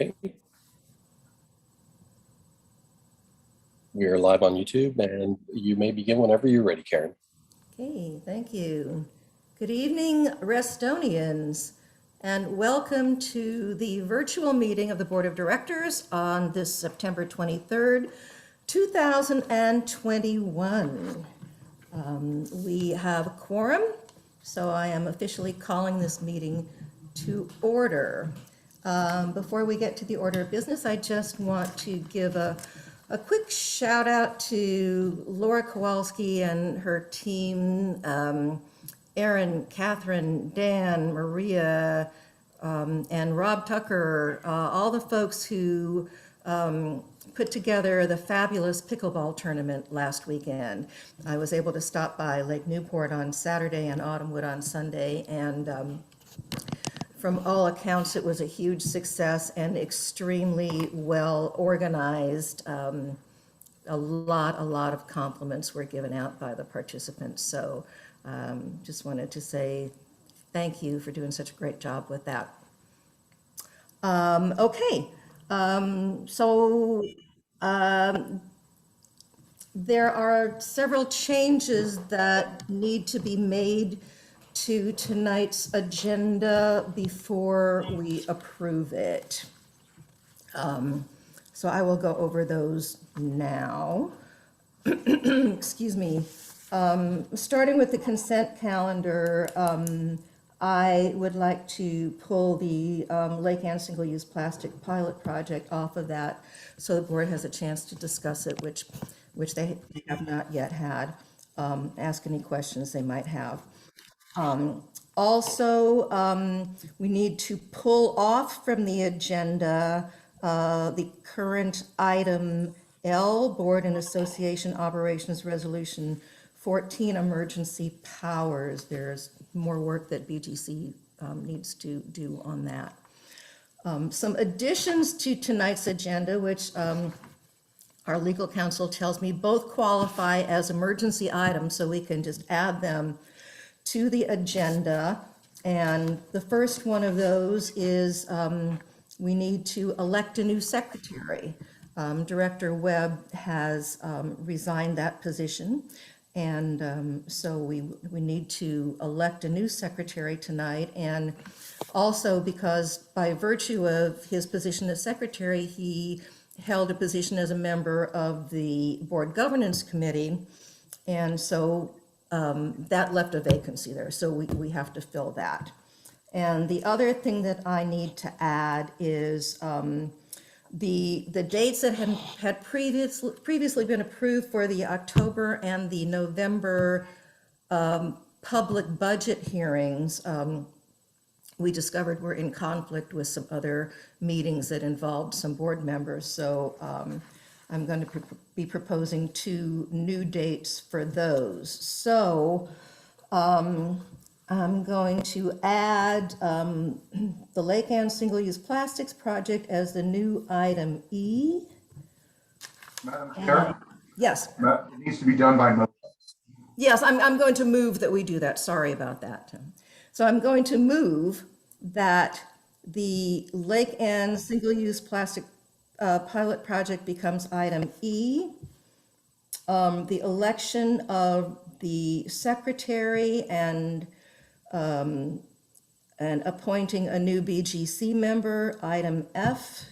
Okay. We are live on YouTube, and you may begin whenever you're ready, Karen. Okay, thank you. Good evening, Restonians, and welcome to the virtual meeting of the Board of Directors on this September 23rd, 2021. We have a quorum, so I am officially calling this meeting to order. Before we get to the order of business, I just want to give a quick shout out to Laura Kowalski and her team, Erin, Catherine, Dan, Maria, and Rob Tucker, all the folks who put together the fabulous pickleball tournament last weekend. I was able to stop by Lake Newport on Saturday and Autumnwood on Sunday, and from all accounts, it was a huge success and extremely well organized. A lot of compliments were given out by the participants. So just wanted to say thank you for doing such a great job with that. Okay, there are several changes that need to be made to tonight's agenda before we approve it. So I will go over those now. Excuse me. Starting with the consent calendar, I would like to pull the Lake Ann single-use plastic pilot project off of that so the board has a chance to discuss it, which they have not yet had. Ask any questions they might have. Also, we need to pull off from the agenda the current item L, Board and Association Operations Resolution 14, Emergency Powers. There's more work that BGC needs to do on that. Some additions to tonight's agenda, which our legal counsel tells me both qualify as emergency items, so we can just add them to the agenda. And the first one of those is we need to elect a new secretary. Director Webb has resigned that position. And so we need to elect a new secretary tonight. And also because by virtue of his position as secretary, he held a position as a member of the Board Governance Committee. And so that left a vacancy there, so we have to fill that. And the other thing that I need to add is the dates that had previously been approved for the October and the November public budget hearings, we discovered were in conflict with some other meetings that involved some board members. So I'm going to be proposing 2 new dates for those. So I'm going to add the Lake Ann single-use plastics project as the new item E. Madam Chair? Yes. It needs to be done by motion. Yes, I'm going to move that we do that. Sorry about that, Tim. So I'm going to move that the Lake Ann single-use plastic pilot project becomes item E. The election of the secretary and appointing a new BGC member, item F,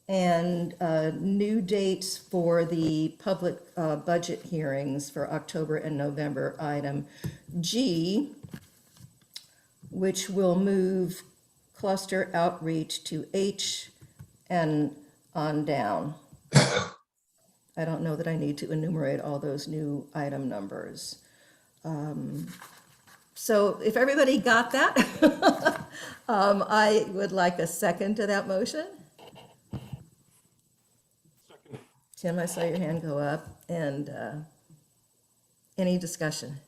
and new dates for the public budget hearings for October and November, item G, which will move cluster outreach to H and on down. I don't know that I need to enumerate all those new item numbers. So if everybody got that, I would like a second to that motion. Second. Tim, I saw your hand go up, and any discussion?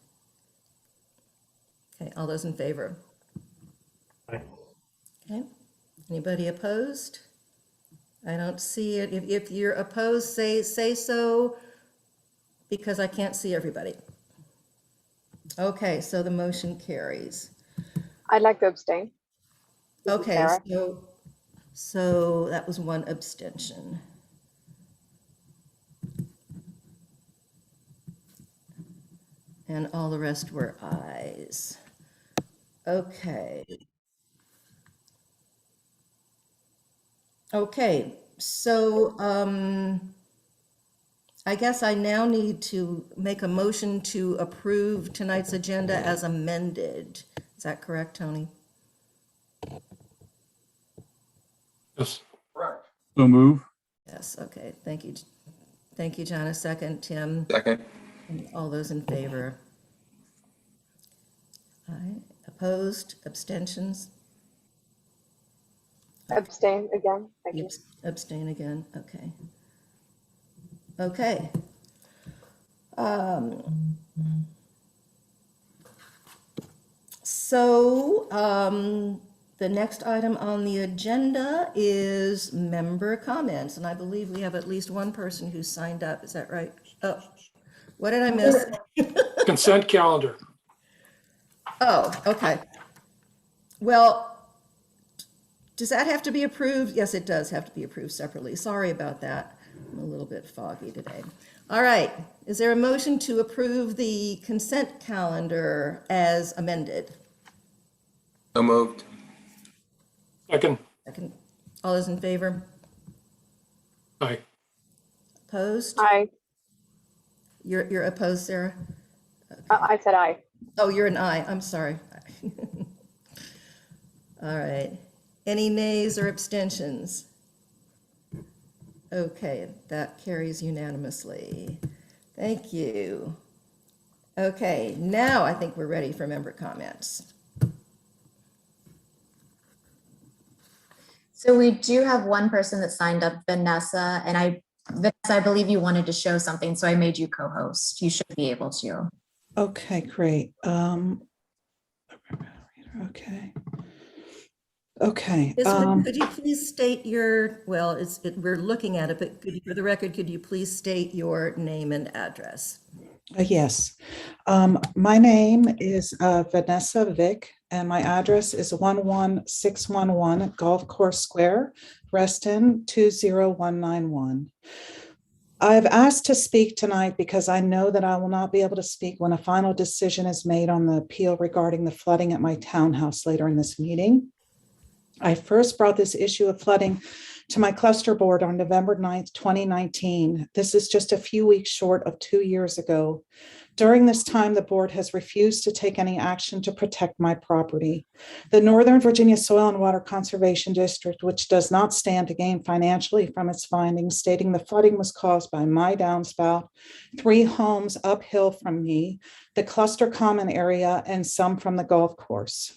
Okay, all those in favor? Aye. Okay, anybody opposed? I don't see it. If you're opposed, say so, because I can't see everybody. Okay, so the motion carries. I'd like to abstain. This is Okay, Sarah. So that was one abstention. And all the rest were ayes. Okay. Okay, so I guess I now need to make a motion to approve tonight's agenda as amended. Is that correct, Tony? Yes. Correct. So move. Yes, okay, thank you. Thank you, John. A second, Tim. Second. And all those in favor? Aye. Opposed? Abstentions? Abstain again. Thank you. Abstain again, okay. Okay. The next item on the agenda is member comments, and I believe we have at least one person who signed up. Is that right? Oh, what did I miss? Consent calendar. Oh, okay. Well, does that have to be approved? Yes, it does have to be approved separately. Sorry about that. I'm a little bit foggy today. All right. Is there a motion to approve the consent calendar as amended? So moved. Second. Second. All those in favor? Aye. Opposed? Aye. You're opposed, Sarah? I said aye. Oh, you're an aye. I'm sorry. All right. Any nays or abstentions? Okay, that carries unanimously. Thank you. Okay, now I think we're ready for member comments. So we do have one person that signed up, Vanessa, and Vanessa, I believe you wanted to show something, so I made you co-host. You should be able to. Okay, great. Okay. Could you please state your, well, we're looking at it, but for the record, could you please state your name and address? Yes. My name is Vanessa Vick, and my address is 11611 Golf Course Square, Reston 20191. I've asked to speak tonight because I know that I will not be able to speak when a final decision is made on the appeal regarding the flooding at my townhouse later in this meeting. I first brought this issue of flooding to my cluster board on November 9th, 2019. This is just a few weeks short of 2 years ago. During this time, the board has refused to take any action to protect my property. The Northern Virginia Soil and Water Conservation District, which does not stand to gain financially from its findings, stating the flooding was caused by my downspout, 3 homes uphill from me, the cluster common area, and some from the golf course.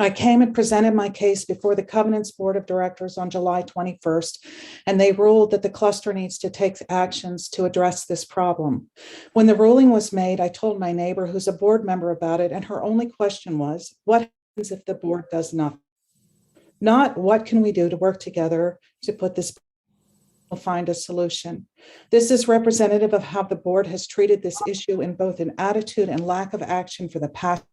I came and presented my case before the Covenant's Board of Directors on July 21st, and they ruled that the cluster needs to take actions to address this problem. When the ruling was made, I told my neighbor, who's a board member, about it, and her only question was, what happens if the board does nothing? Not what can we do to work together to put this, find a solution. This is representative of how the board has treated this issue in both an attitude and lack of action for the past.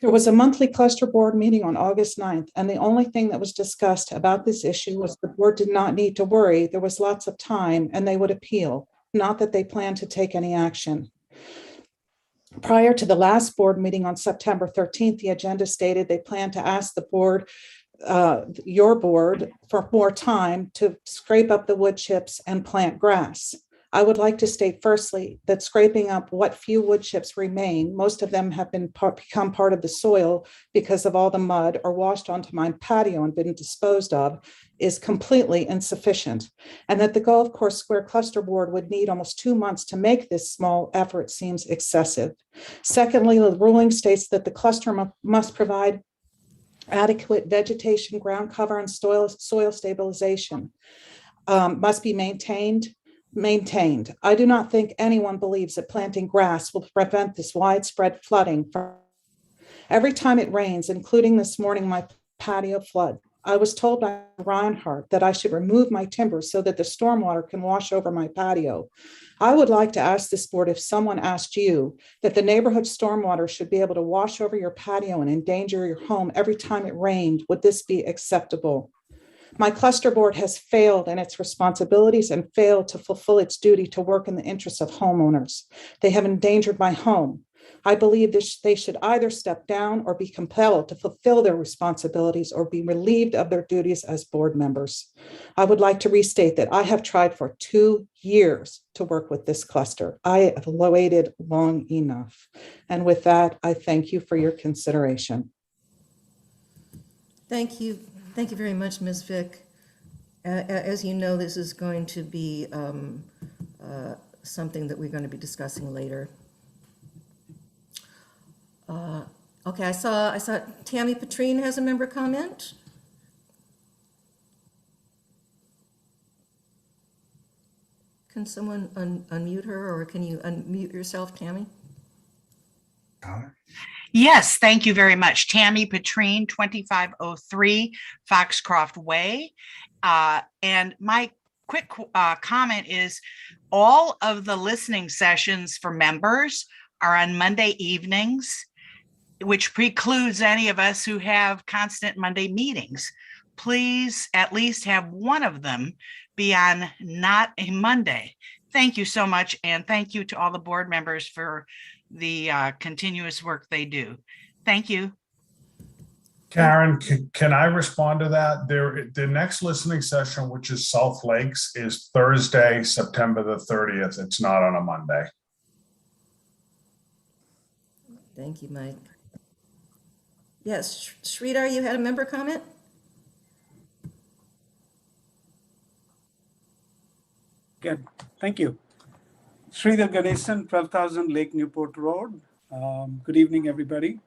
There was a monthly cluster board meeting on August 9th, and the only thing that was discussed about this issue was the board did not need to worry. There was lots of time and they would appeal, not that they planned to take any action. Prior to the last board meeting on September 13th, the agenda stated they plan to ask the board, your board, for more time to scrape up the wood chips and plant grass. I would like to state firstly that scraping up what few wood chips remain, most of them have become part of the soil because of all the mud or washed onto my patio and been disposed of, is completely insufficient. And that the Golf Course Square Cluster Board would need almost 2 months to make this small effort seems excessive. Secondly, the ruling states that the cluster must provide adequate vegetation, ground cover, and soil stabilization, must be maintained. I do not think anyone believes that planting grass will prevent this widespread flooding. Every time it rains, including this morning, my patio I was told by Reinhardt that I should remove my timber so that the stormwater can wash over my patio. I would like to ask this board if someone asked you that the neighborhood stormwater should be able to wash over your patio and endanger your home every time it rained, would this be acceptable? My cluster board has failed in its responsibilities and failed to fulfill its duty to work in the interests of homeowners. They have endangered my home. I believe they should either step down or be compelled to fulfill their responsibilities or be relieved of their duties as board members. I would like to restate that I have tried for 2 years to work with this cluster. I have waited long enough. And with that, I thank you for your consideration. Thank you. Thank you very much, Ms. Vick. As you know, this is going to be something that we're going to be discussing later. Okay, I saw Tammy Petrine has a member comment. Can someone unmute her, or can you unmute yourself, Tammy? Yes, thank you very much. Tammy Petrine, 2503 Foxcroft Way. And my quick comment is all of the listening sessions for members are on Monday evenings, which precludes any of us who have constant Monday meetings. Please at least have one of them be on not a Monday. Thank you so much. And thank you to all the board members for the continuous work they do. Thank you. Karen, can I respond to that? The next listening session, which is South Lakes, is Thursday, September the 30th. It's not on a Monday. Thank you, Mike. Yes, Sridhar, you had a member comment? Good, thank you. Sridhar Ganesan, 12,000 Lake Newport Road. Good evening, everybody.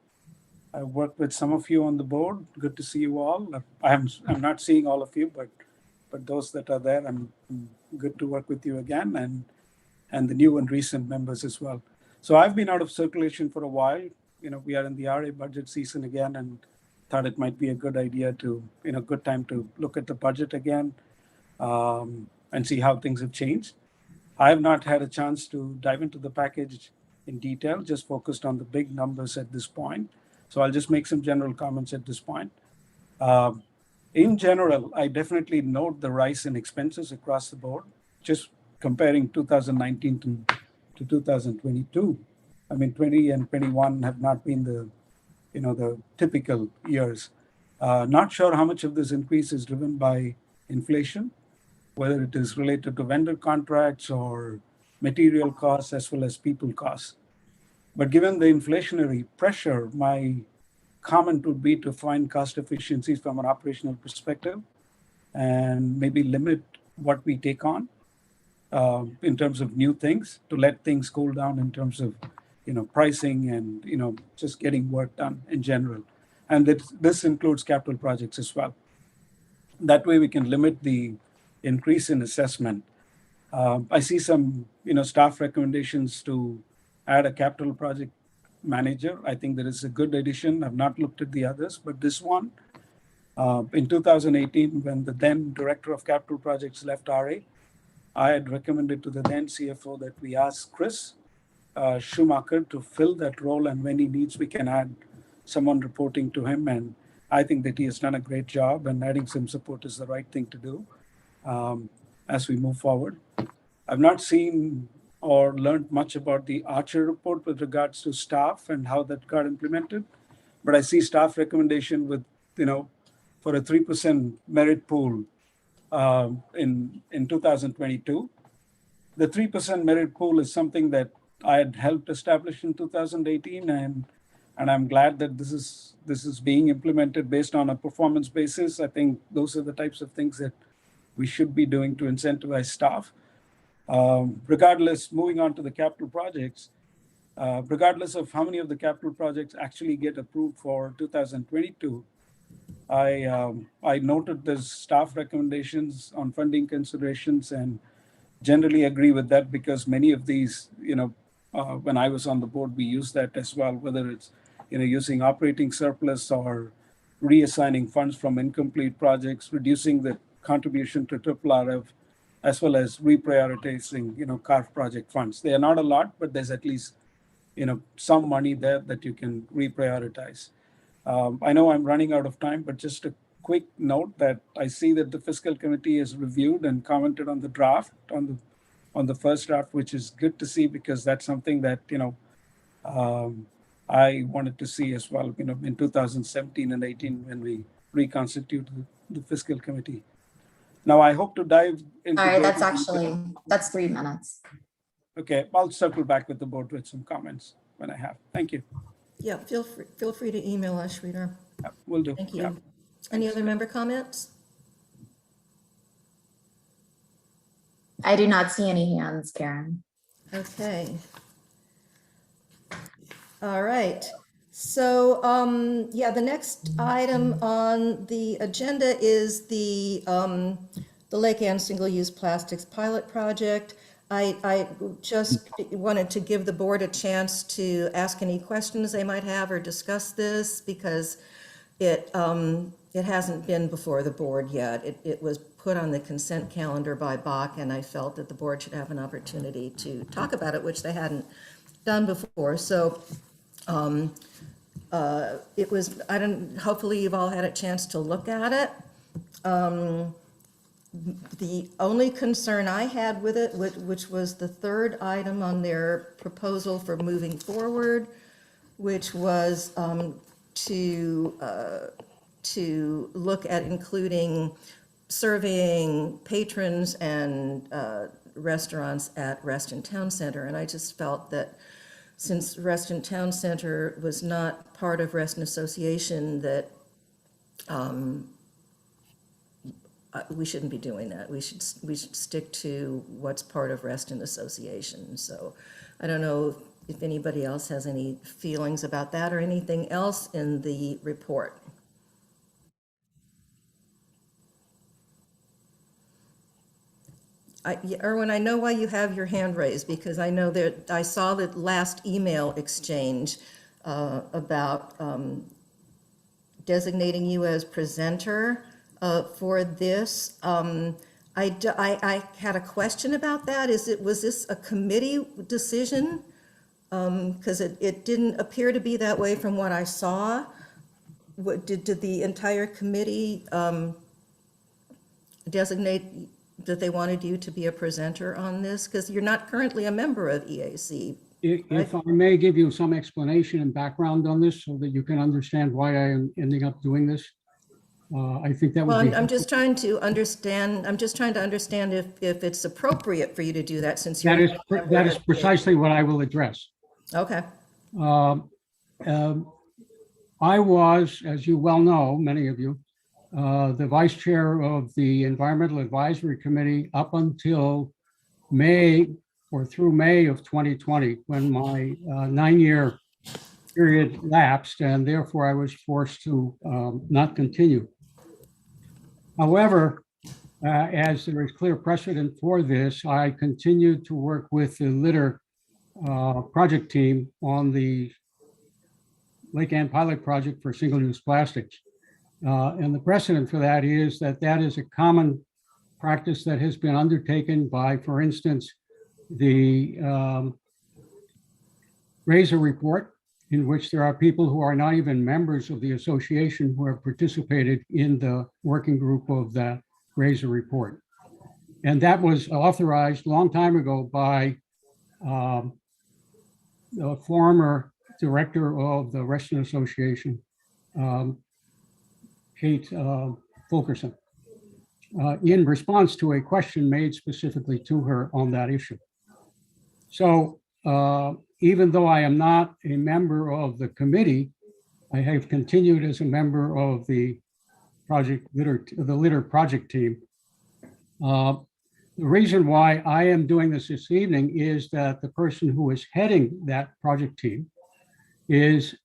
I worked with some of you on the board. Good to see you all. I'm not seeing all of you, but those that are there, I'm good to work with you again, and the new and recent members as well. So I've been out of circulation for a while. We are in the RA budget season again, and thought it might be a good idea to, good time to look at the budget again and see how things have changed. I have not had a chance to dive into the package in detail, just focused on the big numbers at this point. So I'll just make some general comments at this point. In general, I definitely note the rise in expenses across the board, just comparing 2019 to 2022. I mean, 20 and 21 have not been the typical years. Not sure how much of this increase is driven by inflation, whether it is related to vendor contracts or material costs as well as people costs. But given the inflationary pressure, my comment would be to find cost efficiencies from an operational perspective and maybe limit what we take on in terms of new things, to let things cool down in terms of pricing and just getting work done in general. And this includes capital projects as well. That way we can limit the increase in assessment. I see some staff recommendations to add a capital project manager. I think that is a good addition. I've not looked at the others, but this one, in 2018, when the then director of capital projects left RA, I had recommended to the then CFO that we ask Chris Schumacher to fill that role, and when he needs, we can add someone reporting to him. And I think that he has done a great job, and adding some support is the right thing to do as we move forward. I've not seen or learned much about the Archer report with regards to staff and how that got implemented, but I see staff recommendation with, for a 3% merit pool in 2022. The 3% merit pool is something that I had helped establish in 2018, and I'm glad that this is being implemented based on a performance basis. I think those are the types of things that we should be doing to incentivize staff. Regardless, moving on to the capital projects, regardless of how many of the capital projects actually get approved for 2022, I noted the staff recommendations on funding considerations and generally agree with that, because many of these, when I was on the board, we used that as well, whether it's using operating surplus or reassigning funds from incomplete projects, reducing the contribution to RRF, as well as reprioritizing, CARF project funds. They are not a lot, but there's at least, some money there that you can reprioritize. I know I'm running out of time, but just a quick note that I see that the fiscal committee has reviewed and commented on the draft, on the first draft, which is good to see because that's something that, I wanted to see as well, in 2017 and 18 when we reconstituted the fiscal committee. Now, I hope to dive into. All right, those that's 3 minutes. Okay, I'll circle back with the board with some comments when I have. Thank you. Yeah, feel free to email us, Sridhar. Yeah, will do. Thank you. Yeah. Any other member comments? I do not see any hands, Karen. Okay. All right. So, the next item on the agenda is the Lake Ann Single-Use Plastics Pilot Project. I just wanted to give the board a chance to ask any questions they might have or discuss this because it hasn't been before the board yet. It was put on the consent calendar by Bach, and I felt that the board should have an opportunity to talk about it, which they hadn't done before. So hopefully you've all had a chance to look at it. The only concern I had with it, which was the third item on their proposal for moving forward, which was to look at including surveying patrons and restaurants at Reston Town Center. And I just felt that since Reston Town Center was not part of Reston Association, that we shouldn't be doing that. We should stick to what's part of Reston Association. So I don't know if anybody else has any feelings about that or anything else in the report. Erwin, I know why you have your hand raised, because I know that I saw the last email exchange about designating you as presenter for this. I had a question about that. Was this a committee decision? Because it didn't appear to be that way from what I saw. Did the entire committee designate that they wanted you to be a presenter on this? Because you're not currently a member of EAC. If I may give you some explanation and background on this so that you can understand why I am ending up doing this. I think that would be. Well, I'm just trying to understand if it's appropriate for you to do that since you're. That is precisely what I will address. Okay. I was, as you well know, many of you, the vice chair of the Environmental Advisory Committee up until May or through May of 2020, when my 9-year period lapsed, and therefore I was forced to not continue. However, as there is clear precedent for this, I continued to work with the litter project team on the Lake Ann pilot project for single-use plastics. And the precedent for that is a common practice that has been undertaken by, for instance, the Razor report, in which there are people who are not even members of the association who have participated in the working group of that Razor report. And that was authorized a long time ago by the former director of the Reston Association, Kate Fulkerson, in response to a question made specifically to her on that issue. So even though I am not a member of the committee, I have continued as a member of the litter project team. The reason why I am doing this evening is that the person who is heading that project team is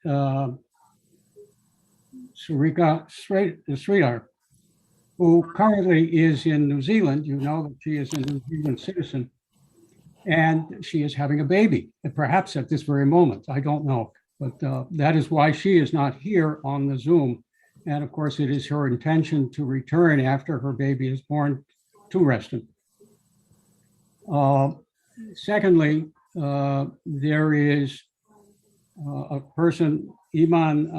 Sarika Sridhar, who currently is in New Zealand. You know that she is a New Zealand citizen, and she is having a baby, and perhaps at this very moment. I don't know, but that is why she is not here on the Zoom. And of course, it is her intention to return after her baby is born to Reston. Secondly, there is a person, Iman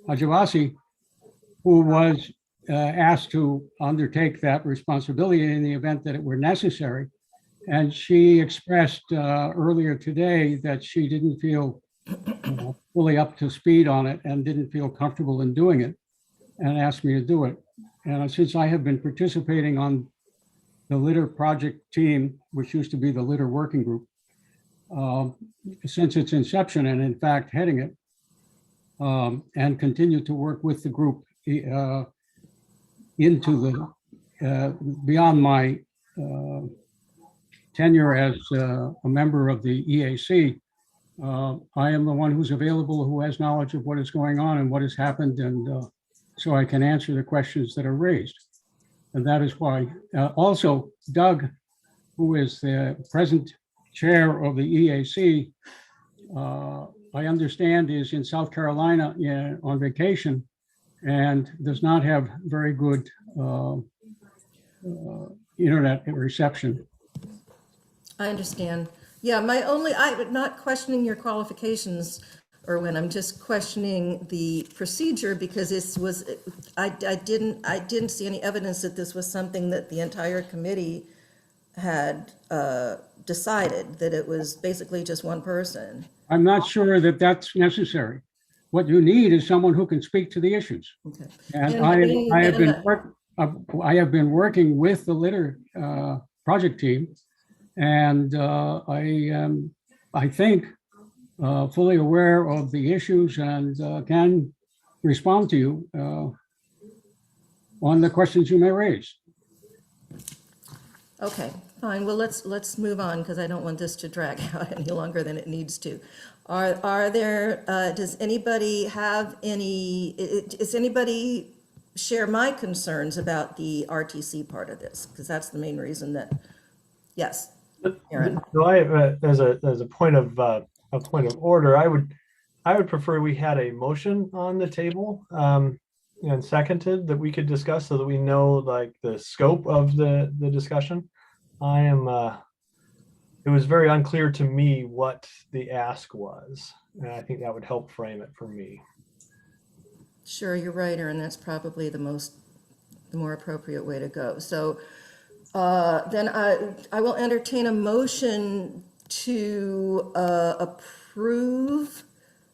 Hajawasi, who was asked to undertake that responsibility in the event that it were necessary. And she expressed earlier today that she didn't feel fully up to speed on it and didn't feel comfortable in doing it, and asked me to do it. And since I have been participating on the litter project team, which used to be the litter working group, since its inception, and in fact heading it, and continue to work with the group into the beyond my tenure as a member of the EAC. I am the one who's available, who has knowledge of what is going on and what has happened, and so I can answer the questions that are raised. And that is why also Doug, who is the present chair of the EAC, I understand is in South Carolina on vacation and does not have very good internet reception. I understand. Yeah, I'm not questioning your qualifications, Erwin. I'm just questioning the procedure because I didn't see any evidence that this was something that the entire committee had decided, that it was basically just one person. I'm not sure that that's necessary. What you need is someone who can speak to the issues. Okay. And I have been working with the litter project team, and I think fully aware of the issues and can respond to you on the questions you may raise. Okay, fine. Well, let's move on because I don't want this to drag out any longer than it needs to. Are there, does anybody have does anybody share my concerns about the RTC part of this? Because that's the main reason that, yes, Aaron. No, I, as a point of order, I would prefer we had a motion on the table and seconded that we could discuss so that we know like the scope of the discussion. It was very unclear to me what the ask was, and I think that would help frame it for me. Sure, you're right, Aaron. That's probably the more appropriate way to go. So then I will entertain a motion to approve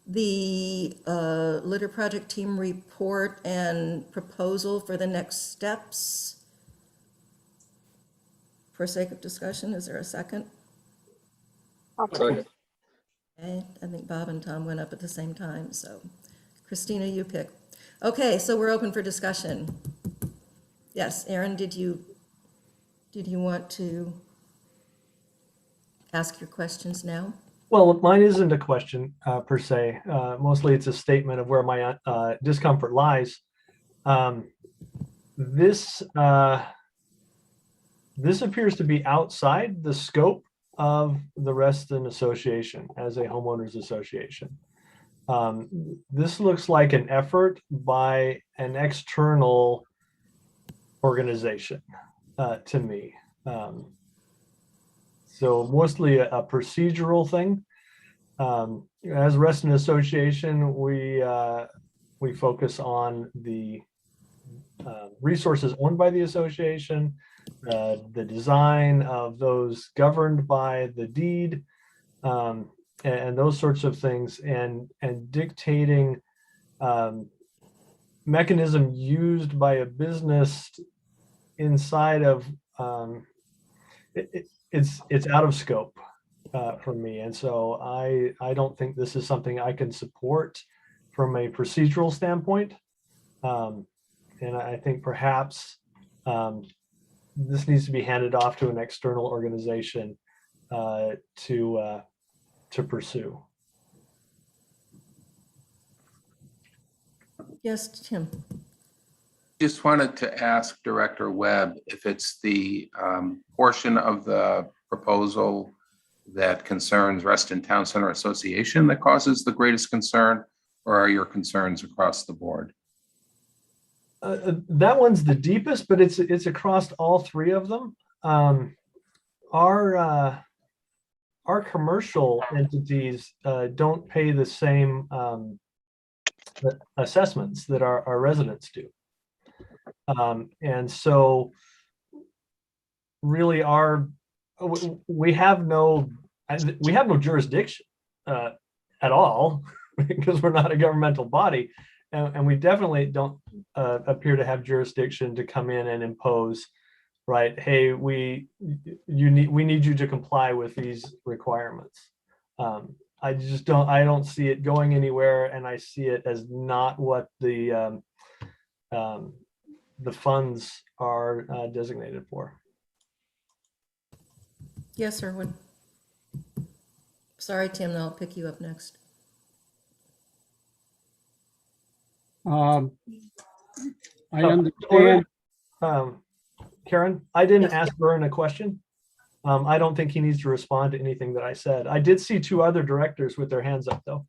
the litter project team report and proposal for the next steps. For sake of discussion, is there a second? Second. Okay, I think Bob and Tom went up at the same time, so Christina, you pick. Okay, so we're open for discussion. Yes, Aaron, did you want to ask your questions now? Well, mine isn't a question per se. Mostly it's a statement of where my discomfort lies. This appears to be outside the scope of the Reston Association as a homeowners association. This looks like an effort by an external organization to me. So mostly a procedural thing. As Reston Association, we focus on the resources owned by the association, the design of those governed by the deed, and those sorts of things, and dictating mechanism used by a business inside of it's out of scope for me, and so I don't think this is something I can support from a procedural standpoint, and I think perhaps this needs to be handed off to an external organization to pursue. Yes, Tim. Just wanted to ask Director Webb if it's the portion of the proposal that concerns Reston Town Center Association that causes the greatest concern, or are your concerns across the board? That one's the deepest, but it's across all three of them. Our commercial entities don't pay the same assessments that our residents do. And so really we have no jurisdiction at all because we're not a governmental body. And we definitely don't appear to have jurisdiction to come in and impose, right? Hey, we need you to comply with these requirements. I don't see it going anywhere, and I see it as not what the funds are designated for. Yes, Erwin. Sorry, Tim, I'll pick you up next. I understand. Karen, I didn't ask Vern a question. I don't think he needs to respond to anything that I said. I did see two other directors with their hands up, though.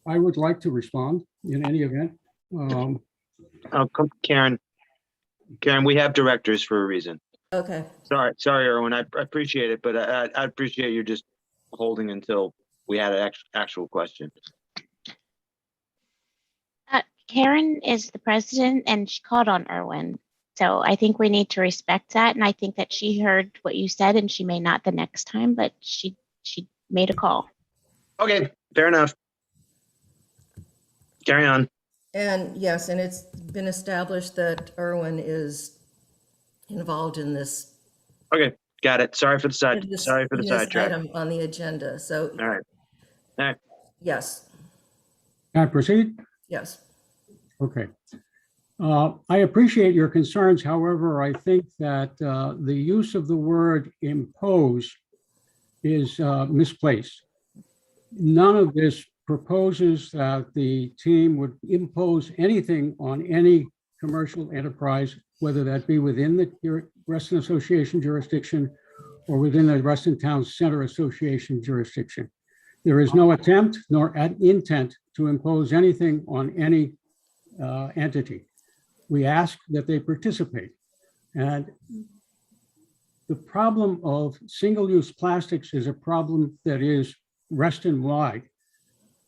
I would like to respond in any event. Karen, we have directors for a reason. Okay. Sorry, Erwin. I appreciate it, but I appreciate you just holding until we had an actual question. Karen is the president and she called on Erwin. So I think we need to respect that. And I think that she heard what you said and she may not the next time, but she made a call. Okay, fair enough. Carry on. And yes, and it's been established that Erwin is involved in this. Okay, got it. Sorry for the sidetrack. Item on the agenda. So. All right. Yes. Can I proceed? Yes. Okay. I appreciate your concerns. However, I think that the use of the word impose is misplaced. None of this proposes that the team would impose anything on any commercial enterprise, whether that be within the Reston Association jurisdiction or within the Reston Town Center Association jurisdiction. There is no attempt nor an intent to impose anything on any entity. We ask that they participate. And the problem of single-use plastics is a problem that is Reston-wide.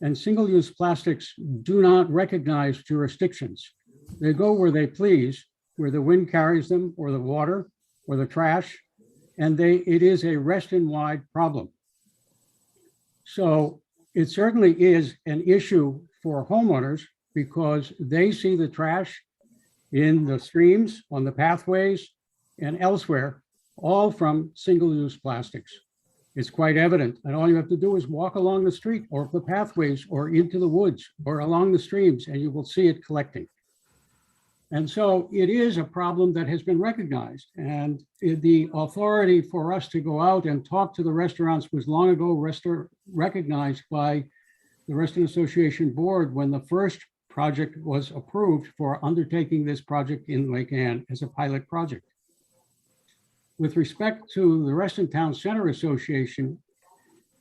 And single-use plastics do not recognize jurisdictions. They go where they please, where the wind carries them, or the water, or the trash, and it is a Reston-wide problem. So it certainly is an issue for homeowners because they see the trash in the streams, on the pathways, and elsewhere, all from single-use plastics. It's quite evident, and all you have to do is walk along the street or the pathways or into the woods or along the streams, and you will see it collecting. And so it is a problem that has been recognized, and the authority for us to go out and talk to the restaurants was long ago recognized by the Reston Association Board when the first project was approved for undertaking this project in Lake Anne as a pilot project. With respect to the Reston Town Center Association,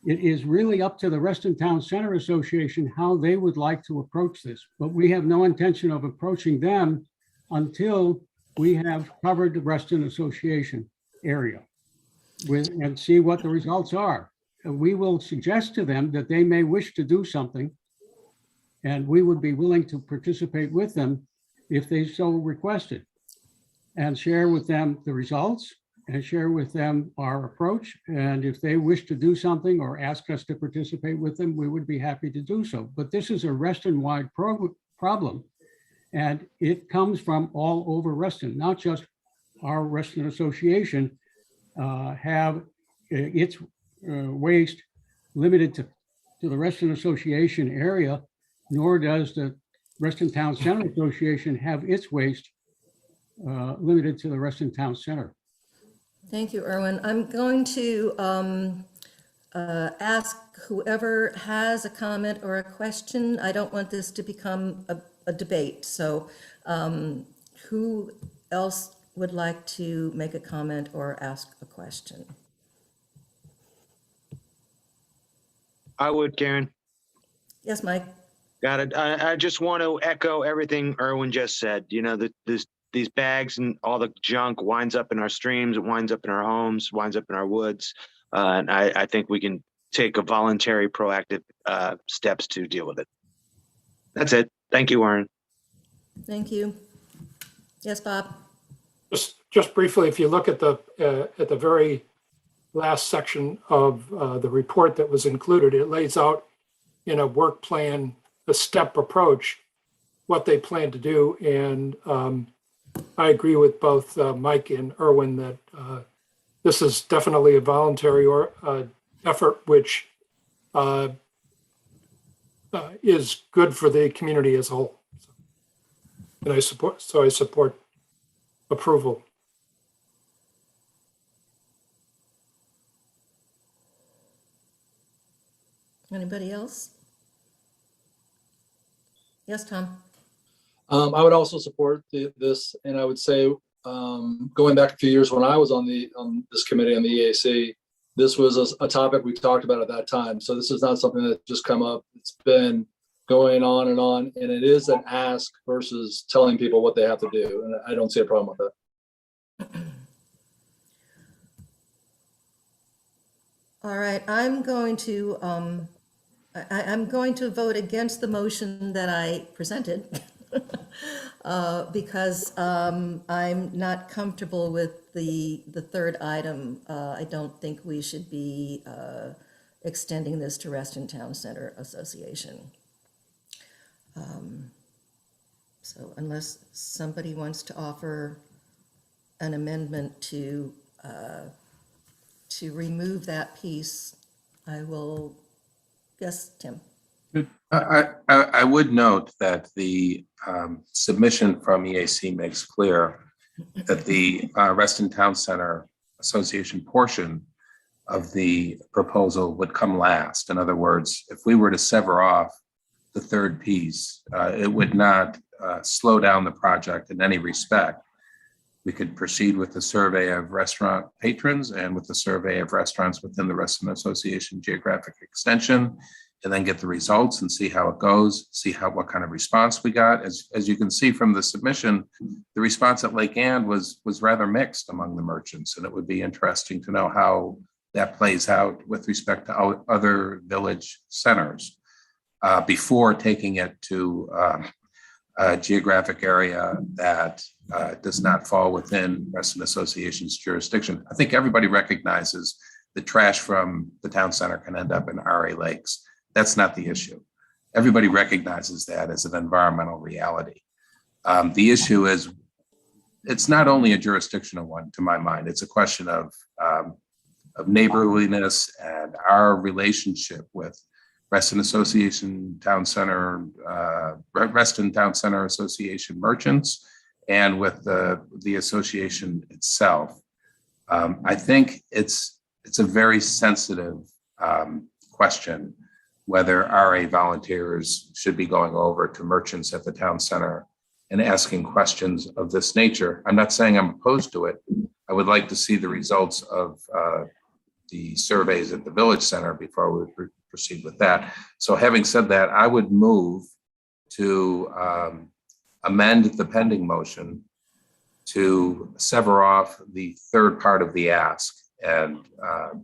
it is really up to the Reston Town Center Association how they would like to approach this, but we have no intention of approaching them until we have covered the Reston Association area and see what the results are. We will suggest to them that they may wish to do something, and we would be willing to participate with them if they so requested, and share with them the results and share with them our approach. And if they wish to do something or ask us to participate with them, we would be happy to do so. But this is a Reston-wide problem, and it comes from all over Reston, not just our Reston Association have its waste limited to the Reston Association area, nor does the Reston Town Center Association have its waste limited to the Reston Town Center. Thank you, Erwin. I'm going to ask whoever has a comment or a question. I don't want this to become a debate. So who else would like to make a comment or ask a question? I would, Karen. Yes, Mike. Got it. I just want to echo everything Erwin just said. You know, these bags and all the junk winds up in our streams, it winds up in our homes, winds up in our woods. And I think we can take a voluntary, proactive steps to deal with it. That's it. Thank you, Warren. Thank you. Yes, Bob? Just briefly, if you look at the very last section of the report that was included, it lays out in a work plan, a step approach, what they plan to do. And I agree with both Mike and Erwin that this is definitely a voluntary effort, which is good for the community as a whole. And I support approval. Anybody else? Yes, Tom? I would also support this, and I would say, going back a few years when I was on this committee on the EAC, this was a topic we talked about at that time. So this is not something that just come up. It's been going on, and it is an ask versus telling people what they have to do. And I don't see a problem with that. All right, I'm going to vote against the motion that I presented because I'm not comfortable with the third item. I don't think we should be extending this to Reston Town Center Association. So unless somebody wants to offer an amendment to remove that piece, I will, yes, Tim. I would note that the submission from EAC makes clear that the Reston Town Center Association portion of the proposal would come last. In other words, if we were to sever off the third piece, it would not slow down the project in any respect. We could proceed with the survey of restaurant patrons and with the survey of restaurants within the Reston Association geographic extension, and then get the results and see how it goes, see what kind of response we got. As you can see from the submission, the response at Lake Ann was rather mixed among the merchants, and it would be interesting to know how that plays out with respect to other village centers before taking it to a geographic area that does not fall within Reston Association's jurisdiction. I think everybody recognizes the trash from the town center can end up in RA Lakes. That's not the issue. Everybody recognizes that as an environmental reality. The issue is, it's not only a jurisdictional one, to my mind. It's a question of neighborliness and our relationship with Reston Association Town Center, Reston Town Center Association merchants, and with the association itself. I think it's a very sensitive question whether RA volunteers should be going over to merchants at the town center and asking questions of this nature. I'm not saying I'm opposed to it. I would like to see the results of the surveys at the village center before we proceed with that. So having said that, I would move to amend the pending motion to sever off the third part of the ask and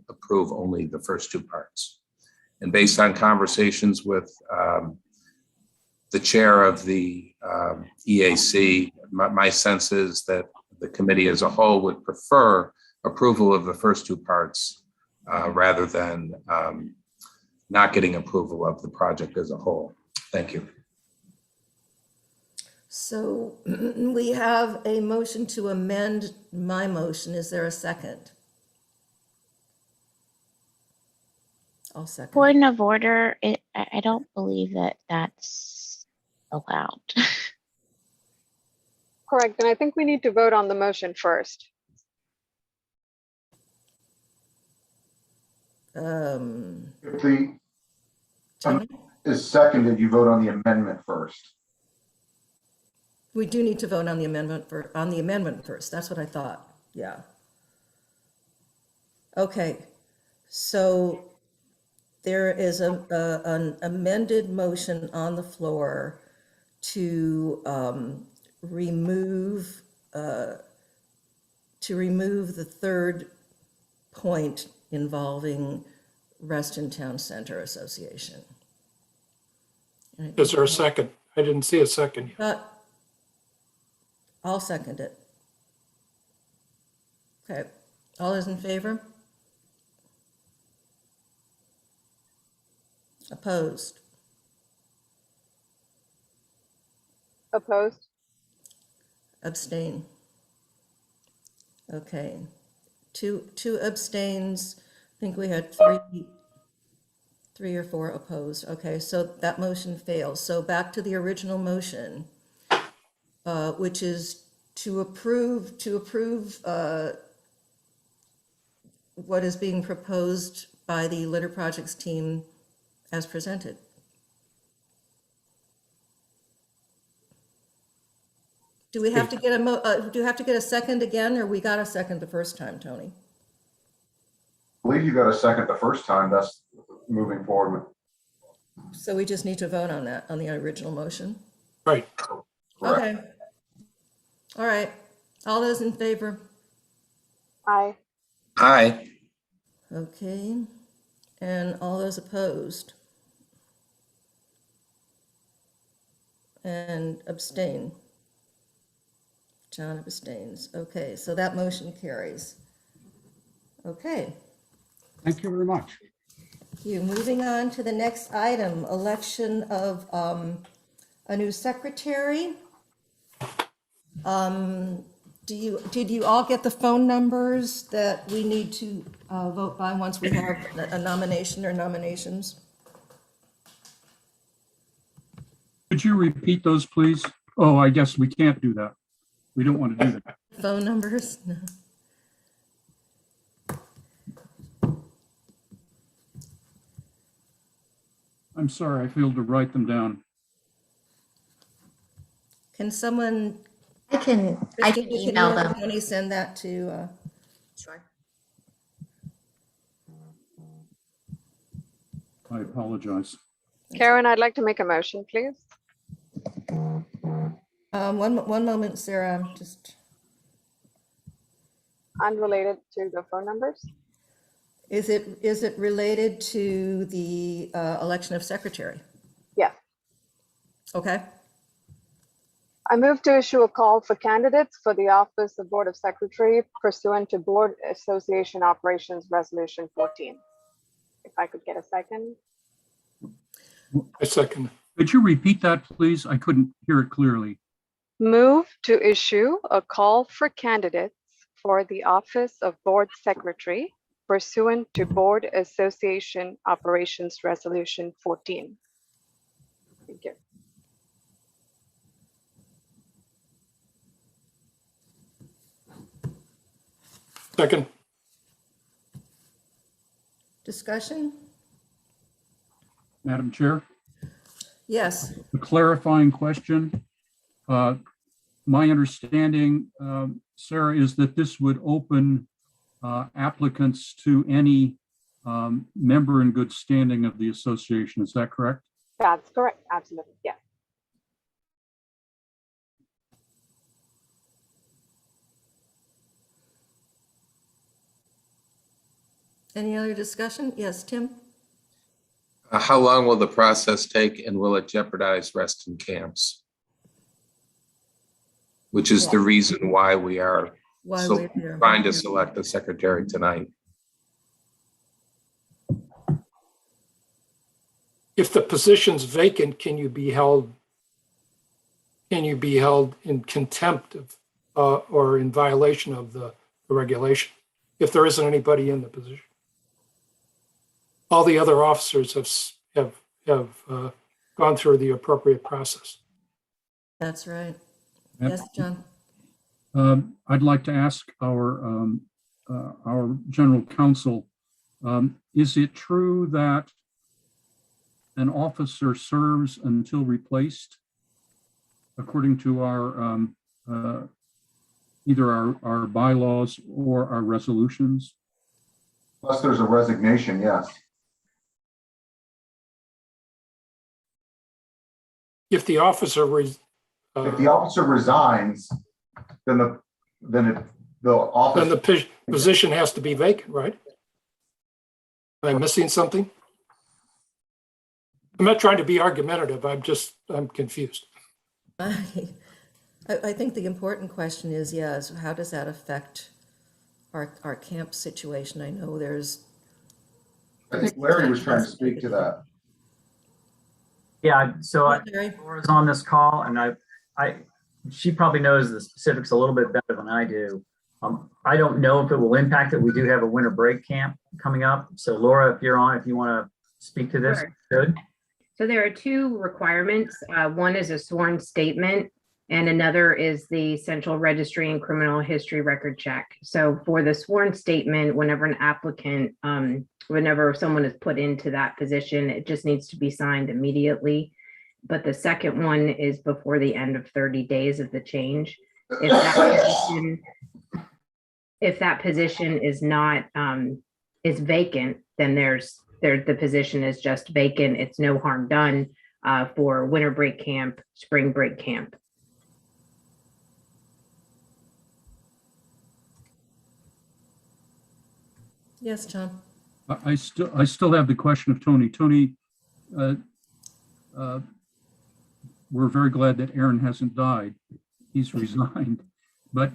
approve only the first two parts. And based on conversations with the chair of the EAC, my sense is that the committee as a whole would prefer approval of the first two parts rather than not getting approval of the project as a whole. Thank you. So we have a motion to amend my motion. Is there a second? I'll second. Point of order, I don't believe that that's allowed. Correct. And I think we need to vote on the motion first. If the is seconded, you vote on the amendment first. We do need to vote on the amendment first. That's what I thought. Yeah. Okay. So there is an amended motion on the floor to remove the third point involving Reston Town Center Association. Is there a second? I didn't see a second. I'll second it. Okay, all those in favor? Opposed? Opposed? Abstain? Okay, two abstains. I think we had three or four opposed. Okay, so that motion fails. So back to the original motion, which is to approve what is being proposed by the litter projects team as presented. Do we have to get do you have to get a second again, or we got a second the first time, Tony? I believe you got a second the first time. That's moving forward with. So we just need to vote on that, on the original motion? Right. Okay. All right. All those in favor? Aye. Aye. Okay. And all those opposed? And abstain? John abstains. Okay, so that motion carries. Okay. Thank you very much. You moving on to the next item, election of a new secretary. Did you all get the phone numbers that we need to vote by once we have a nomination or nominations? Could you repeat those, please? Oh, I guess we can't do that. We don't want to do that. Phone numbers? No. I'm sorry, I failed to write them down. Can someone? I can email them. Can you send that to? Sure. I apologize. Karen, I'd like to make a motion, please. One moment, Sarah, I'm just. Unrelated to the phone numbers? Is it related to the election of secretary? Yeah. Okay. I move to issue a call for candidates for the office of Board of Secretary pursuant to Board Association Operations Resolution 14. If I could get a second. A second. Could you repeat that, please? I couldn't hear it clearly. Move to issue a call for candidates for the office of Board Secretary pursuant to Board Association Operations Resolution 14. Thank you. Second. Discussion? Madam Chair, Yes. a clarifying question. My understanding, Sarah, is that this would open applicants to any member in good standing of the association. Is that correct? That's correct. Absolutely. Yeah. Any other discussion? Yes, Tim? How long will the process take and will it jeopardize Reston camps? Which is the reason why we are We're here. trying to select the secretary tonight. If the position's vacant, can you be held in contempt of or in violation of the regulation if there isn't anybody in the position? All the other officers have gone through the appropriate process. That's right. Yep. Yes, John? I'd like to ask our general counsel, is it true that an officer serves until replaced according to our either our bylaws or our resolutions? Unless there's a resignation, yes. If the officer, If the officer resigns, then the office. then the position has to be vacant, right? Am I missing something? I'm not trying to be argumentative. I'm confused. I think the important question is, yes, how does that affect our camp situation? I know I think Larry was trying to speak to that. Yeah, so Larry? Laura's on this call, and she probably knows the specifics a little bit better than I do. I don't know if it will impact it. We do have a winter break camp coming up. So Laura, if you're on, if you want to speak to this, Sure. good. So there are two requirements. One is a sworn statement and another is the central registry and criminal history record check. So for the sworn statement, whenever an applicant, whenever someone is put into that position, it just needs to be signed immediately. But the second one is before the end of 30 days of the change. If that position is not, is vacant, then the position is just vacant. It's no harm done for winter break camp, spring break camp. Yes, John. I still have the question of Tony. Tony, we're very glad that Aaron hasn't died. He's resigned. But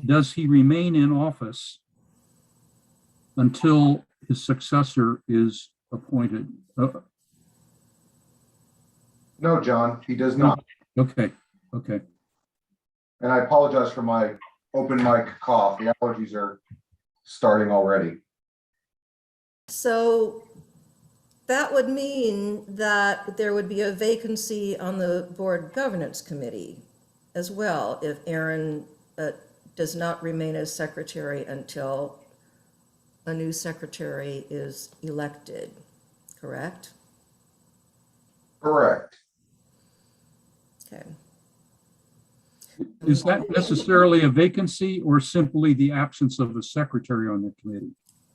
does he remain in office until his successor is appointed? No, John, he does not. Okay. And I apologize for my open mic cough. The allergies are starting already. So that would mean that there would be a vacancy on the board governance committee as well if Aaron does not remain as secretary until a new secretary is elected, correct? Correct. Okay. Is that necessarily a vacancy or simply the absence of a secretary on the committee?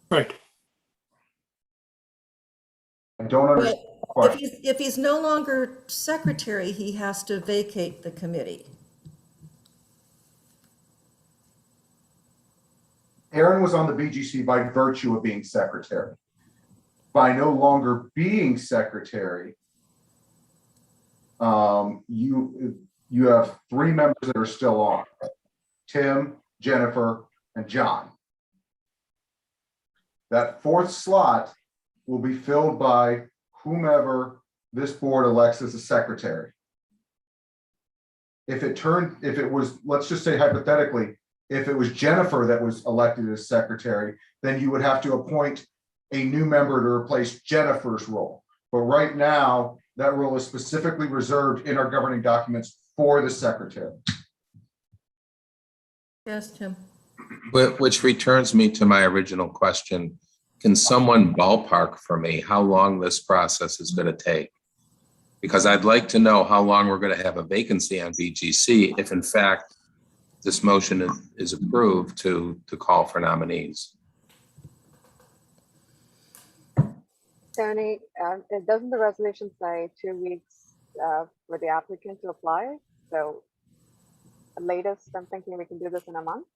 Right. I don't understand. Well, if he's no longer secretary, he has to vacate the committee. Aaron was on the BGC by virtue of being secretary. By no longer being secretary, you have three members that are still on: Tim, Jennifer, and John. That fourth slot will be filled by whomever this board elects as a secretary. If it was, let's just say hypothetically, if it was Jennifer that was elected as secretary, then you would have to appoint a new member to replace Jennifer's role. But right now, that role is specifically reserved in our governing documents for the secretary. Yes, Tim. Which returns me to my original question. Can someone ballpark for me how long this process is going to take? Because I'd like to know how long we're going to have a vacancy on BGC if in fact this motion is approved to call for nominees. Tony, doesn't the resolution say 2 weeks for the applicant to apply? So the latest, I'm thinking we can do this in a month.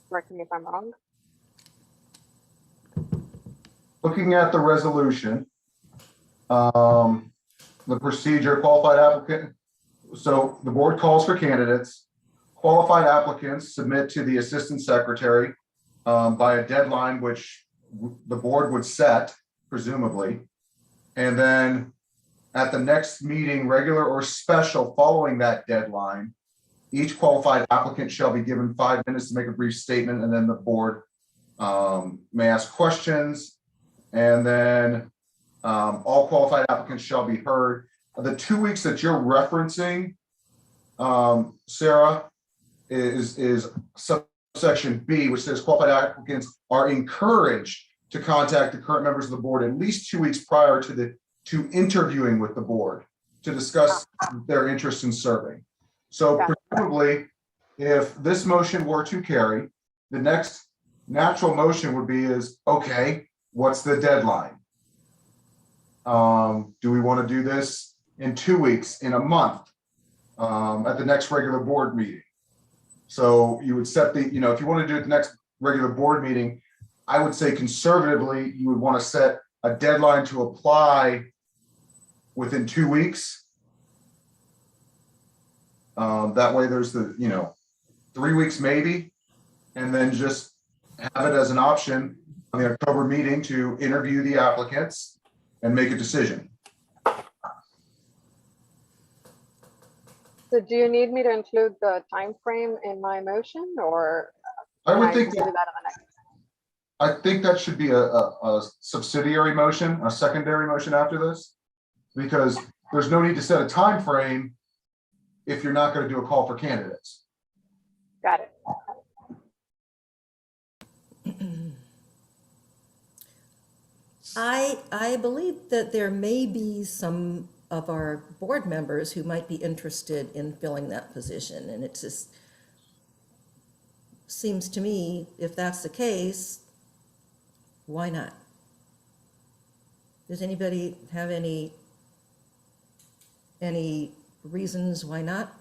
Correct me if I'm wrong. Looking at the resolution, the procedure, qualified applicant. So the board calls for candidates. Qualified applicants submit to the assistant secretary by a deadline which the board would set, presumably. And then at the next meeting, regular or special, following that deadline, each qualified applicant shall be given 5 minutes to make a brief statement, and then the board may ask questions. And then all qualified applicants shall be heard. The 2 weeks that you're referencing, Sarah, is subsection B, which says qualified applicants are encouraged to contact the current members of the board at least 2 weeks prior to interviewing with the board to discuss their interest in serving. So presumably, if this motion were to carry, the next natural motion would be okay, what's the deadline? Do we want to do this in 2 weeks, in a month, at the next regular board meeting. So you would set the, if you want to do it the next regular board meeting, I would say conservatively, you would want to set a deadline to apply within 2 weeks. That way there's 3 weeks maybe, and then just have it as an option on the October meeting to interview the applicants and make a decision. So do you need me to include the time frame in my motion, or? I would can think do that on the next? I think that should be a subsidiary motion, a secondary motion after this, because there's no need to set a time frame if you're not going to do a call for candidates. Got it. I believe that there may be some of our board members who might be interested in filling that position, and it just seems to me, if that's the case, why not? Does anybody have any reasons why not?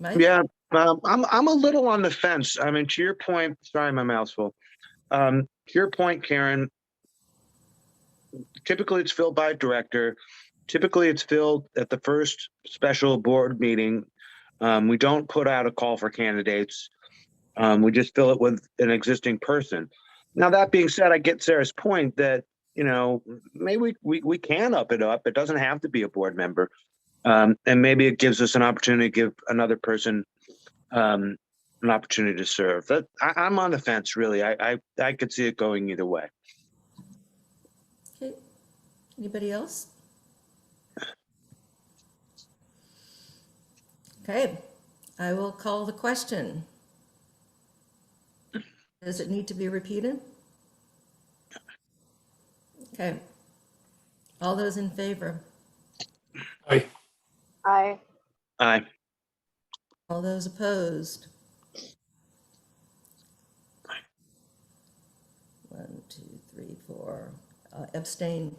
Mike? Yeah, I'm a little on the fence. I mean, to your point, sorry, my mouth's full. To your point, Karen, typically it's filled by a director. Typically it's filled at the first special board meeting. We don't put out a call for candidates. We just fill it with an existing person. Now, that being said, I get Sarah's point that, maybe we can up it up. It doesn't have to be a board member. And maybe it gives us an opportunity to give another person an opportunity to serve. I'm on the fence, really. I could see it going either way. Okay. Anybody else? Okay, I will call the question. Does it need to be repeated? Okay. All those in favor? Aye. Aye. Aye. All those opposed? 1, 2, 3, 4. Abstain.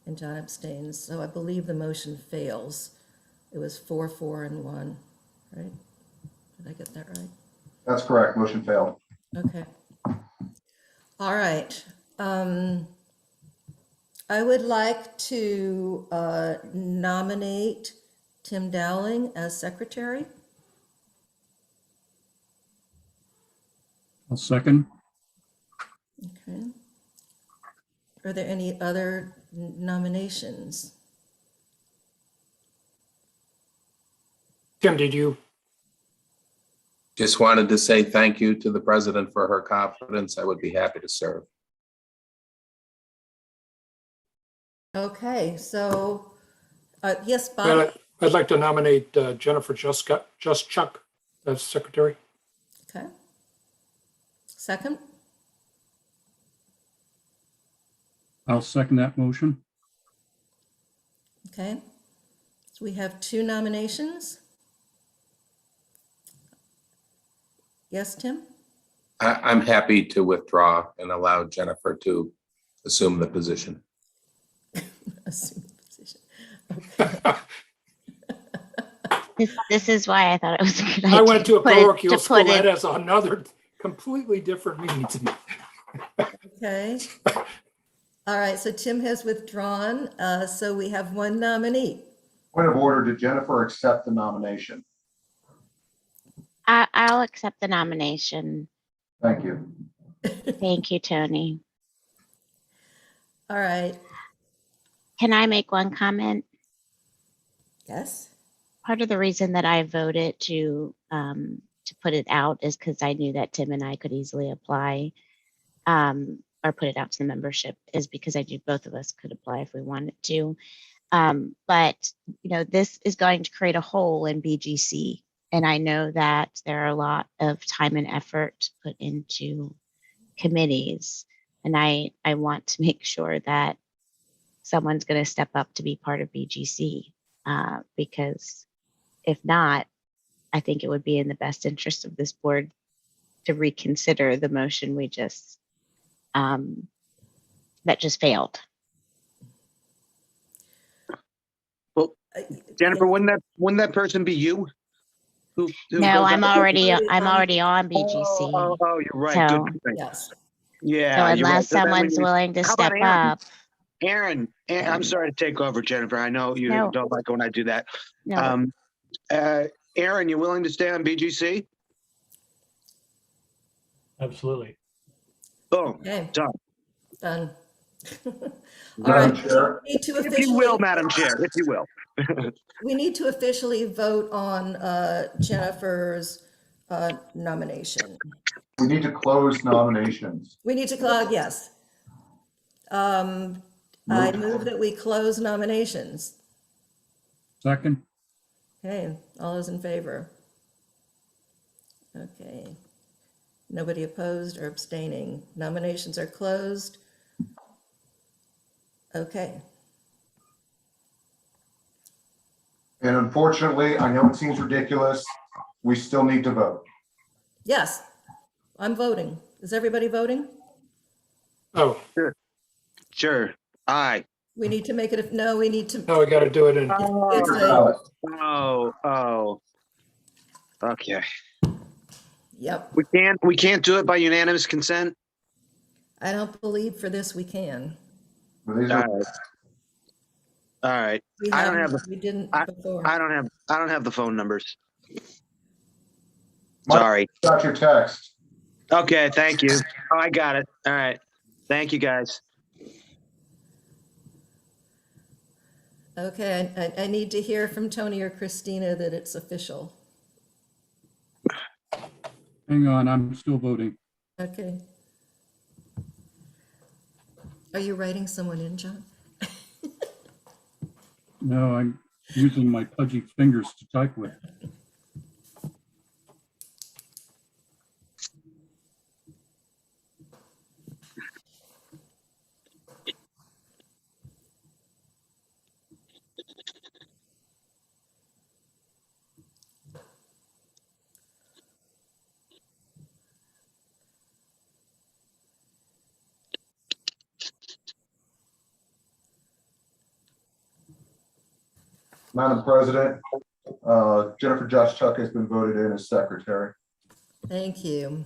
And John abstains. So I believe the motion fails. It was 4, 4, and 1, right? Did I get that right? That's correct. Motion failed. Okay. All right. I would like to nominate Tim Dowling as secretary. I'll second. Okay. Are there any other nominations? Tim, did you? Just wanted to say thank you to the president for her confidence. I would be happy to serve. Okay, so, yes, Bob? I'd like to nominate Jennifer Juszczyk as secretary. Okay. Second? I'll second that motion. Okay. So we have 2 nominations. Yes, Tim? I'm happy to withdraw and allow Jennifer to assume the position. Assume the position. Okay. This is why I thought it was a good idea. I went to a put it- parochial to school. put That it- has another completely different meaning to me. Okay. All right, so Tim has withdrawn, so we have 1 nominee. Point of order, did Jennifer accept the nomination? I'll accept the nomination. Thank you. Thank you, Tony. All right, Can I make one comment? yes? Part of the reason that I voted to put it out is because I knew that Tim and I could easily apply or put it out to the membership, is because I knew both of us could apply if we wanted to. But, this is going to create a hole in BGC. And I know that there are a lot of time and effort put into committees. And I want to make sure that someone's going to step up to be part of BGC. Because if not, I think it would be in the best interest of this board to reconsider the motion we just, that just failed. Well, Jennifer, wouldn't that person be you? Who No, goes I'm up- already on BGC. Oh, you're right. So- Good point. Yes. Yeah. So you're right. unless So then we someone's need- willing to How about step Aaron? up, Aaron, I'm sorry to take over, Jennifer. I know you No. don't like when I do that. no, Aaron, you willing to stay on BGC? Absolutely. Boom, Okay, done. done. All Madam right, Chair, we need to If you will, officially, Madam Chair, if you will. we need to officially vote on Jennifer's nomination. we need to close nominations. We need to close, yes. I move that we close nominations. Second, Okay, all those in favor? Okay. Nobody opposed or abstaining. Nominations are closed. Okay, And unfortunately, I know it seems ridiculous. We still need to vote. yes, I'm voting. Is everybody voting? Oh, Sure. Aye. We need to make it, no, we need to, now we got to do it in. it's a, Oh. Okay. yep, We can't do it by unanimous consent? I don't believe for this we can. But these All are- right. All right. We I don't haven't- have We didn't I before. I don't have the phone numbers. Mike, Sorry. Got your text. Okay, thank you. Oh, I got it. All right. Thank you, guys. Okay, I need to hear from Tony or Christina that it's official. hang on, I'm still voting. Okay. Are you writing someone in, John? No, I'm using my pudgy fingers to type with. Madam President, Jennifer Josh Chuck has been voted in as secretary. Thank you.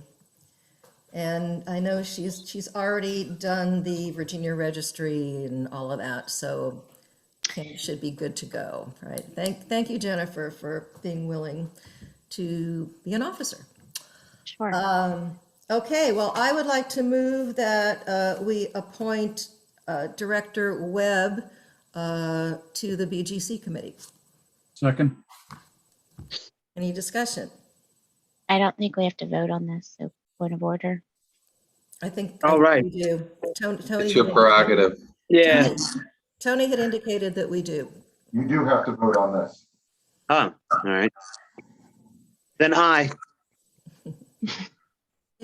And I know she's already done the Virginia registry and all of that, so Kim should be good to go, right? Thank you, Jennifer, for being willing to be an officer. sure. Okay, well, I would like to move that we appoint Director Webb to the BGC committee. Second, Any discussion? I don't think we have to vote on this, so point of order. I think All right. we do. Tony It's your prerogative. Yeah. Tony had indicated that we do. You do have to vote on this. Oh, all right. Then aye.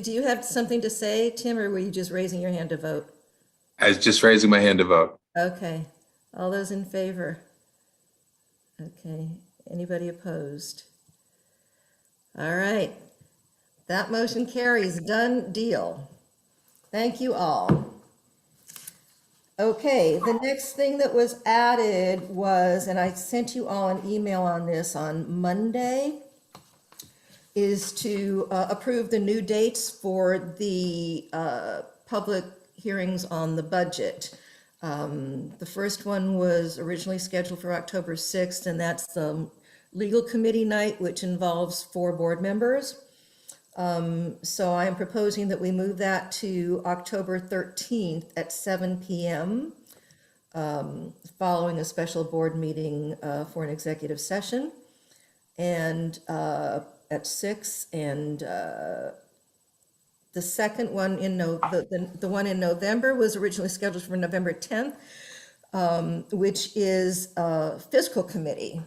Do you have something to say, Tim, or were you just raising your hand to vote? I was just raising my hand to vote. Okay, all those in favor? Okay, anybody opposed? All right, that motion carries, done deal. Thank you all. Okay, the next thing that was added was, and I sent you all an email on this on Monday, is to approve the new dates for the public hearings on the budget. The first one was originally scheduled for October 6th, and that's the legal committee night, which involves 4 board members. So I am proposing that we move that to October 13th at 7 p.m. Following a special board meeting for an executive session. And at 6, and the second one the one in November was originally scheduled for November 10th, which is fiscal committee.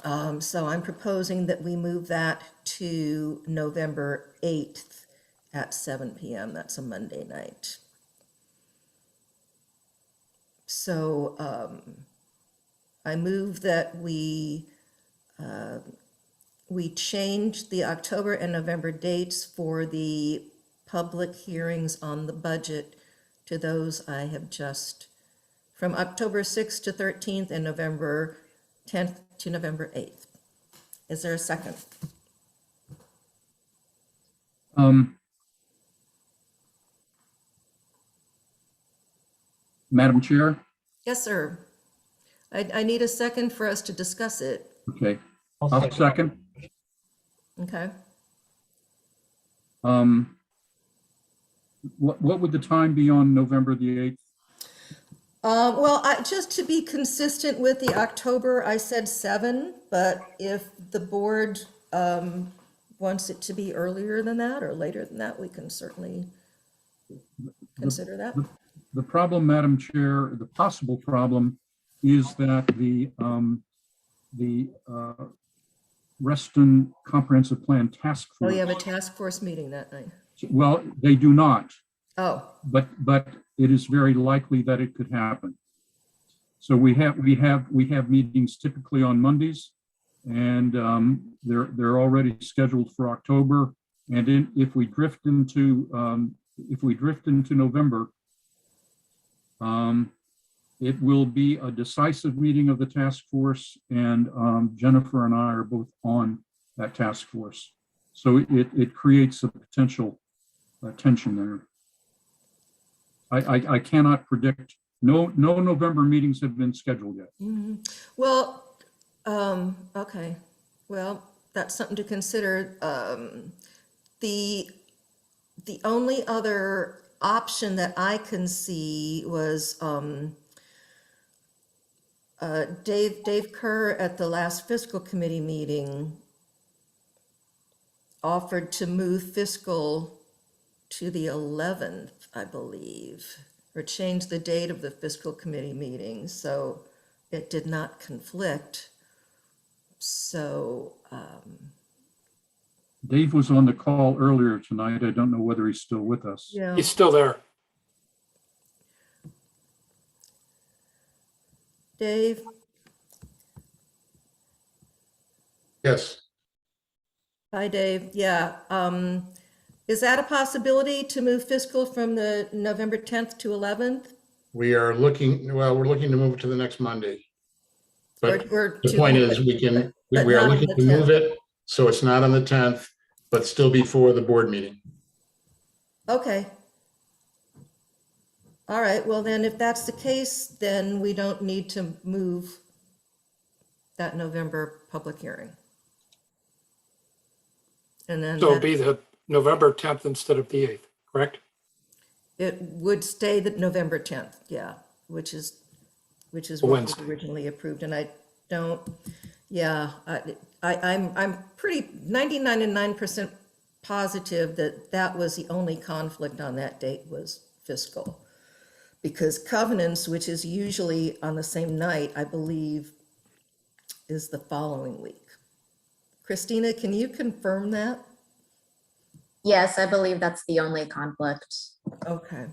So I'm proposing that we move that to November 8th at 7 p.m. That's a Monday night. So I move that we we changed the October and November dates for the public hearings on the budget to those I have just, from October 6th to 13th and November 10th to November 8th. Is there a second? Madam Chair? Yes, sir. I need a second for us to discuss it. Okay, I'll second. Okay. What would the time be on November the 8th? Well, just to be consistent with the October, I said 7, but if the board wants it to be earlier than that or later than that, we can certainly consider that. The problem, Madam Chair, the possible problem is that the Reston Comprehensive Plan Task Oh, Force. you have a task force meeting that night. Well, they do not, Oh, but it is very likely that it could happen. So we have meetings typically on Mondays, and they're already scheduled for October. And if we drift into November, it will be a decisive meeting of the task force, and Jennifer and I are both on that task force. So it creates a potential tension there. I cannot predict. No November meetings have been scheduled yet. mhm. Well, okay. Well, that's something to consider. The only other option that I can see was Dave Kerr at the last fiscal committee meeting offered to move fiscal to the 11th, I believe, or change the date of the fiscal committee meeting, so it did not conflict. So, Dave was on the call earlier tonight. I don't know whether he's still with us. yeah. He's still there. Dave, Yes, hi, Dave. Yeah. Is that a possibility to move fiscal from the November 10th to 11th? we're looking to move it to the next Monday. But Or the to point move is, it, we but are not on looking the to move 10th. it, so it's not on the 10th, but still before the board meeting. Okay. All right, well then, if that's the case, then we don't need to move that November public hearing. And then So it'd be the November 10th instead of the 8th, correct? it would stay the November 10th, yeah, which is A what was Wednesday. originally approved, and I don't, yeah, I'm pretty 99.9% positive that that was the only conflict on that date was fiscal. Because covenants, which is usually on the same night, I believe, is the following week. Christina, can you confirm that? Yes, I believe that's the only conflict. Okay.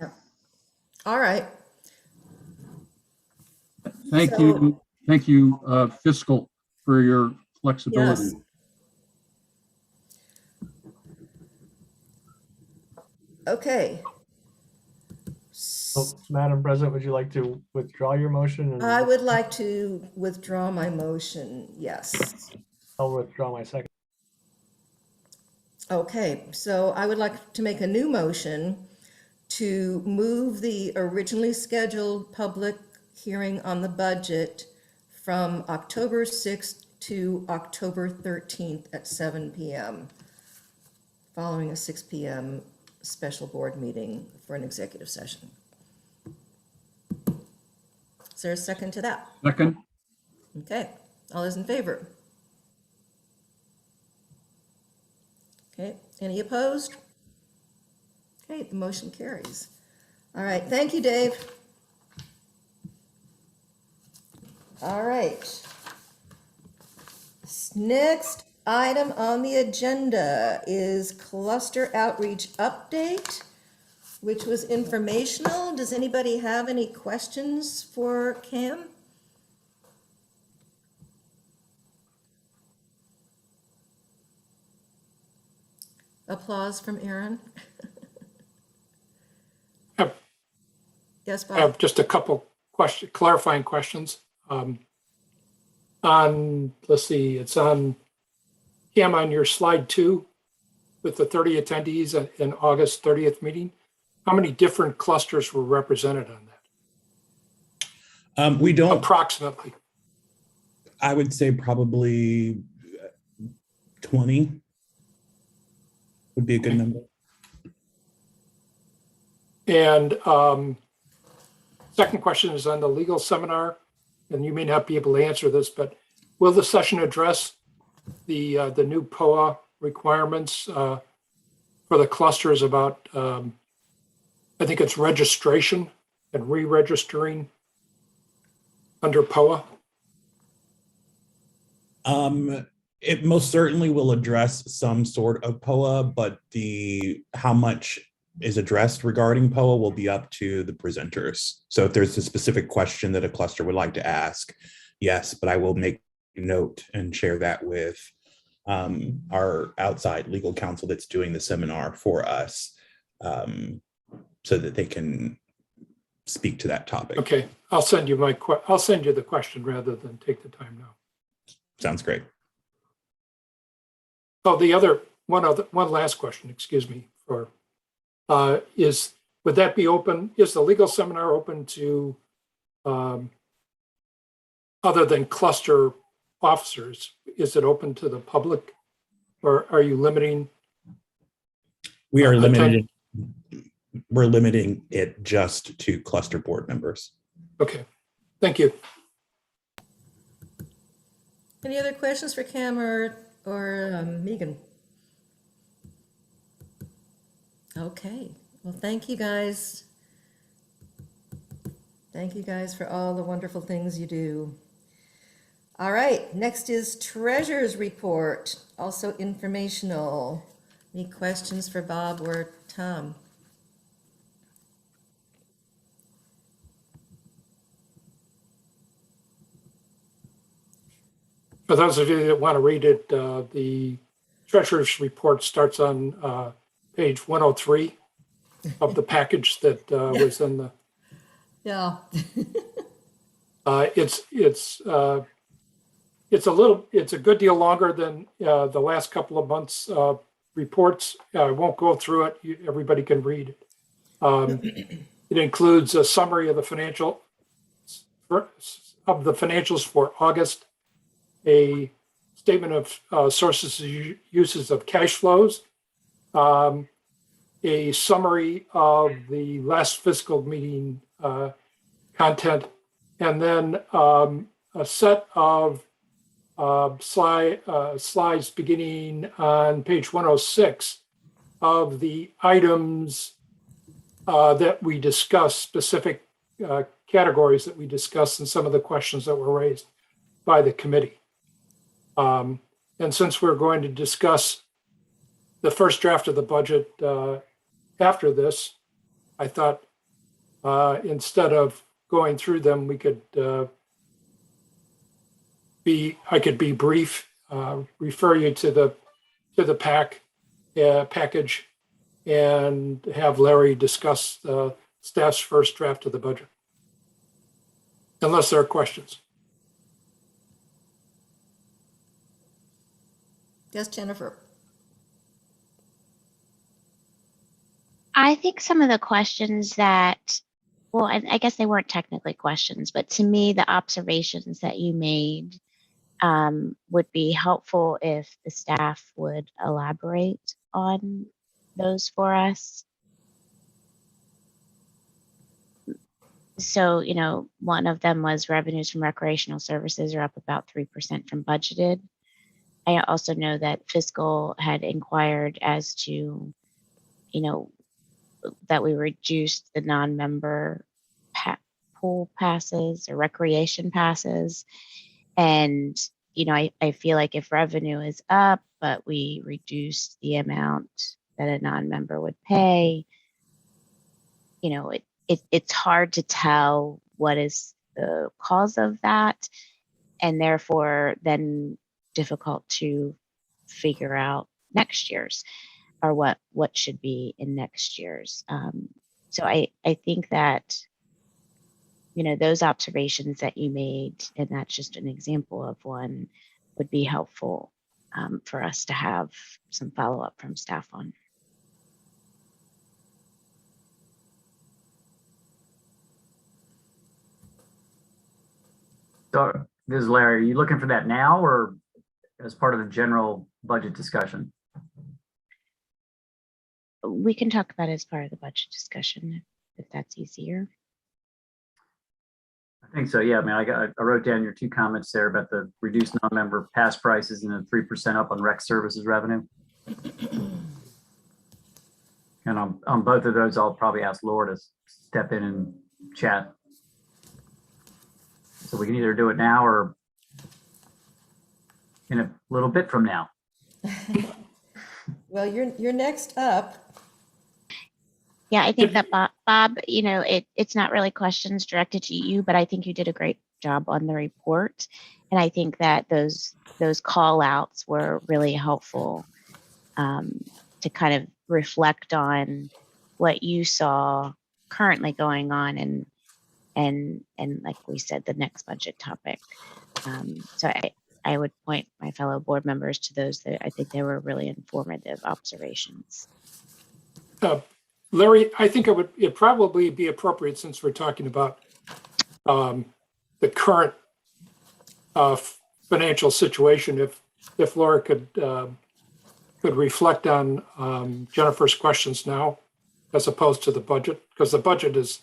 Yep. All right. Thank So- you, fiscal, for your flexibility. Yes. Okay. So, Madam President, would you like to withdraw your motion? And I would like to withdraw my motion, yes. I'll withdraw my second. Okay, so I would like to make a new motion to move the originally scheduled public hearing on the budget from October 6th to October 13th at 7 PM, following a 6 PM special board meeting for an executive session. Is there a second to that? Second, Okay, all those in favor? Okay, any opposed? Okay, the motion carries. All right, thank you, Dave. All right. Next item on the agenda is cluster outreach update, which was informational. Does anybody have any questions for Cam? Applause from Aaron. Uh, Yes, I have Bob? just a couple clarifying questions. Let's see, it's on, Cam, on your slide 2 with the 30 attendees in August 30th meeting. How many different clusters were represented on that? We don't, Approximately. I would say probably 20 would be a good number. And second question is on the legal seminar, and you may not be able to answer this, but will the session address the new POA requirements for the clusters about, I think it's registration and re-registering under POA? It most certainly will address some sort of POA, but how much is addressed regarding POA will be up to the presenters. So if there's a specific question that a cluster would like to ask, yes, but I will make note and share that with our outside legal counsel that's doing the seminar for us, so that they can speak to that topic. Okay, I'll send you the question rather than take the time now. Sounds great. Oh, one last question, excuse me, would that be open? Is the legal seminar open to other than cluster officers? Is it open to the public, or are you limiting? We are limited. We're limiting it just to cluster board members. Okay, thank you. Any other questions for Cam or Megan? Okay, well, thank you guys. Thank you guys for all the wonderful things you do. All right, next is Treasurer's Report, also informational. Any questions for Bob or Tom? For those of you that want to read it, the Treasurer's Report starts on page 103 of the package that was in the. Yeah. It's a good deal longer than the last couple of months' reports. I won't go through it. Everybody can read it. It includes a summary of the financials for August, a statement of sources and uses of cash flows, a summary of the last fiscal meeting content, and then a set of slides beginning on page 106 of the items that we discussed, specific categories that we discussed, and some of the questions that were raised by the committee. And since we're going to discuss the first draft of the budget after this, I thought instead of going through them, we could I could be brief, refer you to the package, and have Larry discuss staff's first draft of the budget, unless there are questions. Yes, Jennifer. I think some of the questions that, well, I guess they weren't technically questions, but to me, the observations that you made would be helpful if the staff would elaborate on those for us. So, one of them was revenues from recreational services are up about 3% from budgeted. I also know that fiscal had inquired as to, that we reduced the non-member pool passes or recreation passes. And, I feel like if revenue is up, but we reduce the amount that a non-member would pay, it's hard to tell what is the cause of that, and therefore then difficult to figure out next year's. what should be in next year's. So I think that, those observations that you made, and that's just an example of one, would be helpful for us to have some follow-up from staff on. So this is Larry. Are you looking for that now or as part of the general budget discussion? We can talk about it as part of the budget discussion if that's easier. I think so. Yeah. I mean, I wrote down your two comments there about the reduced non-member pass prices and the 3% up on rec services revenue. And on both of those, I'll probably ask Laura to step in and chat. So we can either do it now or in a little bit from now. Well, you're next up. Yeah, I think that Bob, it's not really questions directed to you, but I think you did a great job on the report. And I think that those call outs were really helpful to kind of reflect on what you saw currently going on and like we said, the next budget topic. So I would point my fellow board members to those that I think they were really informative observations. Larry, I think it'd probably be appropriate, since we're talking about the current financial situation, if Laura could reflect on Jennifer's questions now, as opposed to the budget, because the budget is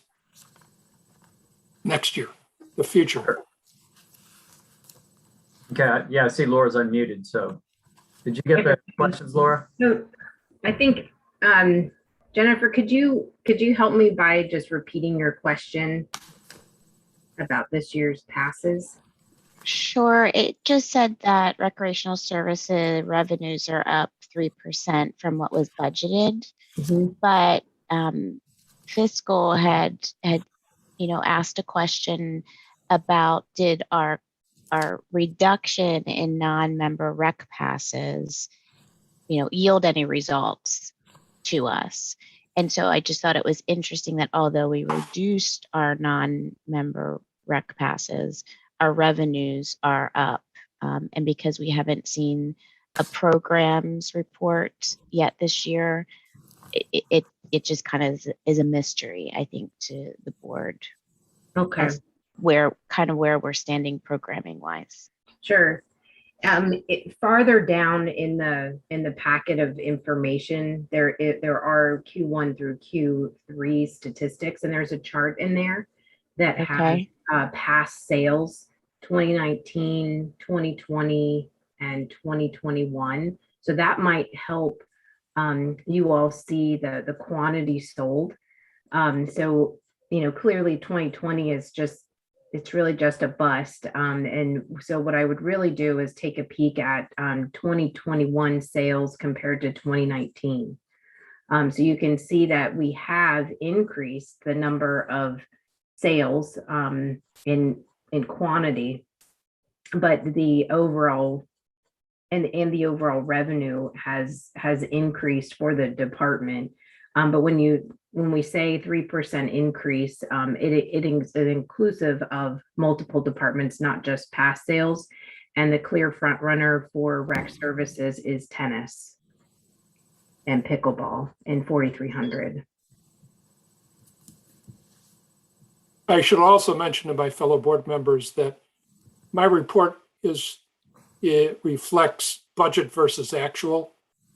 next year, the future. Okay. Yeah, I see Laura's unmuted. So did you get the questions, Laura? So I think, Jennifer, could you help me by just repeating your question about this year's passes? Sure. It just said that recreational services revenues are up 3% from what was budgeted, but fiscal had asked a question about did our reduction in non-member rec passes, yield any results to us. And so I just thought it was interesting that although we reduced our non-member rec passes, our revenues are up. And because we haven't seen a programs report yet this year, it just kind of is a mystery, I think, to the board. Okay. Where we're standing programming wise. Sure. Farther down in the packet of information, there are Q1 through Q3 statistics, and there's a chart in there that has past sales 2019, 2020, and 2021. So that might help you all see the quantity sold. So clearly 2020 is it's really just a bust. And so what I would really do is take a peek at 2021 sales compared to 2019. So you can see that we have increased the number of sales in quantity, but the overall and the overall revenue has increased for the department. But when we say 3% increase, it is inclusive of multiple departments, not just pass sales. And the clear front runner for rec services is tennis and pickleball in 4,300. I should also mention to my fellow board members that my report it reflects budget versus actual,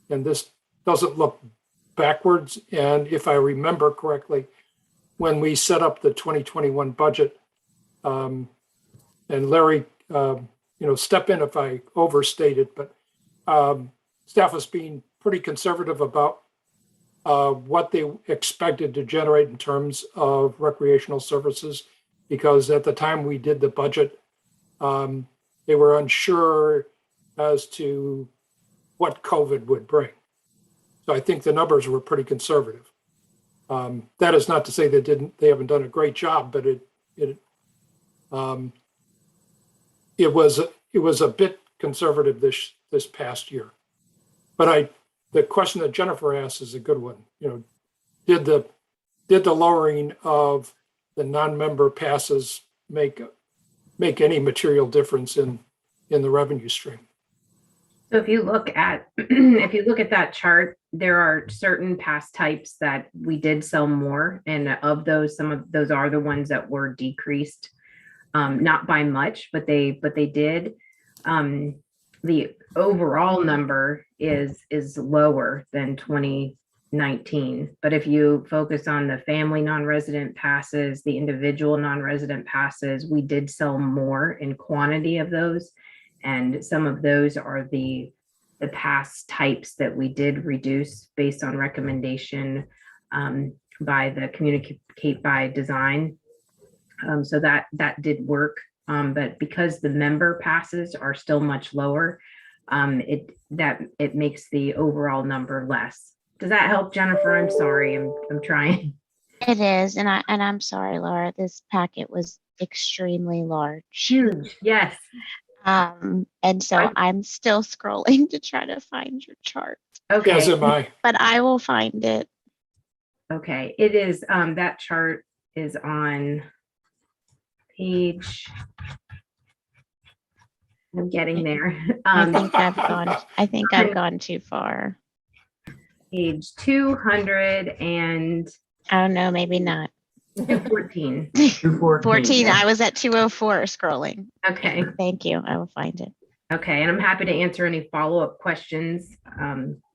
and this doesn't look backwards. And if I remember correctly, when we set up the 2021 budget, and Larry, step in if I overstated, but staff was being pretty conservative about what they expected to generate in terms of recreational services, because at the time we did the budget, they were unsure as to what COVID would bring. So I think the numbers were pretty conservative. That is not to say they haven't done a great job, but it was a bit conservative this past year. But I the question that Jennifer asked is a good one. You know, did the lowering of the non-member passes make any material difference in the revenue stream? So if you look at if you look at that chart, there are certain pass types that we did sell more, and of those, some of those are the ones that were decreased, not by much, but they did. The overall number is lower than 2019, but if you focus on the family non-resident passes, the individual non-resident passes, we did sell more in quantity of those. And some of those are the pass types that we did reduce based on recommendation by the Communicate by Design. So that did work. But because the member passes are still much lower, it makes the overall number less. Does that help, Jennifer? I'm sorry, I'm trying. It is, and I'm sorry, Laura. This packet was extremely large. Huge, yes. And so I'm still scrolling to try to find your chart. Okay. As am I. But I will find it. Okay, it is, that chart is on page, I'm getting there. I think I've gone too far. Page 200 and I don't know, maybe not. 214. 14. I was at 204 scrolling. Okay. Thank you. I will find it. Okay, and I'm happy to answer any follow-up questions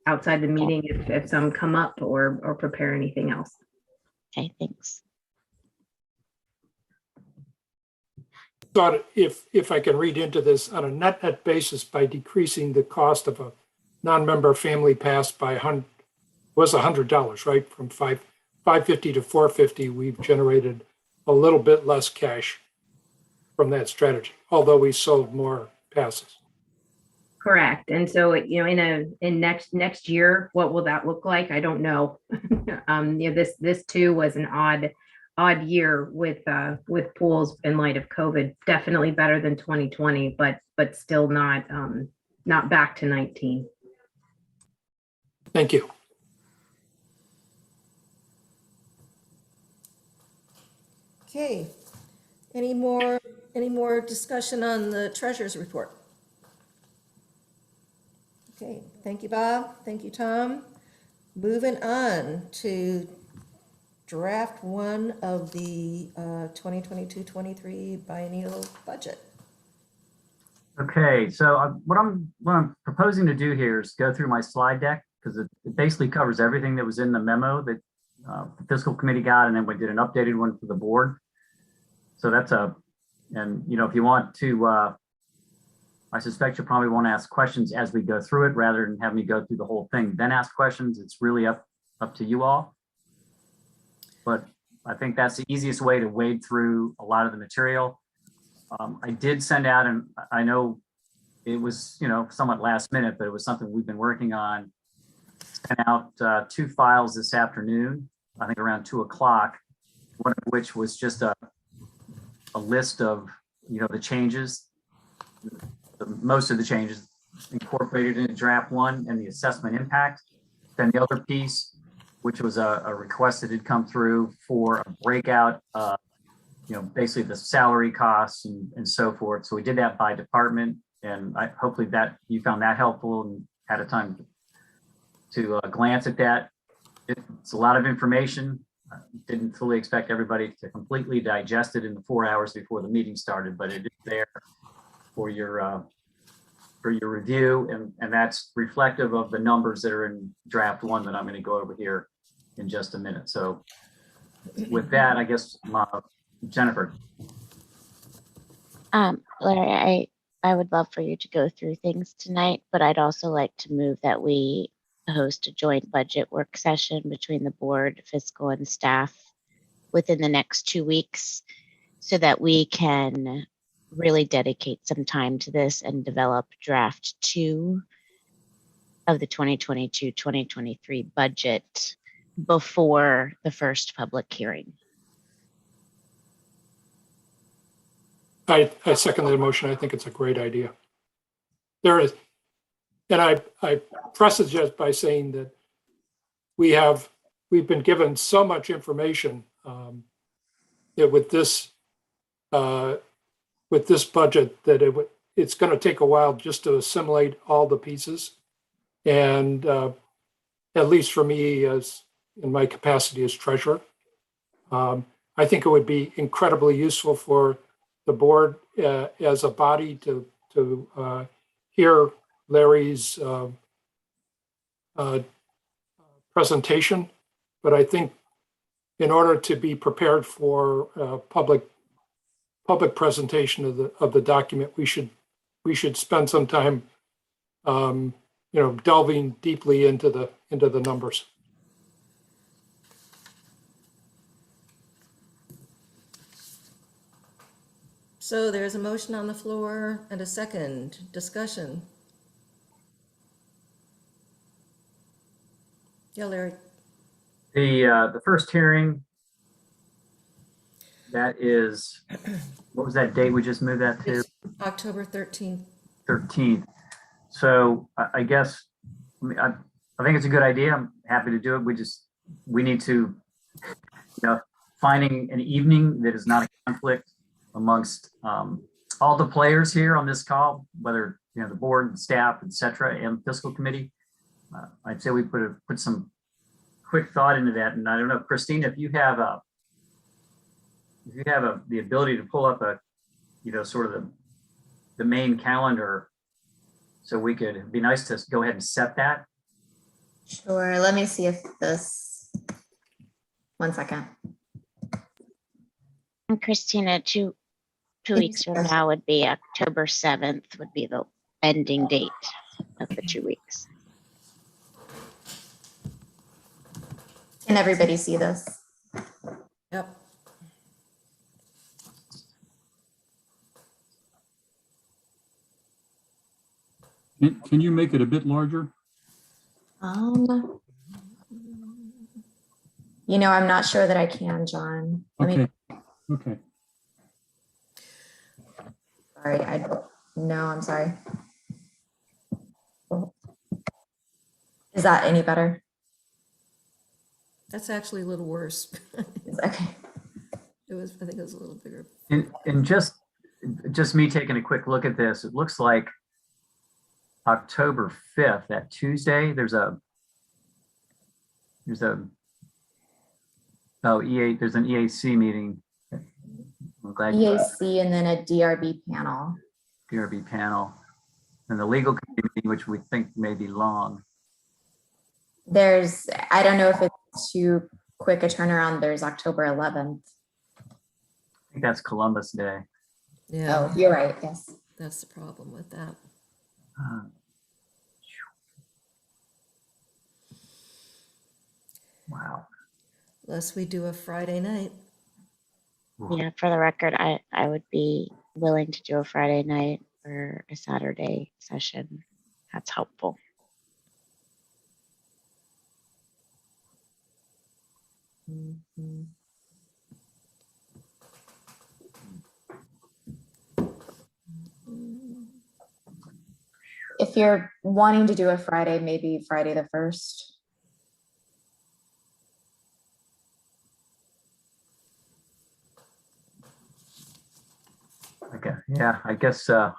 outside the meeting if some come up or prepare anything else. Okay, thanks. Thought if I can read into this on a net basis, by decreasing the cost of a non-member family pass by $100, right? From $550 to $450, we've generated a little bit less cash from that strategy, although we sold more passes. Correct. And so, you know, in next year, what will that look like? I don't know. You know, this too was an odd year with pools in light of COVID. Definitely better than 2020, but still not back to 19. Thank you. Okay, any more discussion on the treasurer's report? Okay, thank you, Bob. Thank you, Tom. Moving on to draft one of the 2022-23 biennial budget. Okay, so what I'm proposing to do here is go through my slide deck because it basically covers everything that was in the memo that the fiscal committee got, and then we did an updated one for the board. So that's and you know, if you want to, I suspect you'll probably want to ask questions as we go through it rather than have me go through the whole thing, then ask questions. It's really up to you all. But I think that's the easiest way to wade through a lot of the material. I did send out, and I know it was, you know, somewhat last minute, but it was something we've been working on. Sent out 2 files this afternoon, I think around 2 o'clock, one of which was just a list of, you know, the changes, most of the changes incorporated into draft 1 and the assessment impact. Then the other piece, which was a request that had come through for a breakout, you know, basically the salary costs and so forth. So we did that by department, and hopefully that you found that helpful and had a time to glance at that. It's a lot of information. Didn't fully expect everybody to completely digest it in the 4 hours before the meeting started, but it is there for your review, and that's reflective of the numbers that are in draft 1 that I'm going to go over here in just a minute. So with that, I guess Jennifer. Larry, I would love for you to go through things tonight, but I'd also like to move that we host a joint budget work session between the board, fiscal, and staff within the next 2 weeks so that we can really dedicate some time to this and develop draft 2 of the 2022-2023 budget before the first public hearing. I second the motion. I think it's a great idea. There is, And I preface it by saying that we've been given so much information that with this budget that it's going to take a while just to assimilate all the pieces. And at least for me, as in my capacity as treasurer, I think it would be incredibly useful for the board as a body to hear Larry's presentation. But I think in order to be prepared for public presentation of the document, we should spend some time, delving deeply into the numbers. So there's a motion on the floor and a second discussion. Yeah, Larry. The first hearing, that is, what was that date we just moved that to? October 13th. 13th. So I guess, I think it's a good idea. I'm happy to do it. We need to, finding an evening that is not a conflict amongst all the players here on this call, whether, the board, staff, et cetera, and fiscal committee. I'd say we put some quick thought into that. And I don't know, Christine, if you have the ability to pull up sort of the main calendar, so it'd be nice to go ahead and set that. Sure, let me see if one second. And Christina, two weeks from now would be October 7th would be the ending date of the 2 weeks. Can everybody see this? Yep. Can you make it a bit larger? I'm not sure that I can, John. Okay. Sorry, I'm sorry. Is that any better? That's actually a little worse. Okay. I think it was a little bigger. And just me taking a quick look at this, it looks like October 5th, that Tuesday, there's an EAC meeting. I'm glad EAC and then a DRB panel. DRB panel, and the legal committee meeting, which we think may be long. I don't know if it's too quick a turnaround. There's October 11th. I think that's Columbus Day. Yeah. Oh, you're right. Yes. That's the problem with that. Wow. Unless we do a Friday night. Yeah, for the record, I would be willing to do a Friday night or a Saturday session. That's helpful. If you're wanting to do a Friday, maybe Friday the 1st. Okay, yeah, I guess I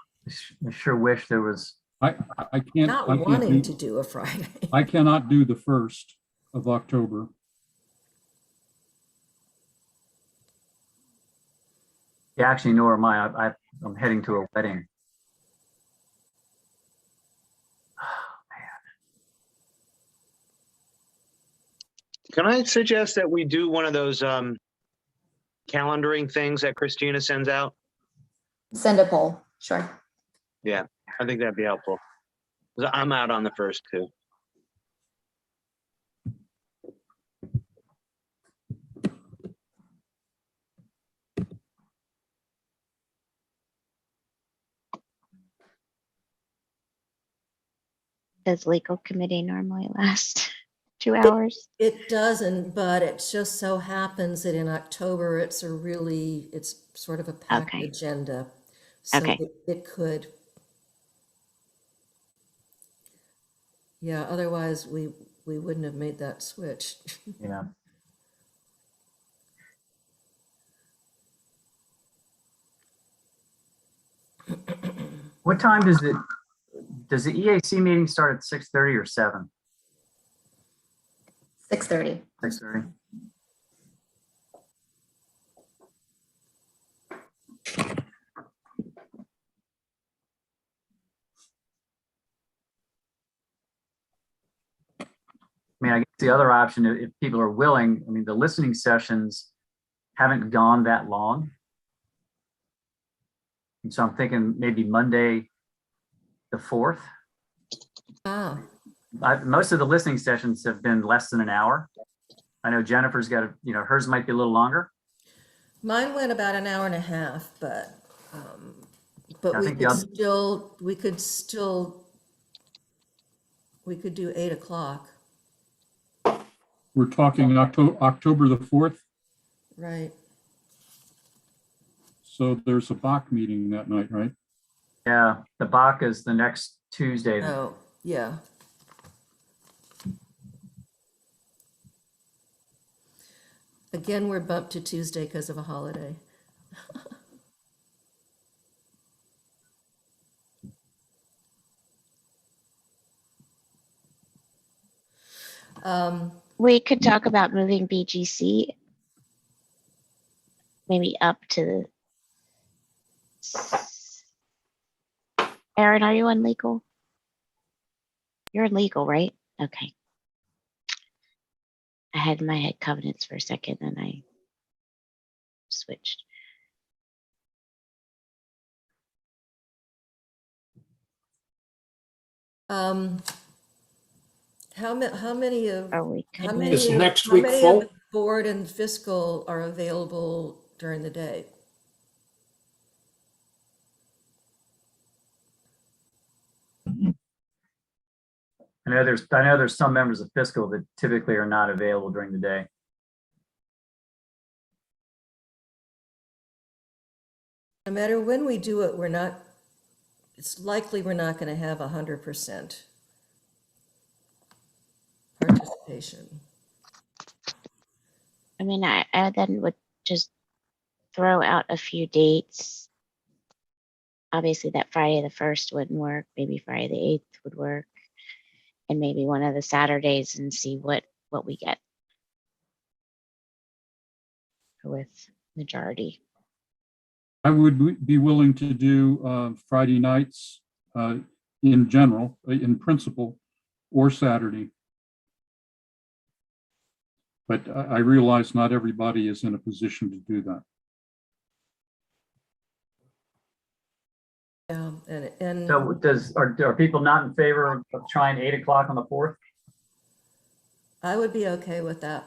sure wish there was. I can't. Not I can't wanting to do a Friday. I cannot do the 1st of October. Yeah, actually, nor am I. I'm heading to a wedding. Can I suggest that we do one of those calendaring things that Christina sends out? Send a poll. Sure. Yeah, I think that'd be helpful. 'Cause I'm out on the 1st too. Does legal committee normally last 2 hours? It doesn't, but it just so happens that in October, it's sort of a packed Okay. agenda. So Okay. it could. Yeah, otherwise we wouldn't have made that switch. Yeah. What time does the EAC meeting start at 6:30 or 7? 6:30. 6:30. I mean, I guess the other option, if people are willing, I mean, the listening sessions haven't gone that long. And so I'm thinking maybe Monday, the 4th. Ah, Most of the listening sessions have been less than an hour. I know Jennifer's got, hers might be a little longer. mine went about an hour and a half, but I we think the could other- we could do 8 o'clock, We're talking October the 4th. right? So there's a Bach meeting that night, right? Yeah, the Bach is the next Tuesday. Oh, yeah. Again, we're bumped to Tuesday because of a holiday. We could talk about moving BGC maybe up to Aaron, are you in legal? You're in legal, right? Okay. I had in my head covenants for a second, and I switched. How many of how many Is of- next how week many of full? the board and fiscal are available during the day? I know there's some members of fiscal that typically are not available during the day. No matter when we do it, it's likely we're not going to have 100% participation. I mean, I then would just throw out a few dates. Obviously, that Friday the 1st wouldn't work. Maybe Friday the 8th would work. And maybe one of the Saturdays and see what we get with majority. I would be willing to do Friday nights in general, in principle, or Saturday. But I realize not everybody is in a position to do that. Yeah, and So are people not in favor of trying 8 o'clock on the 4th? I would be okay with that.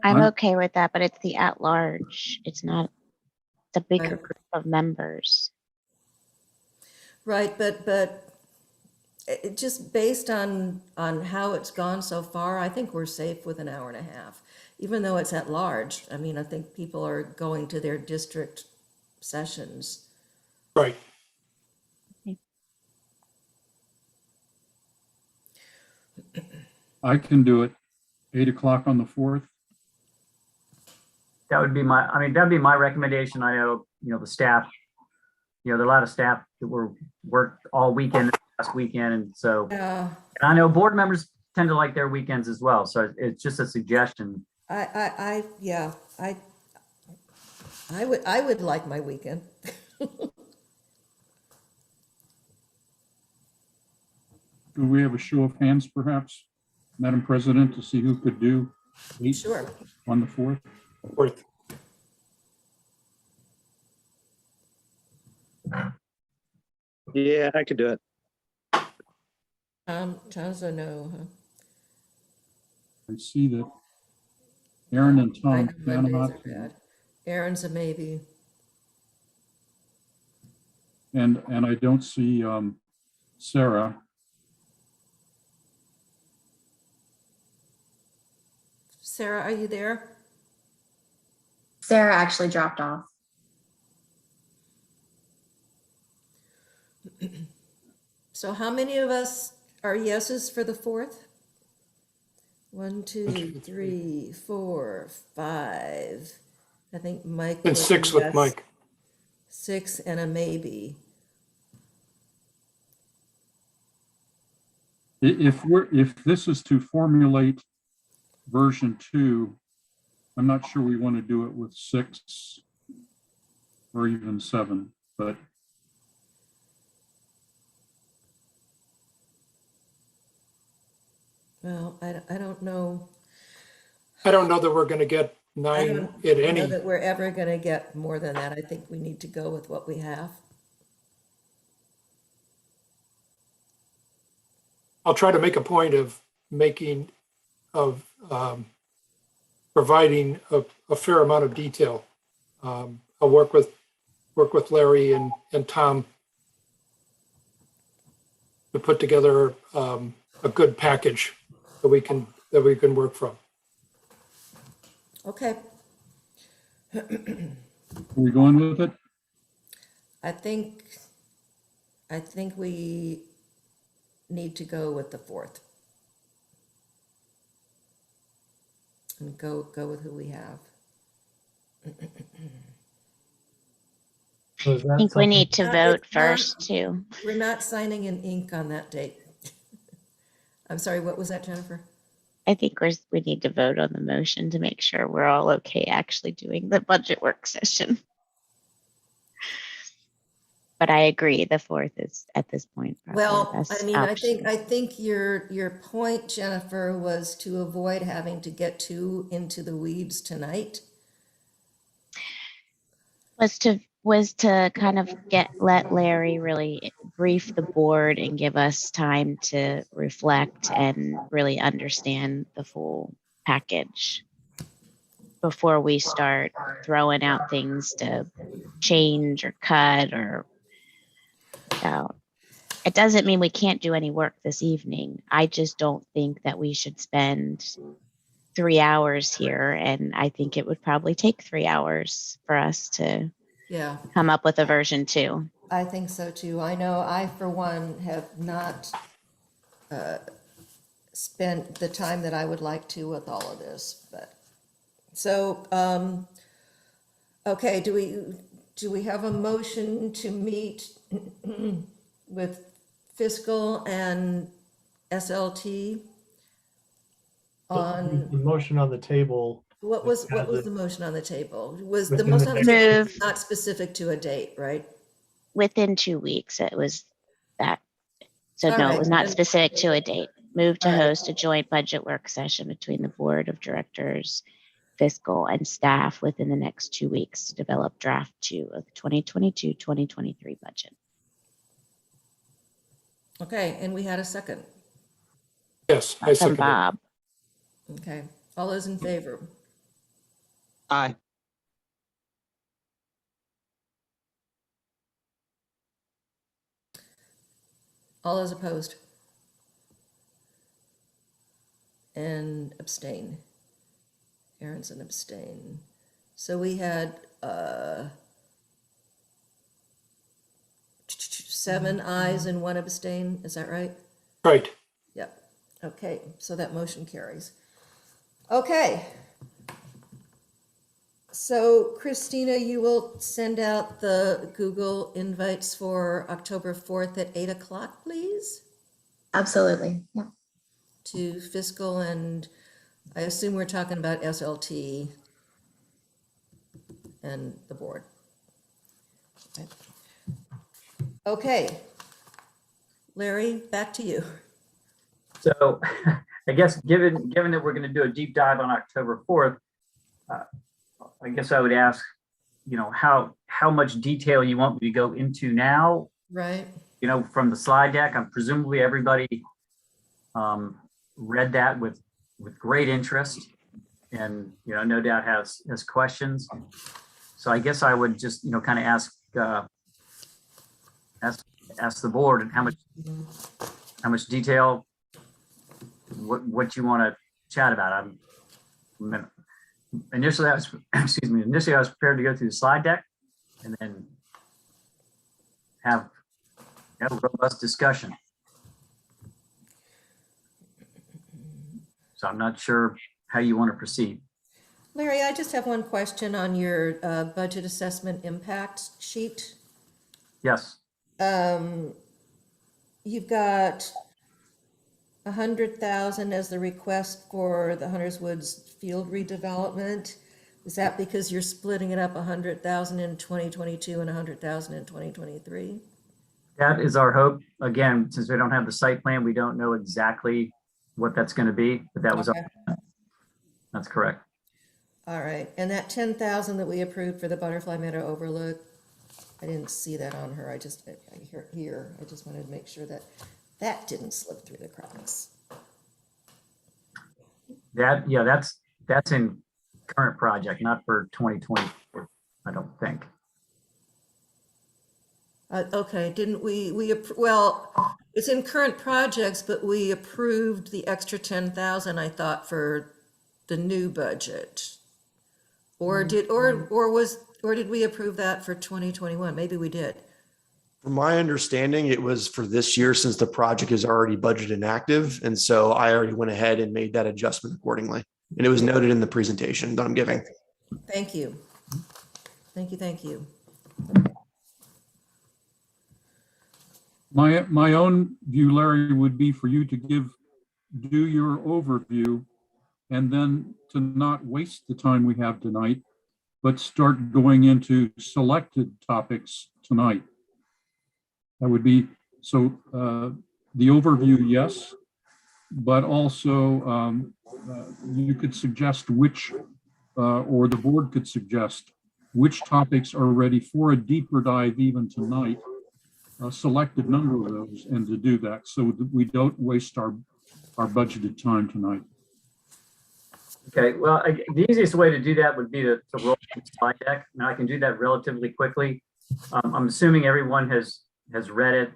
I'm okay with that, but it's the at-large. It's not the bigger Right. group of members. Right, but it just based on how it's gone so far, I think we're safe with an hour and a half, even though it's at large. I mean, I think people are going to their district sessions. Right. I can do it 8 o'clock on the 4th. That would be that'd be my recommendation. I know, the staff, there are a lot of staff that worked all weekend, last weekend. And so, Yeah, and I know board members tend to like their weekends as well. So it's just a suggestion. I would like my weekend. Do we have a show of hands perhaps, Madam President, to see who could do 8 Sure. on the 4th? Yeah, I could do it. John's a no, huh? I see that Aaron and I Tom know Mondays cannot, are bad. Aaron's a maybe. and I don't see Sarah. Sarah, are you there? Sarah actually dropped off. So how many of us are yeses for the 4th? 1, 2, 3, 4, 5. I think Mike. And was a 6 with yes. Mike. 6 and a maybe. If this is to formulate version 2, I'm not sure we want to do it with 6 or even 7, but Well, I don't know. I don't know that we're going to get I 9 don't at know any. that we're ever going to get more than that. I think we need to go with what we have. I'll try to make a point of providing a fair amount of detail. I'll work with Larry and Tom to put together a good package that we can work from. Okay. are we going with it? I think we need to go with the 4th. And go with who we have. So is I that think we something- need to Not- vote it's not- first too. We're not signing in ink on that date. I'm sorry, what was that, Jennifer? I think we need to vote on the motion to make sure we're all okay actually doing the budget work session. But I agree, the 4th is at this point. probably the Well, best I mean, option. I think your point, Jennifer, was to avoid having to get too into the weeds tonight. Was to kind of let Larry really brief the board and give us time to reflect and really understand the full package before we start throwing out things to change or cut or it doesn't mean we can't do any work this evening. I just don't think that we should spend 3 hours here, and I think it would probably take 3 hours for us to Yeah, come up with a version 2. I think so too. I know I, for one, have not spent the time that I would like to with all of this, but, so, okay, do we have a motion to meet with fiscal and SLT on, The motion on the table. what was Has the motion on the table? Was the Within motion the on the next- table Move. not specific to a date, right? Within 2 weeks, it was that. So All no, right, it was not then- specific to a date. Move to All right. host a joint budget work session between the board of directors, fiscal and staff within the next 2 weeks to develop draft 2 of the 2022-2023 budget. Okay, and we had a second. Yes, I From second it. Bob. Okay, all those in favor? Aye. All those opposed? And abstain. Aaron's an abstain. So we had 7 ayes and 1 abstain, is that right? Right. Yep. Okay, so that motion carries. Okay. So Christina, you will send out the Google invites for October 4th at 8 o'clock, please? Absolutely. Yeah. To fiscal, and I assume we're talking about SLT and the board. Okay. Larry, back to you. So I guess given that we're going to do a deep dive on October 4th, I guess I would ask, how much detail you want me to go into now, Right. from the slide deck. I'm presumably everybody read that with great interest and, no doubt has questions. So I guess I would just, kind of ask the board how much detail, what you want to chat about. Initially I was prepared to go through the slide deck and then have a robust discussion. So I'm not sure how you want to proceed. Larry, I just have one question on your budget assessment impact sheet. Yes. You've got 100,000 as the request for the Hunters Woods field redevelopment. Is that because you're splitting it up 100,000 in 2022 and 100,000 in 2023? That is our hope. Again, since we don't have the site plan, we don't know exactly what that's going to be, but that was, Okay. that's correct. All right, and that 10,000 that we approved for the Butterfly Meadow overlook, I didn't see that on her. I just wanted to make sure that that didn't slip through the cracks. That, yeah, that's in current project, not for 2024, I don't think. Okay, didn't well, it's in current projects, but we approved the extra 10,000, I thought, for the new budget. Or did we approve that for 2021? Maybe we did. From my understanding, it was for this year since the project is already budgeted and active. And so I already went ahead and made that adjustment accordingly. And it was noted in the presentation that I'm giving. Thank you. Thank you, thank you. My own view, Larry, would be for you to do your overview and then to not waste the time we have tonight, but start going into selected topics tonight. That would be, so the overview, yes, but also you could suggest which, or the board could suggest which topics are ready for a deeper dive even tonight, a selected number of those, and to do that so that we don't waste our budgeted time tonight. Okay, well, the easiest way to do that would be to roll the slide deck. Now I can do that relatively quickly. I'm assuming everyone has read it,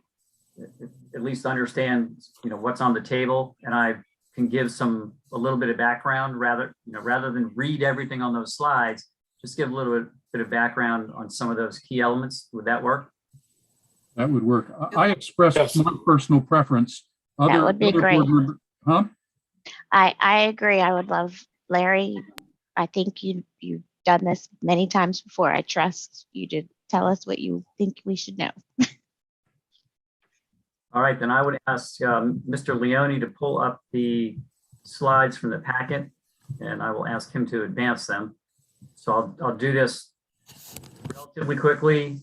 at least understand, what's on the table, and I can give a little bit of background rather than read everything on those slides, just give a little bit of background on some of those key elements. Would that work? That would work. I expressed my personal preference. That would be great. Huh? I agree. I would love, Larry, I think you've done this many times before. I trust you to tell us what you think we should know. All right, then I would ask Mr. Leone to pull up the slides from the packet, and I will ask him to advance them. So I'll do this relatively quickly,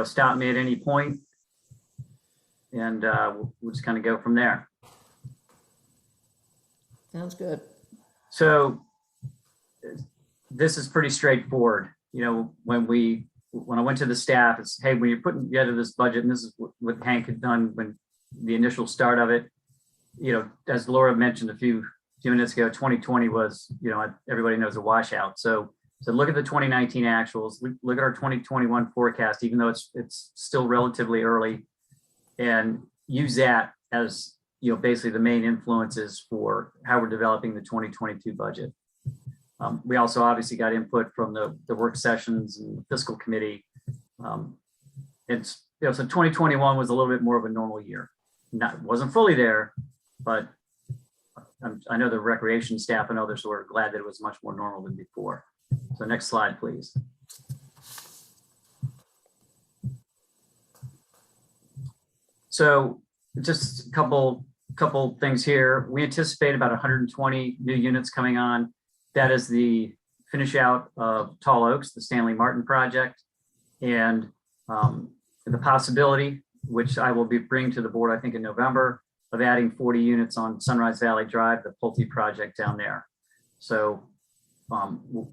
stop me at any point, and we'll just kind of go from there. Sounds good. So this is pretty straightforward. When I went to the staff, it's, hey, when you're putting together this budget, and this is what Hank had done when the initial start of it, as Laura mentioned a few minutes ago, 2020 was, everybody knows, a washout. So look at the 2019 actuals, look at our 2021 forecast, even though it's still relatively early, and use that as, basically the main influences for how we're developing the 2022 budget. We also obviously got input from the work sessions and the fiscal committee. So 2021 was a little bit more of a normal year. Wasn't fully there, but I know the recreation staff and others were glad that it was much more normal than before. So next slide, please. So just a couple things here. We anticipate about 120 new units coming on. That is the finish out of Tall Oaks, the Stanley Martin project, and the possibility, which I will be bringing to the board, I think in November, of adding 40 units on Sunrise Valley Drive, the Pulte project down there. So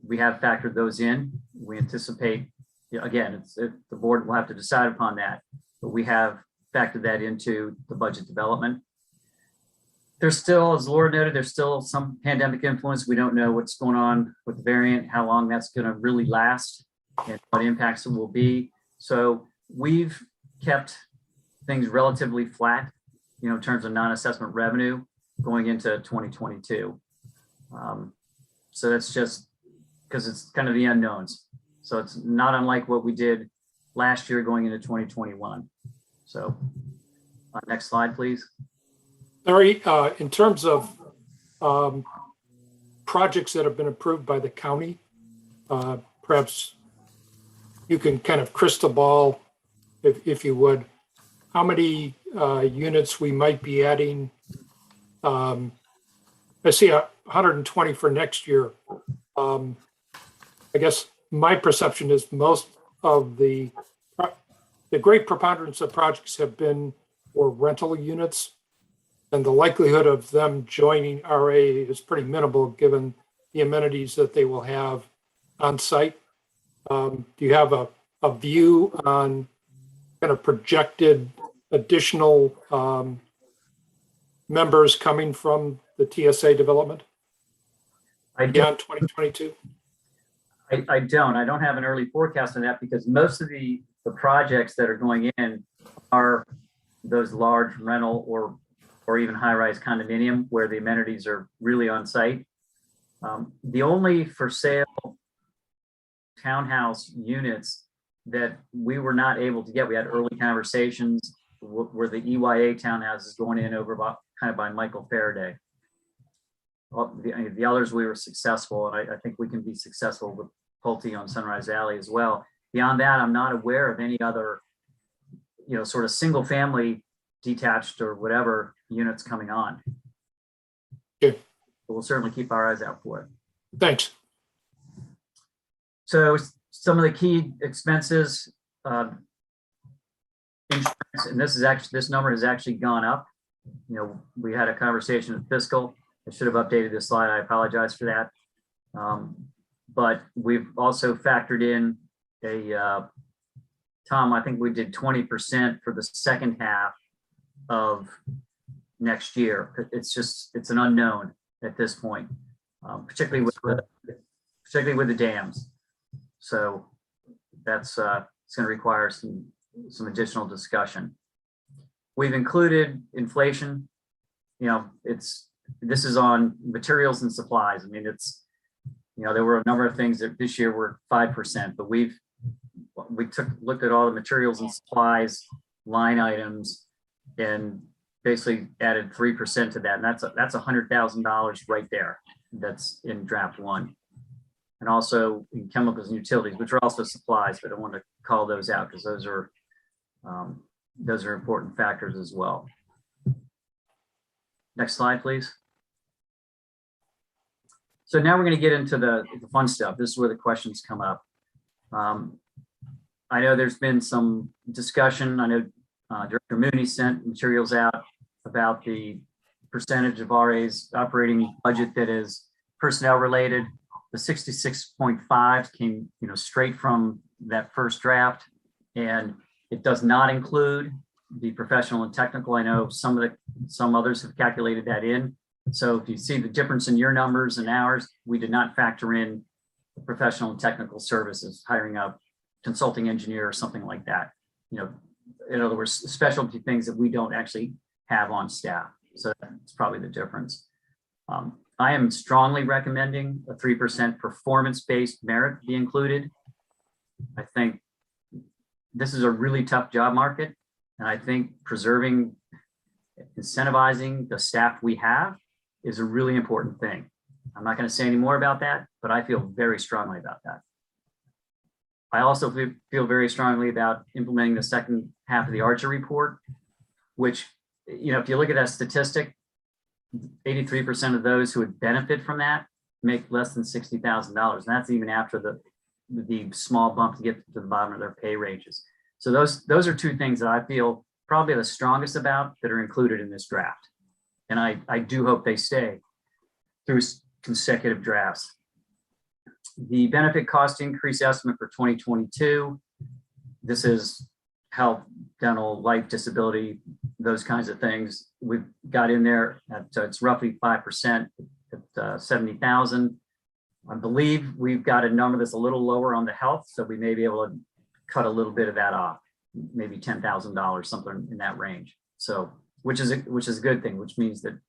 we have factored those in. We anticipate, again, the board will have to decide upon that, but we have factored that into the budget development. There's still, as Laura noted, there's still some pandemic influence. We don't know what's going on with the variant, how long that's going to really last, and what impacts it will be. So we've kept things relatively flat, in terms of non-assessment revenue going into 2022. So that's just because it's kind of the unknowns. So it's not unlike what we did last year going into 2021. So next slide, please. Larry, in terms of projects that have been approved by the county. Perhaps you can kind of crystal ball, if you would, how many units we might be adding. I see 120 for next year. I guess my perception is most of the great preponderance of projects have been for rental units, and the likelihood of them joining RA is pretty minimal given the amenities that they will have on site. Do you have a view on kind of projected additional members coming from the TSA development beyond 2022? I don't have an early forecast on that because most of the projects that are going in are those large rental or even high-rise condominium where the amenities are really on site. The only for sale townhouse units that we were not able to get, we had early conversations, were the EYA townhouses going in over kind of by Michael Faraday. The others we were successful, and I think we can be successful with Pulte on Sunrise Alley as well. Beyond that, I'm not aware of any other, sort of single family detached or whatever units coming on. Yeah. But we'll certainly keep our eyes out for it. Thanks. So some of the key expenses, insurance, and this number has actually gone up. We had a conversation with fiscal. I should have updated this slide. I apologize for that. But we've also factored in Tom, I think we did 20% for the second half of next year. It's an unknown at this point, particularly with the dams. So that's it's going to require some additional discussion. We've included inflation. This is on materials and supplies. I mean, there were a number of things that this year were 5%, but we looked at all the materials and supplies line items and basically added 3% to that. And that's $100,000 right there. That's in draft one. And also in chemicals and utilities, which are also supplies, but I want to call those out because those are important factors as well. Next slide, please. So now we're going to get into the fun stuff. This is where the questions come up. I know there's been some discussion. I know Director Mooney sent materials out about the percentage of RA's operating budget that is personnel related. The 66.5 came, straight from that first draft, and it does not include the professional and technical. I know some others have calculated that in. So if you see the difference in your numbers and ours, we did not factor in the professional and technical services, hiring a consulting engineer or something like that. In other words, specialty things that we don't actually have on staff. So that's probably the difference. I am strongly recommending a 3% performance-based merit be included. I think this is a really tough job market, and I think preserving, incentivizing the staff we have is a really important thing. I'm not going to say any more about that, but I feel very strongly about that. I also feel very strongly about implementing the second half of the Archer report, which, if you look at that statistic, 83% of those who would benefit from that make less than $60,000. And that's even after the small bump to get to the bottom of their pay ranges. So those are two things that I feel probably the strongest about that are included in this draft. And I do hope they stay through consecutive drafts. The benefit cost increase estimate for 2022, this is health, dental, life, disability, those kinds of things. We've got in there at it's roughly 5% at 70,000. I believe we've got a number that's a little lower on the health, so we may be able to cut a little bit of that off, maybe $10,000, something in that range. So, which is a good thing, which means that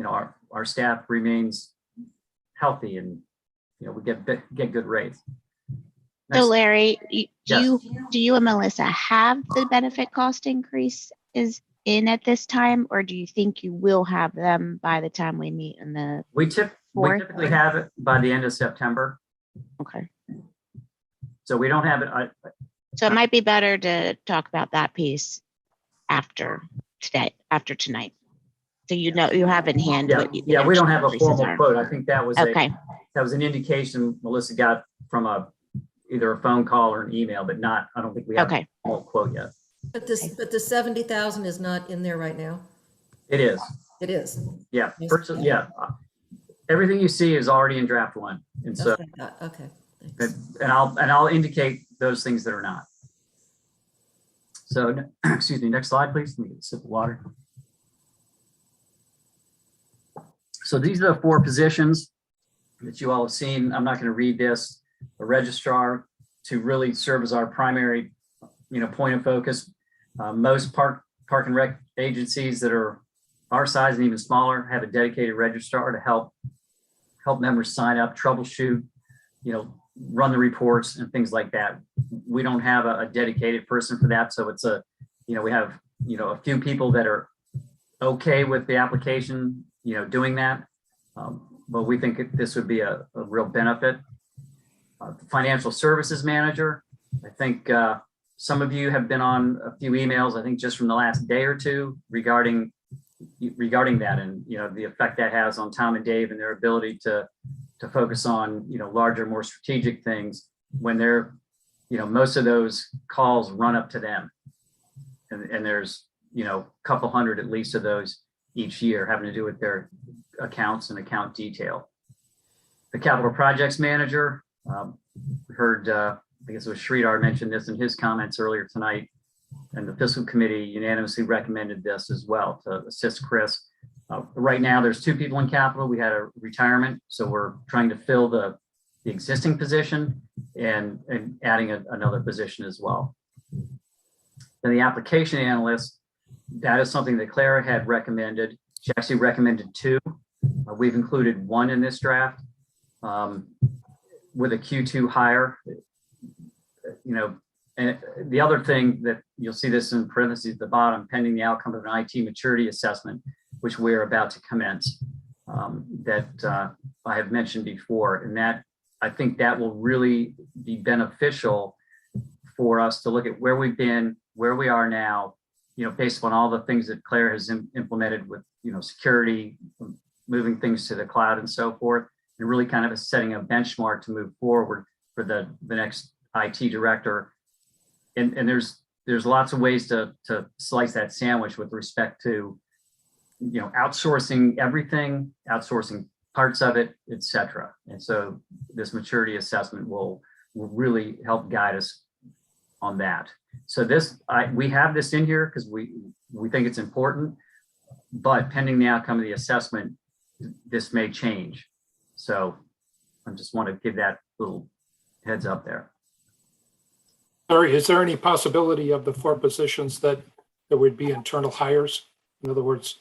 our staff remains healthy and we get good rates. So Larry, Yes. do you and Melissa have the benefit cost increase is in at this time, or do you think you will have them by the time we meet in the? We We 4th? typically have it by the end of September. Okay. So we don't have it. So it might be better to talk about that piece after today, after tonight. So you know, you have in hand. Yeah, what the yeah, we don't have a actual increases formal are. quote. I think that was Okay. that was an indication Melissa got from either a phone call or an email, but I don't think we have Okay. a formal quote yet. But the 70,000 is not in there right now? It is. It is. Yeah. Everything you see is already in draft 1. And so, Okay. and I'll indicate those things that are not. So, excuse me, next slide, please. Let me get a sip of water. So these are the 4 positions that you all have seen. I'm not going to read this. A registrar to really serve as our primary, point of focus. Most park and rec agencies that are our size and even smaller have a dedicated registrar to help members sign up, troubleshoot, run the reports and things like that. We don't have a dedicated person for that. So it's we have, a few people that are okay with the application, doing that. But we think this would be a real benefit. The financial services manager, I think some of you have been on a few emails, I think just from the last day or two regarding that and, the effect that has on Tom and Dave and their ability to focus on, larger, more strategic things when they're, most of those calls run up to them. And there's, a couple hundred at least of those each year having to do with their accounts and account detail. The capital projects manager, we heard, I guess it was Sridhar mentioned this in his comments earlier tonight, and the fiscal committee unanimously recommended this as well to assist Chris. Right now, there's 2 people in capital. We had a retirement, so we're trying to fill the existing position and adding another position as well. Then the application analyst, that is something that Clara had recommended. She actually recommended 2. We've included 1 in this draft with a Q2 hire. And the other thing that you'll see this in parentheses at the bottom, pending the outcome of an IT maturity assessment, which we're about to commence, that I have mentioned before. And that, I think that will really be beneficial for us to look at where we've been, where we are now, based on all the things that Claire has implemented with, security, moving things to the cloud and so forth, and really kind of setting a benchmark to move forward for the next IT director. And there's lots of ways to slice that sandwich with respect to, outsourcing everything, outsourcing parts of it, et cetera. And so this maturity assessment will really help guide us on that. So we have this in here because we think it's important, but pending the outcome of the assessment, this may change. So I just want to give that little heads up there. Larry, is there any possibility of the 4 positions that there would be internal hires? In other words,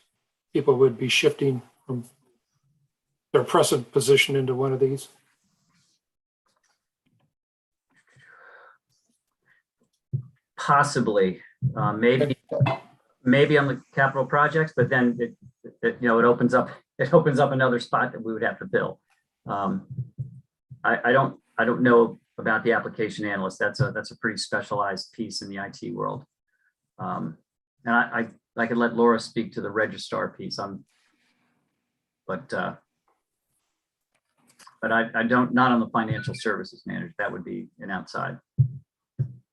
people would be shifting from their present position into one of these? Possibly, maybe on the capital projects, but then it opens up another spot that we would have to fill. I don't know about the application analyst. That's a pretty specialized piece in the IT world. And I could let Laura speak to the registrar piece. But I don't, not on the financial services manager. That would be an outside.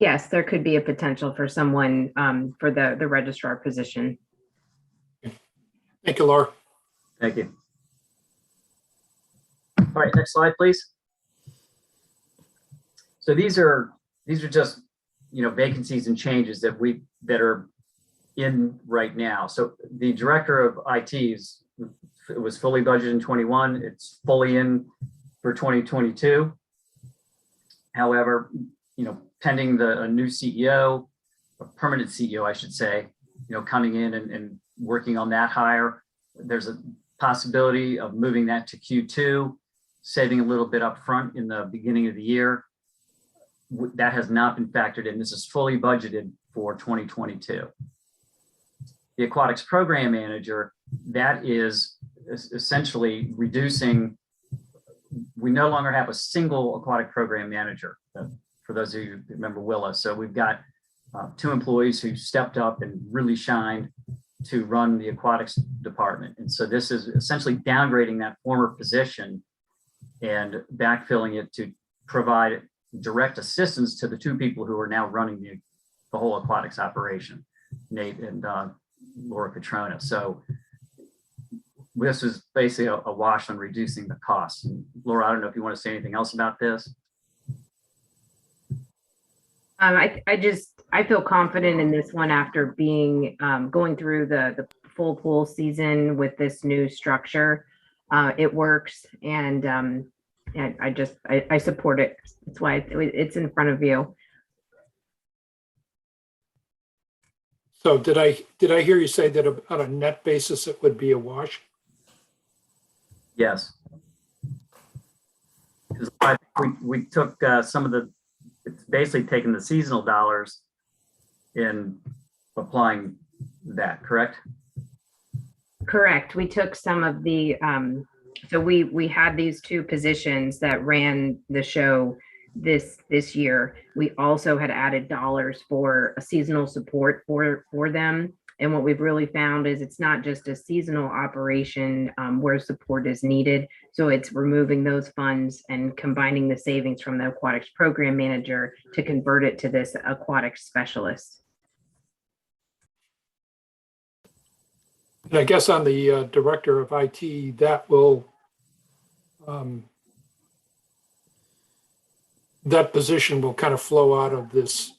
Yes, there could be a potential for someone for the registrar position. Thank you, Laura. Thank you. All right, next slide, please. So these are just, vacancies and changes that are in right now. So the director of IT was fully budgeted in 21. It's fully in for 2022. However, pending a new CEO, a permanent CEO, I should say, coming in and working on that hire, there's a possibility of moving that to Q2, saving a little bit up front in the beginning of the year. That has not been factored in. This is fully budgeted for 2022. The aquatics program manager, that is essentially reducing we no longer have a single aquatic program manager. For those of you who remember Willa, so we've got 2 employees who stepped up and really shined to run the aquatics department. And so this is essentially downgrading that former position and backfilling it to provide direct assistance to the 2 people who are now running the whole aquatics operation, Nate and Laura Petrona. So this is basically a wash on reducing the costs. And Laura, I don't know if you want to say anything else about this. I feel confident in this one after being going through the full pool season with this new structure. It works, and I support it. That's why it's in front of you. So did I hear you say that on a net basis, it would be a wash? Yes. Because I think we took some of it's basically taking the seasonal dollars and applying that, correct? Correct. We took some of the, so we had these 2 positions that ran the show this year. We also had added dollars for a seasonal support for them. And what we've really found is it's not just a seasonal operation where support is needed. So it's removing those funds and combining the savings from the aquatics program manager to convert it to this aquatics specialist. And I guess on the director of IT, that will, that position will kind of flow out of this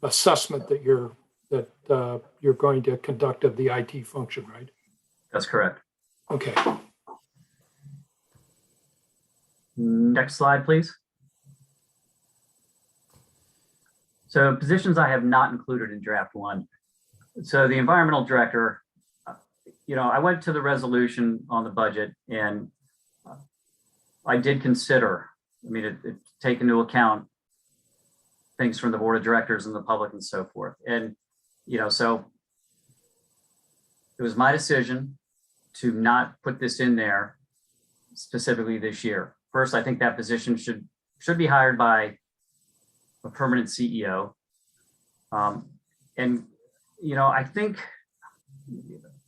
assessment that you're going to conduct of the IT function, right? That's correct. Okay. Next slide, please. So positions I have not included in draft 1. So the environmental director, I went to the resolution on the budget, and I did consider, it take into account things from the board of directors and the public and so forth. And, so it was my decision to not put this in there specifically this year. First, I think that position should be hired by a permanent CEO. And, I think,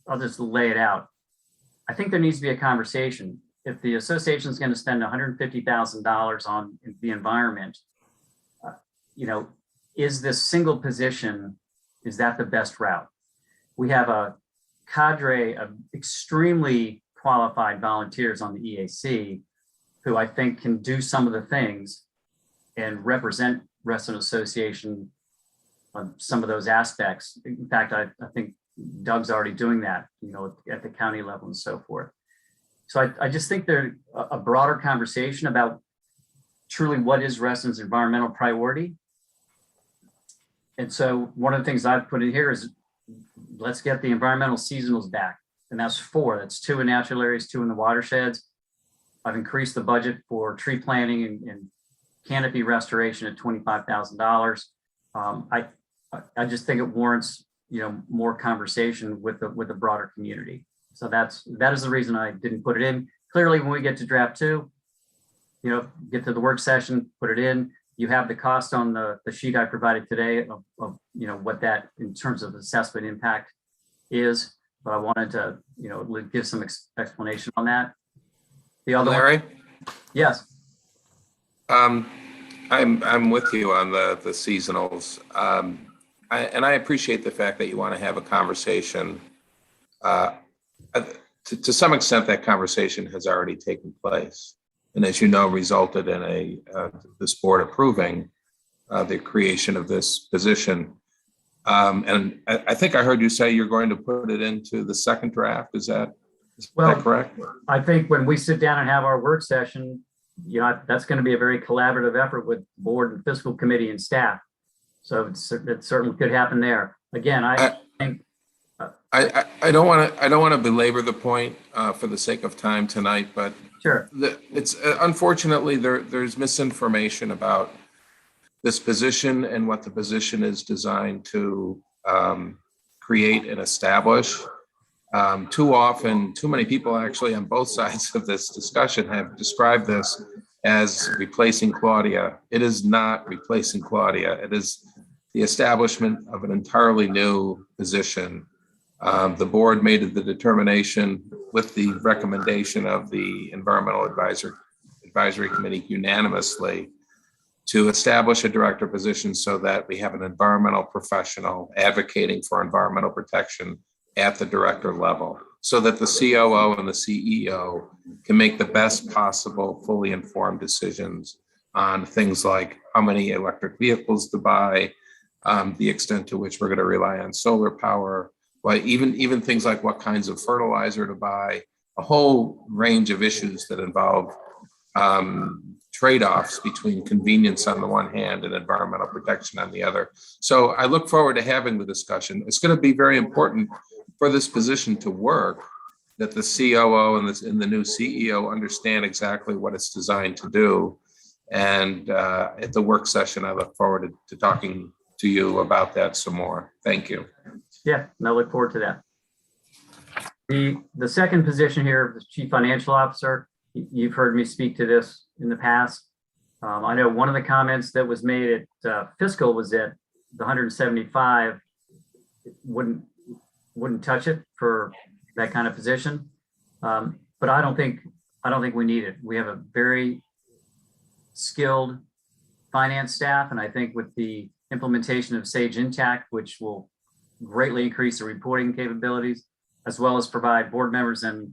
I'll just lay it out. I think there needs to be a conversation. If the association is going to spend $150,000 on the environment, is this single position, is that the best route? We have a cadre of extremely qualified volunteers on the EAC who I think can do some of the things and represent Reston Association on some of those aspects. In fact, I think Doug's already doing that, at the county level and so forth. So I just think there's a broader conversation about truly what is Reston's environmental priority. And so one of the things I've put in here is let's get the environmental seasonals back. And that's 4. That's 2 in natural areas, 2 in the watersheds. I've increased the budget for tree planting and canopy restoration at $25,000. I just think it warrants, more conversation with the broader community. So that is the reason I didn't put it in. Clearly, when we get to draft 2, get to the work session, put it in. You have the cost on the sheet I provided today of what that in terms of assessment impact is. But I wanted to, give some explanation on that. The other Larry? one, yes. I'm with you on the seasonals. And I appreciate the fact that you want to have a conversation. To some extent, that conversation has already taken place. And as you know, resulted in this board approving the creation of this position. And I think I heard you say you're going to put it into the second draft. Is that correct? I think when we sit down and have our work session, that's going to be a very collaborative effort with board and fiscal committee and staff. So it certainly could happen there. Again, I think I don't want to belabor the point for the sake of time tonight, but sure, it's unfortunately there's misinformation about this position and what the position is designed to create and establish. Too often, too many people actually on both sides of this discussion have described this as replacing Claudia. It is not replacing Claudia. It is the establishment of an entirely new position. The board made the determination with the recommendation of the Environmental Advisory Committee unanimously to establish a director position so that we have an environmental professional advocating for environmental protection at the director level, so that the COO and the CEO can make the best possible fully informed decisions on things like how many electric vehicles to buy, the extent to which we're going to rely on solar power, why even things like what kinds of fertilizer to buy, a whole range of issues that involve trade-offs between convenience on the one hand and environmental protection on the other. So I look forward to having the discussion. It's going to be very important for this position to work, that the COO and the new CEO understand exactly what it's designed to do. And at the work session, I look forward to talking to you about that some more. Thank you. Yeah, and I look forward to that. The second position here, the Chief Financial Officer, you've heard me speak to this in the past. I know one of the comments that was made at fiscal was that the 175 wouldn't touch it for that kind of position. But I don't think we need it. We have a very skilled finance staff, and I think with the implementation of Sage Intacct, which will greatly increase the reporting capabilities, as well as provide board members and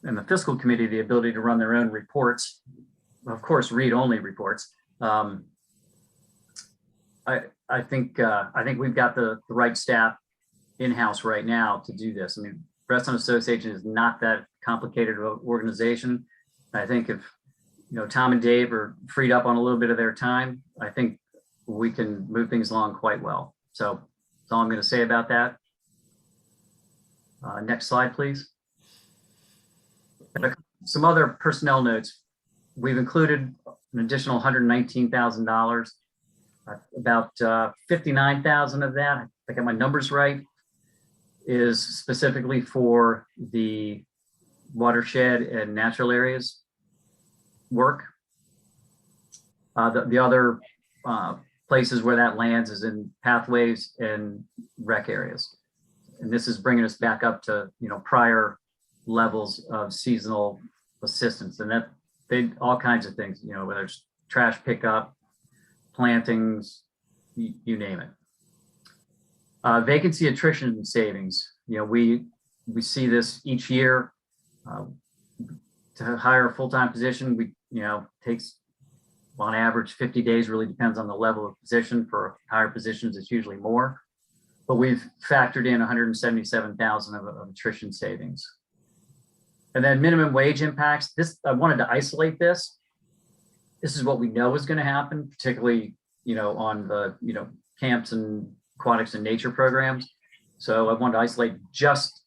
the fiscal committee the ability to run their own reports, of course, read-only reports. I think we've got the right staff in-house right now to do this. I mean, Restaurant Association is not that complicated of an organization. I think if Tom and Dave are freed up on a little bit of their time, I think we can move things along quite well. So that's all I'm going to say about that. Next slide, please. Some other personnel notes. We've included an additional $119,000. About $59,000 of that, if I got my numbers right, is specifically for the watershed and natural areas work. The other places where that lands is in pathways and rec areas. And this is bringing us back up to prior levels of seasonal assistance, and that they all kinds of things, whether it's trash pickup, plantings, you name it. Vacancy attrition and savings. We see this each year. To hire a full-time position, takes on average 50 days, really depends on the level of position. For higher positions, it's usually more. But we've factored in 177,000 of attrition savings. And then minimum wage impacts. I wanted to isolate this. This is what we know is going to happen, particularly, on the, camps and aquatics and nature programs. So I wanted to isolate just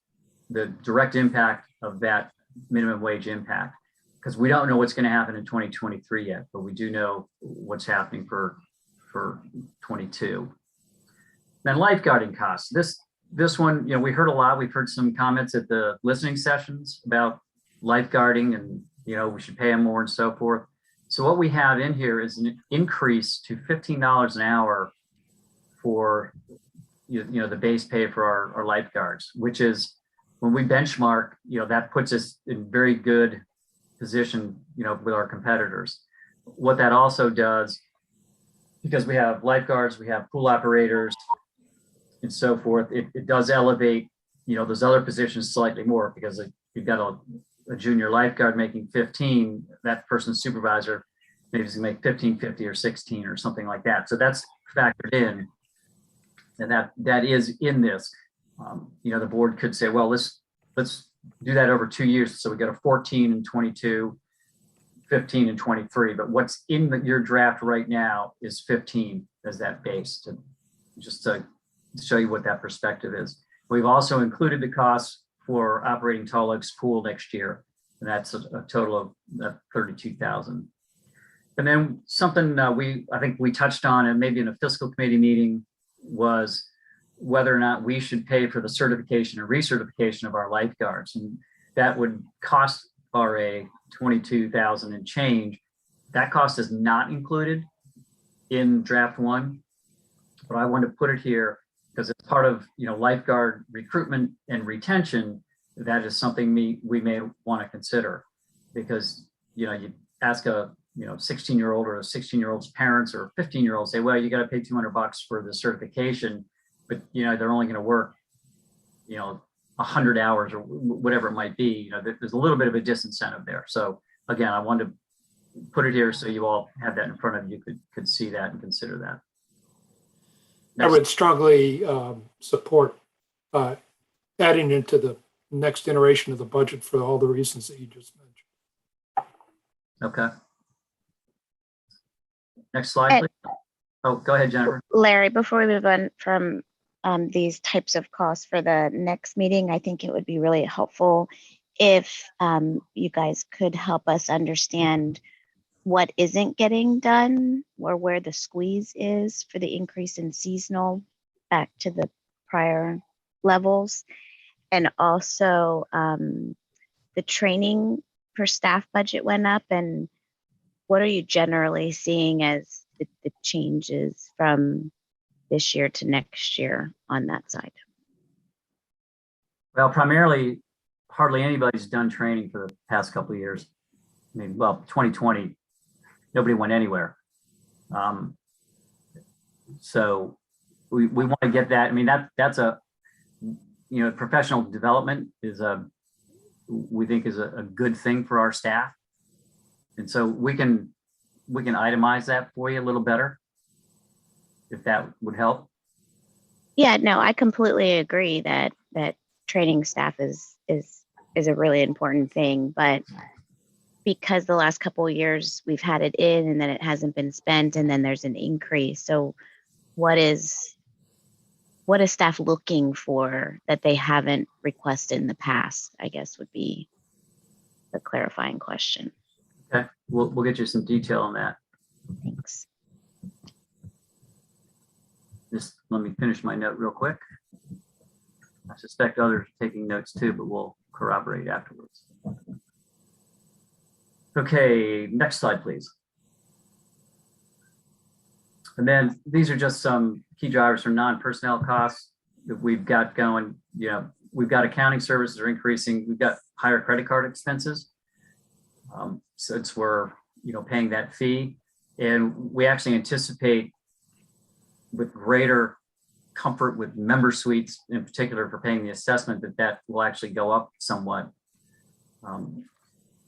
the direct impact of that minimum wage impact, because we don't know what's going to happen in 2023 yet, but we do know what's happening for 22. Then lifeguarding costs. This one, we heard a lot. We've heard some comments at the listening sessions about lifeguarding and, we should pay them more and so forth. So what we have in here is an increase to $15 an hour for, the base pay for our lifeguards, which is when we benchmark, that puts us in very good position, with our competitors. What that also does, because we have lifeguards, we have pool operators and so forth, it does elevate, those other positions slightly more, because if you've got a junior lifeguard making 15, that person's supervisor maybe is gonna make 15.50 or 16 or something like that. So that's factored in, and that is in this. The board could say, well, let's do that over 2 years. So we got a 14 and 22, 15 and 23. But what's in your draft right now is 15 as that base, to show you what that perspective is. We've also included the costs for operating Tall Oaks Pool next year, and that's a total of 32,000. And then something I think we touched on, and maybe in a fiscal committee meeting, was whether or not we should pay for the certification or recertification of our lifeguards. And that would cost RA 22,000 and change. That cost is not included in draft one, but I want to put it here because it's part of, lifeguard recruitment and retention. That is something we may want to consider, because, you ask a 16-year-old or a 16-year-old's parents or 15-year-old, say, well, you got to pay $200 for the certification, but they're only going to work 100 hours or whatever it might be. There's a little bit of a disincentive there. So again, I wanted to put it here so you all have that in front of you, could see that and consider that. I would strongly support adding into the next iteration of the budget for all the reasons that you just mentioned. Okay. Next slide, please. Oh, go ahead, Jennifer. Larry, before we move on from these types of costs for the next meeting, I think it would be really helpful if you guys could help us understand what isn't getting done or where the squeeze is for the increase in seasonal back to the prior levels. And also the training per staff budget went up, and what are you generally seeing as the changes from this year to next year on that side? Well, primarily, hardly anybody's done training for the past couple of years. 2020, nobody went anywhere. So we want to get that. That's a, professional development we think is a good thing for our staff. And so we can itemize that for you a little better, if that would help. Yeah, no, I completely agree that training staff is a really important thing, but because the last couple of years we've had it in and then it hasn't been spent and then there's an increase. So what is staff looking for that they haven't requested in the past, I guess would be the clarifying question. Okay, we'll get you some detail on that. Thanks. Just let me finish my note real quick. I suspect others are taking notes too, but we'll corroborate afterwards. Okay, next slide, please. And then these are just some key drivers for non-personnel costs that we've got going. We've got accounting services are increasing. We've got higher credit card expenses. Since we're, paying that fee, and we actually anticipate with greater comfort with member suites in particular for paying the assessment that will actually go up somewhat.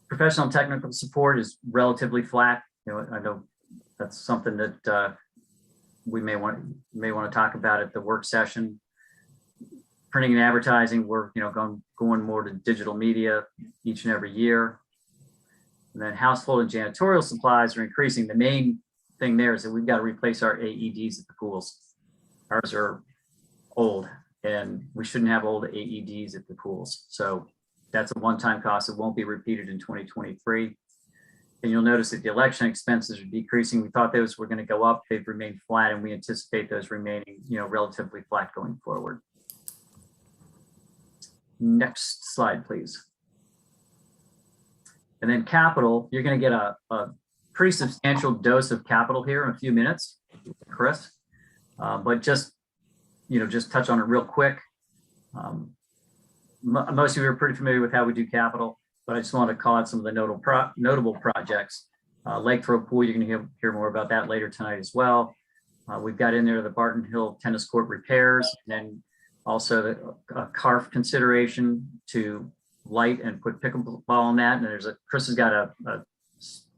Professional and technical support is relatively flat. I know that's something that we may want to talk about at the work session. Printing and advertising, we're going more to digital media each and every year. And then household and janitorial supplies are increasing. The main thing there is that we've got to replace our AEDs at the pools. Ours are old, and we shouldn't have old AEDs at the pools. So that's a one-time cost. It won't be repeated in 2023. And you'll notice that the election expenses are decreasing. We thought those were going to go up. They've remained flat, and we anticipate those remaining, relatively flat going forward. Next slide, please. And then capital, you're going to get a pretty substantial dose of capital here in a few minutes, Chris. But just touch on it real quick. Most of you are pretty familiar with how we do capital, but I just want to call out some of the notable projects. Lake Throw Pool, you're going to hear more about that later tonight as well. We've got in there the Barton Hill tennis court repairs, and then also a CARF consideration to light and put pickleball on that. And Chris has got a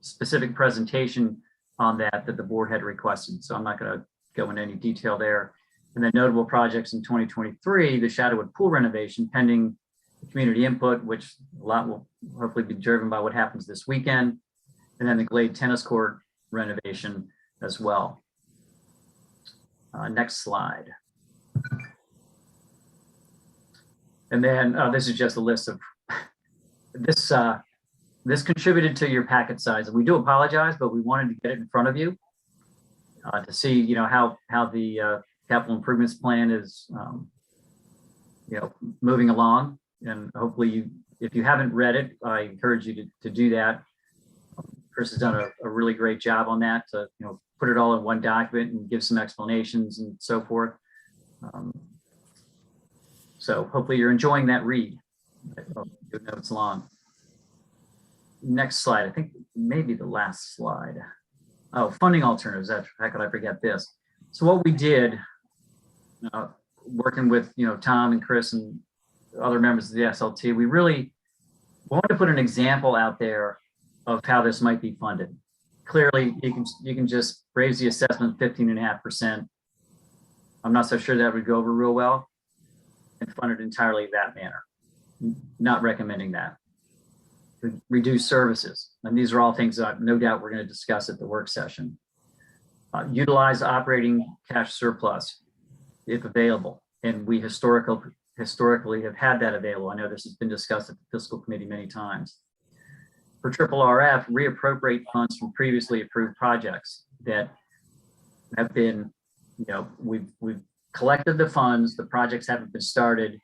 specific presentation on that the board had requested. So I'm not going to go into any detail there. And then notable projects in 2023, the Shadowwood pool renovation pending community input, which a lot will hopefully be driven by what happens this weekend. And then the Glade tennis court renovation as well. Next slide. And then this is just a list of this contributed to your packet size. And we do apologize, but we wanted to get it in front of you to see, how the capital improvements plan is, moving along. And hopefully if you haven't read it, I encourage you to do that. Chris has done a really great job on that to, put it all in one document and give some explanations and so forth. So hopefully you're enjoying that read. Even though it's long. Next slide, I think maybe the last slide. Oh, funding alternatives. How could I forget this? So what we did, working with Tom and Chris and other members of the SLT, we really wanted to put an example out there of how this might be funded. Clearly, you can just raise the assessment 15.5%. I'm not so sure that would go over real well, and fund it entirely that manner. Not recommending that. Reduce services, and these are all things that no doubt we're going to discuss at the work session. Utilize operating cash surplus if available, and we historically have had that available. I know this has been discussed at the fiscal committee many times. For RRF, reappropriate funds from previously approved projects that have been, we've collected the funds, the projects haven't been started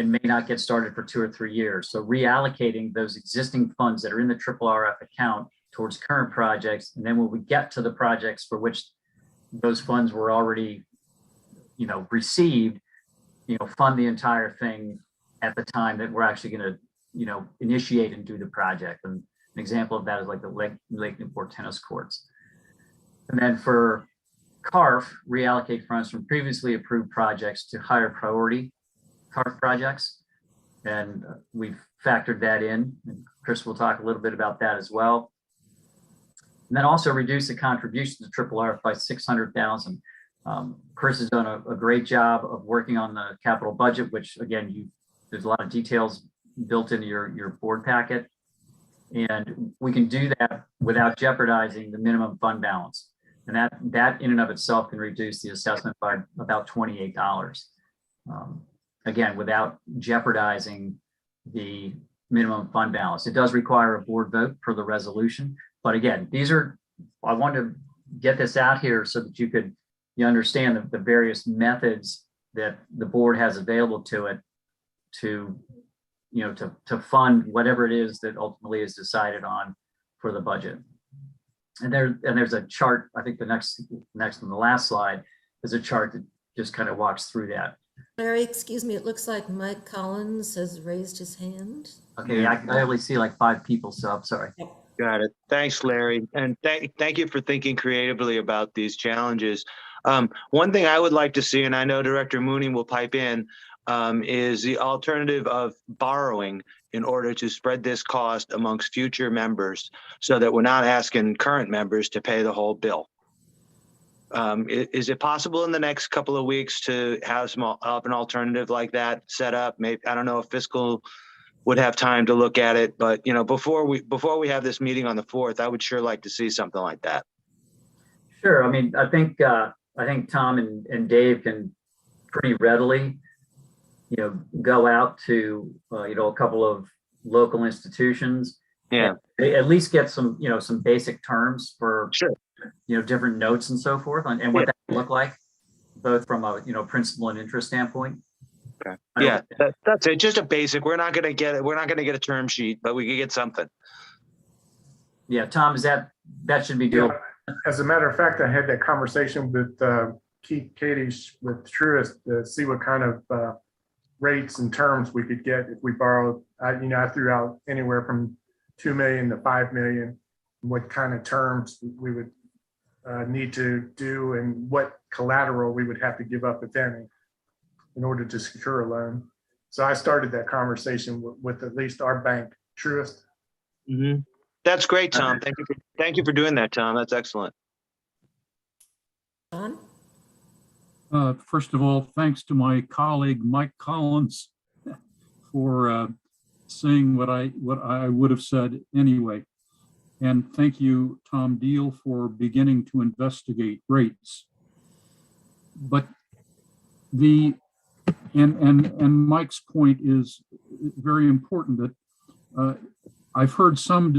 and may not get started for 2 or 3 years. So reallocating those existing funds that are in the RRF account towards current projects. And then when we get to the projects for which those funds were already, received, fund the entire thing at the time that we're actually going to, initiate and do the project. And an example of that is like the Lake Newport tennis courts. And then for CARF, reallocate funds from previously approved projects to higher priority CARF projects. And we've factored that in. And Chris will talk a little bit about that as well. And then also reduce the contribution to RRF by $600,000. Chris has done a great job of working on the capital budget, which again, there's a lot of details built into your board packet. And we can do that without jeopardizing the minimum fund balance. And that in and of itself can reduce the assessment by about $28. Again, without jeopardizing the minimum fund balance. It does require a board vote for the resolution. But again, I wanted to get this out here so that you understand the various methods that the board has available to it to fund whatever it is that ultimately is decided on for the budget. And there's a chart, I think the next on the last slide is a chart that just kind of walks through that. Larry, excuse me, it looks like Mike Collins has raised his hand. Okay, I only see like 5 people, so I'm sorry. Got it. Thanks, Larry. And thank you for thinking creatively about these challenges. One thing I would like to see, and I know Director Mooney will pipe in, is the alternative of borrowing in order to spread this cost amongst future members so that we're not asking current members to pay the whole bill. Is it possible in the next couple of weeks to have an alternative like that set up? Maybe, I don't know if fiscal would have time to look at it, but before we have this meeting on the 4th, I would sure like to see something like that. Sure. I mean, I think Tom and Dave can pretty readily, go out to a couple of local institutions. Yeah. At least get some some basic terms for sure. Different notes and so forth, and what that would look like, both from a principal and interest standpoint. Okay. Yeah, that's it. Just a basic. We're not gonna get a term sheet, but we could get something. Yeah, Tom, is that should be doable? As a matter of fact, I had that conversation with Katie with Truist to see what kind of rates and terms we could get if we borrowed. I threw out anywhere from $2 million to $5 million. What kind of terms we would need to do and what collateral we would have to give up, if any, in order to secure a loan. So I started that conversation with at least our bank, Truist. Mm-hmm. That's great, Tom. Thank you for doing that, Tom. That's excellent. John? First of all, thanks to my colleague, Mike Collins, for saying what I would have said anyway. And thank you, Tom Deal, for beginning to investigate rates. But and Mike's point is very important, that I've heard some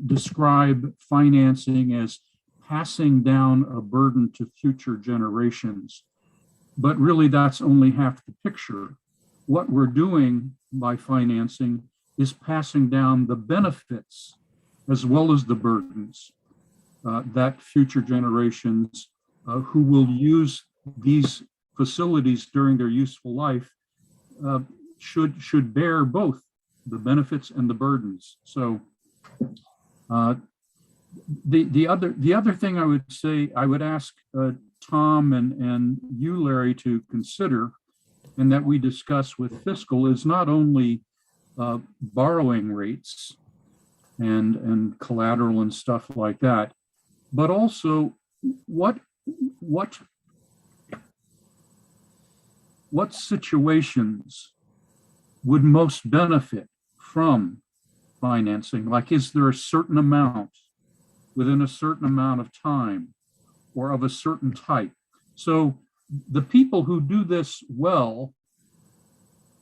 describe financing as passing down a burden to future generations. But really, that's only half the picture. What we're doing by financing is passing down the benefits as well as the burdens that future generations who will use these facilities during their useful life should bear both the benefits and the burdens. So the other thing I would say, I would ask Tom and you, Larry, to consider, and that we discuss with fiscal, is not only borrowing rates and collateral and stuff like that, but also what situations would most benefit from financing? Like, is there a certain amount within a certain amount of time or of a certain type? So the people who do this well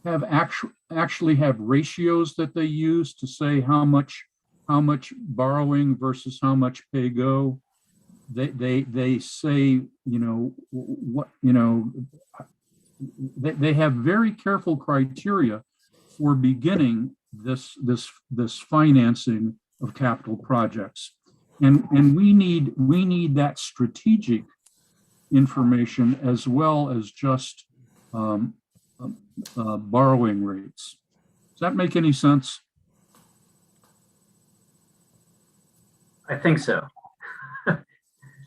have actually have ratios that they use to say how much borrowing versus how much pay go. They say, they have very careful criteria for beginning this financing of capital projects. And we need that strategic information as well as just borrowing rates. Does that make any sense? I think so.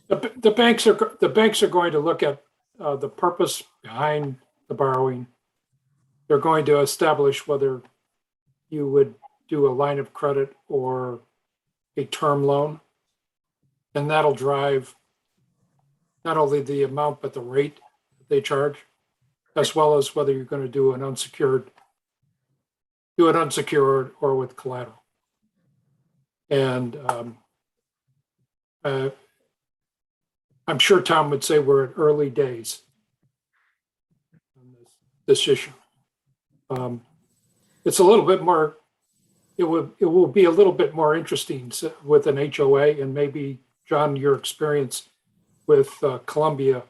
The banks are going to look at the purpose behind the borrowing. They're going to establish whether you would do a line of credit or a term loan. And that'll drive not only the amount, but the rate they charge, as well as whether you're going to do it unsecured or with collateral. And I'm sure Tom would say we're at early days on this issue. It's a little bit more, it will be a little bit more interesting with an HOA, and maybe, John, your experience with Columbia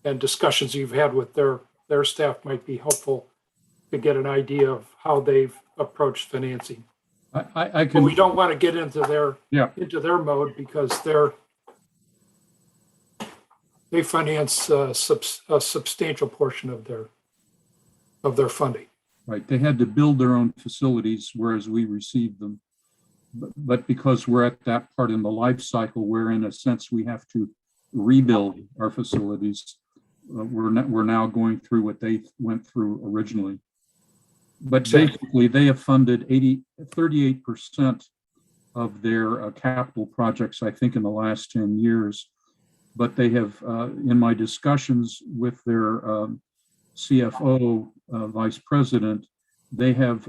and discussions you've had with their staff might be helpful to get an idea of how they've approached financing. I can. But we don't want to get into their mode, because they finance a substantial portion of their funding. Right, they had to build their own facilities, whereas we received them. But because we're at that part in the life cycle where, in a sense, we have to rebuild our facilities, we're now going through what they went through originally. But basically, they have funded 38% of their capital projects, I think, in the last 10 years. But they have, in my discussions with their CFO, vice president, they have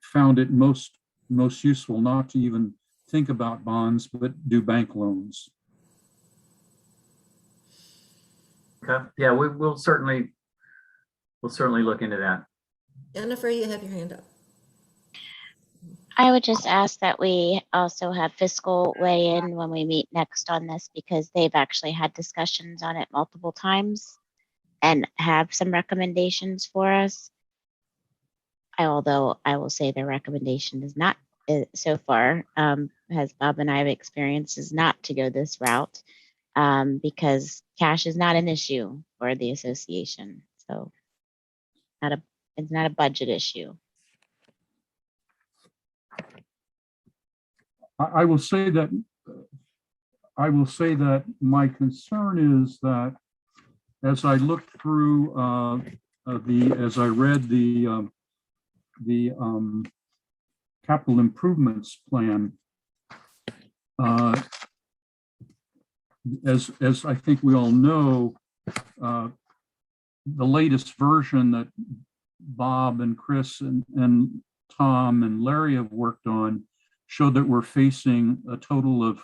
found it most useful not to even think about bonds, but do bank loans. Okay. Yeah, we'll certainly look into that. Jennifer, you have your hand up. I would just ask that we also have fiscal weigh in when we meet next on this, because they've actually had discussions on it multiple times and have some recommendations for us. Although I will say their recommendation is not so far, as Bob and I have experienced, is not to go this route, because cash is not an issue for the association. So it's not a budget issue. I will say that my concern is that as I looked through as I read the capital improvements plan, as I think we all know, the latest version that Bob and Chris and Tom and Larry have worked on showed that we're facing a total of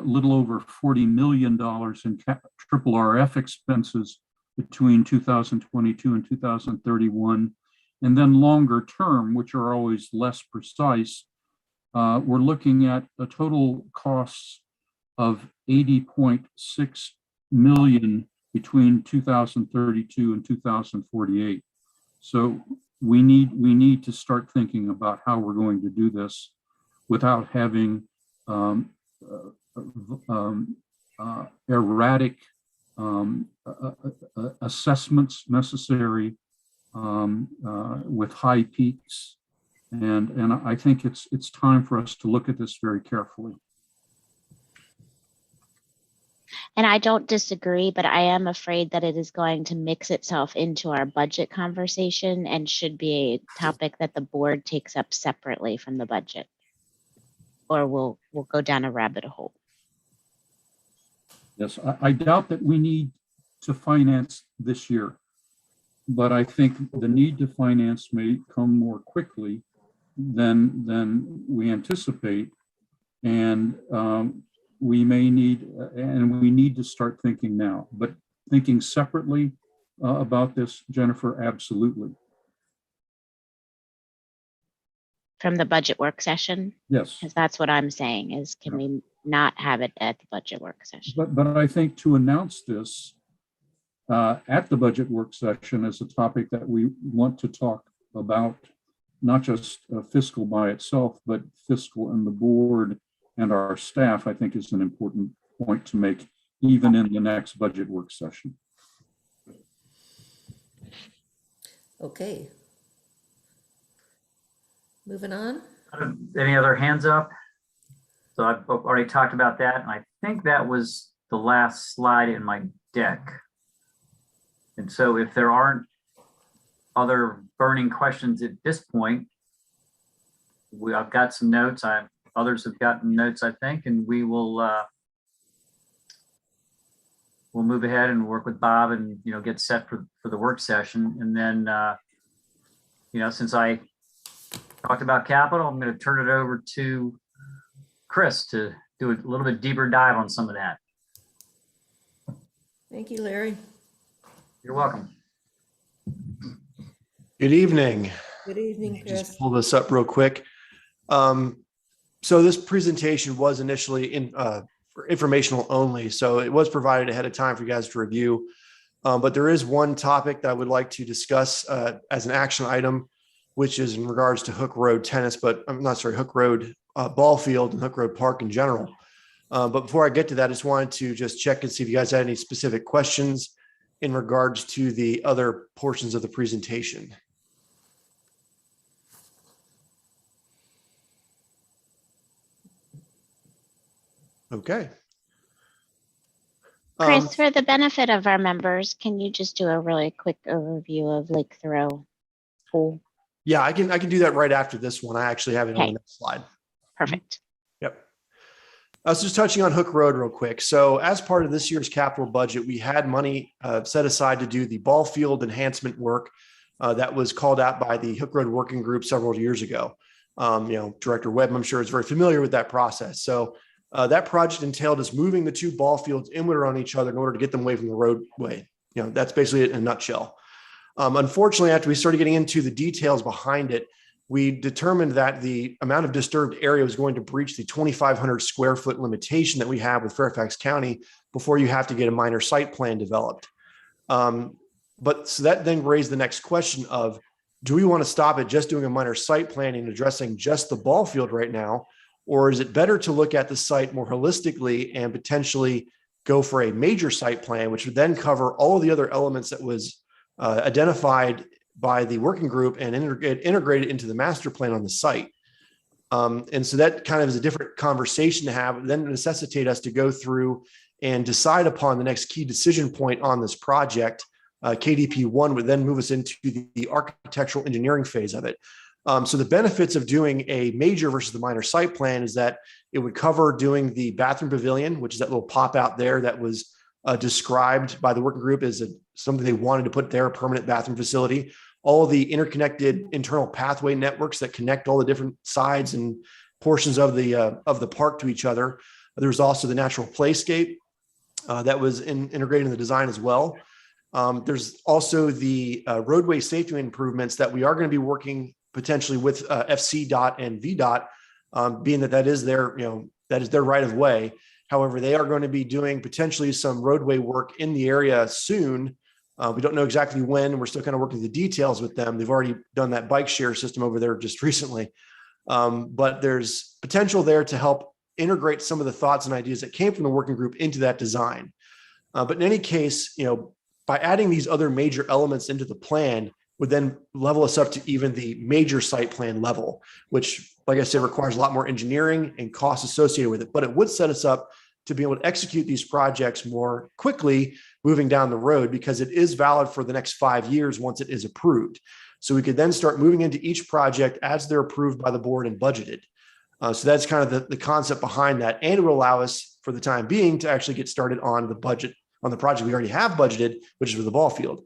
little over $40 million in triple RF expenses between 2022 and 2031. And then longer term, which are always less precise, we're looking at a total costs of $80.6 million between 2032 and 2048. So we need to start thinking about how we're going to do this without having erratic assessments necessary with high peaks. And I think it's time for us to look at this very carefully. And I don't disagree, but I am afraid that it is going to mix itself into our budget conversation and should be a topic that the board takes up separately from the budget. Or we'll go down a rabbit hole. Yes, I doubt that we need to finance this year, but I think the need to finance may come more quickly than we anticipate. And we may need, and we need to start thinking now, but thinking separately about this, Jennifer, absolutely. From the budget work session? Yes. Because that's what I'm saying is, can we not have it at the budget work session? But I think to announce this at the budget work session as a topic that we want to talk about, not just fiscal by itself, but fiscal and the board and our staff, I think is an important point to make, even in the next budget work session. Okay. Moving on. Any other hands up? So I've already talked about that, and I think that was the last slide in my deck. And so if there aren't other burning questions at this point, I've got some notes. Others have gotten notes, I think, and we will we'll move ahead and work with Bob and get set for the work session. And then since I talked about capital, I'm going to turn it over to Chris to do a little bit deeper dive on some of that. Thank you, Larry. You're welcome. Good evening. Good evening, Chris. Just pull this up real quick. So this presentation was initially for informational only, so it was provided ahead of time for you guys to review. But there is one topic that I would like to discuss as an action item, which is in regards to Hook Road tennis, but I'm not sorry, Hook Road ball field and Hook Road Park in general. But before I get to that, I just wanted to just check and see if you guys had any specific questions in regards to the other portions of the presentation. Okay. Chris, for the benefit of our members, can you just do a really quick overview of Lake Thoreau Pool? Yeah, I can do that right after this one. I actually have it on Okay. the next slide. Perfect. Yep. I was just touching on Hook Road real quick. So as part of this year's capital budget, we had money set aside to do the ball field enhancement work that was called out by the Hook Road Working Group several years ago. Director Webb, I'm sure, is very familiar with that process. So that project entailed us moving the two ball fields inward on each other in order to get them away from the roadway. That's basically it in a nutshell. Unfortunately, after we started getting into the details behind it, we determined that the amount of disturbed area was going to breach the 2,500 square foot limitation that we have with Fairfax County before you have to get a minor site plan developed. But so that then raised the next question of, do we want to stop at just doing a minor site plan and addressing just the ball field right now? Or is it better to look at the site more holistically and potentially go for a major site plan, which would then cover all of the other elements that was identified by the working group and integrated into the master plan on the site? And so that kind of is a different conversation to have, then necessitate us to go through and decide upon the next key decision point on this project. KDP 1 would then move us into the architectural engineering phase of it. So the benefits of doing a major versus the minor site plan is that it would cover doing the bathroom pavilion, which is that little pop out there that was described by the working group as something they wanted to put there, a permanent bathroom facility. All the interconnected internal pathway networks that connect all the different sides and portions of the park to each other. There was also the natural playscape that was integrated in the design as well. There's also the roadway safety improvements that we are going to be working potentially with FCDOT and VDOT, being that is their right of way. However, they are going to be doing potentially some roadway work in the area soon. We don't know exactly when. We're still kind of working the details with them. They've already done that bike share system over there just recently. But there's potential there to help integrate some of the thoughts and ideas that came from the working group into that design. But in any case, by adding these other major elements into the plan would then level us up to even the major site plan level, which, like I said, requires a lot more engineering and costs associated with it. But it would set us up to be able to execute these projects more quickly moving down the road, because it is valid for the next 5 years once it is approved. So we could then start moving into each project as they're approved by the board and budgeted. So that's kind of the concept behind that. And it will allow us for the time being to actually get started on the budget, on the project we already have budgeted, which is for the ball field.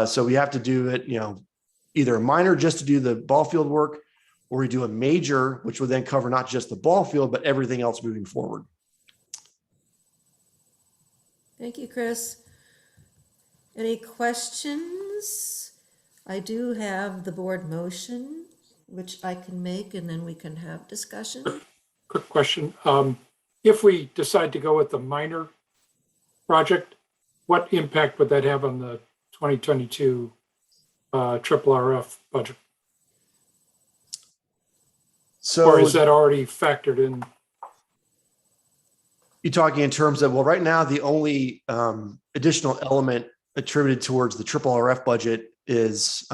So we have to do it, either a minor just to do the ball field work, or we do a major, which would then cover not just the ball field, but everything else moving forward. Thank you, Chris. Any questions? I do have the board motion, which I can make, and then we can have discussion. Quick question. If we decide to go with the minor project, what impact would that have on the 2022 triple RF budget? So, or is that already factored in? You're talking in terms of, well, right now, the only additional element attributed towards the triple RF budget is,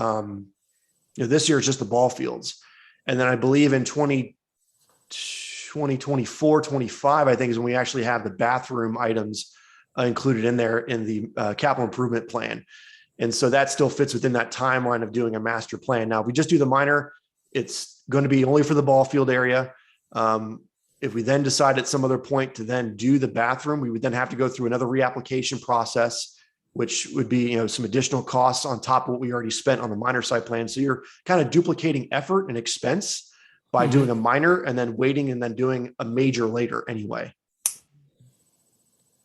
this year is just the ball fields. And then I believe in 2024, 25, I think is when we actually have the bathroom items included in there in the capital improvement plan. And so that still fits within that timeline of doing a master plan. Now, if we just do the minor, it's going to be only for the ball field area. If we then decide at some other point to then do the bathroom, we would then have to go through another reapplication process, which would be, some additional costs on top of what we already spent on the minor site plan. So you're kind of duplicating effort and expense by doing a minor and then waiting and then doing a major later anyway.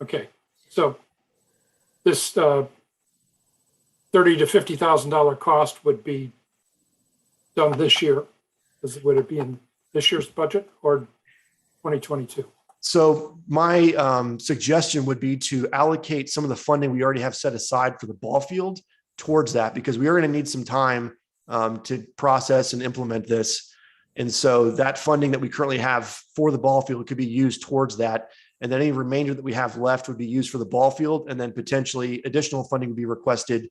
Okay, so this $30,000 to $50,000 cost would be done this year. Would it be in this year's budget or 2022? So my suggestion would be to allocate some of the funding we already have set aside for the ball field towards that, because we are going to need some time to process and implement this. And so that funding that we currently have for the ball field could be used towards that. And then any remainder that we have left would be used for the ball field. And then potentially additional funding would be requested,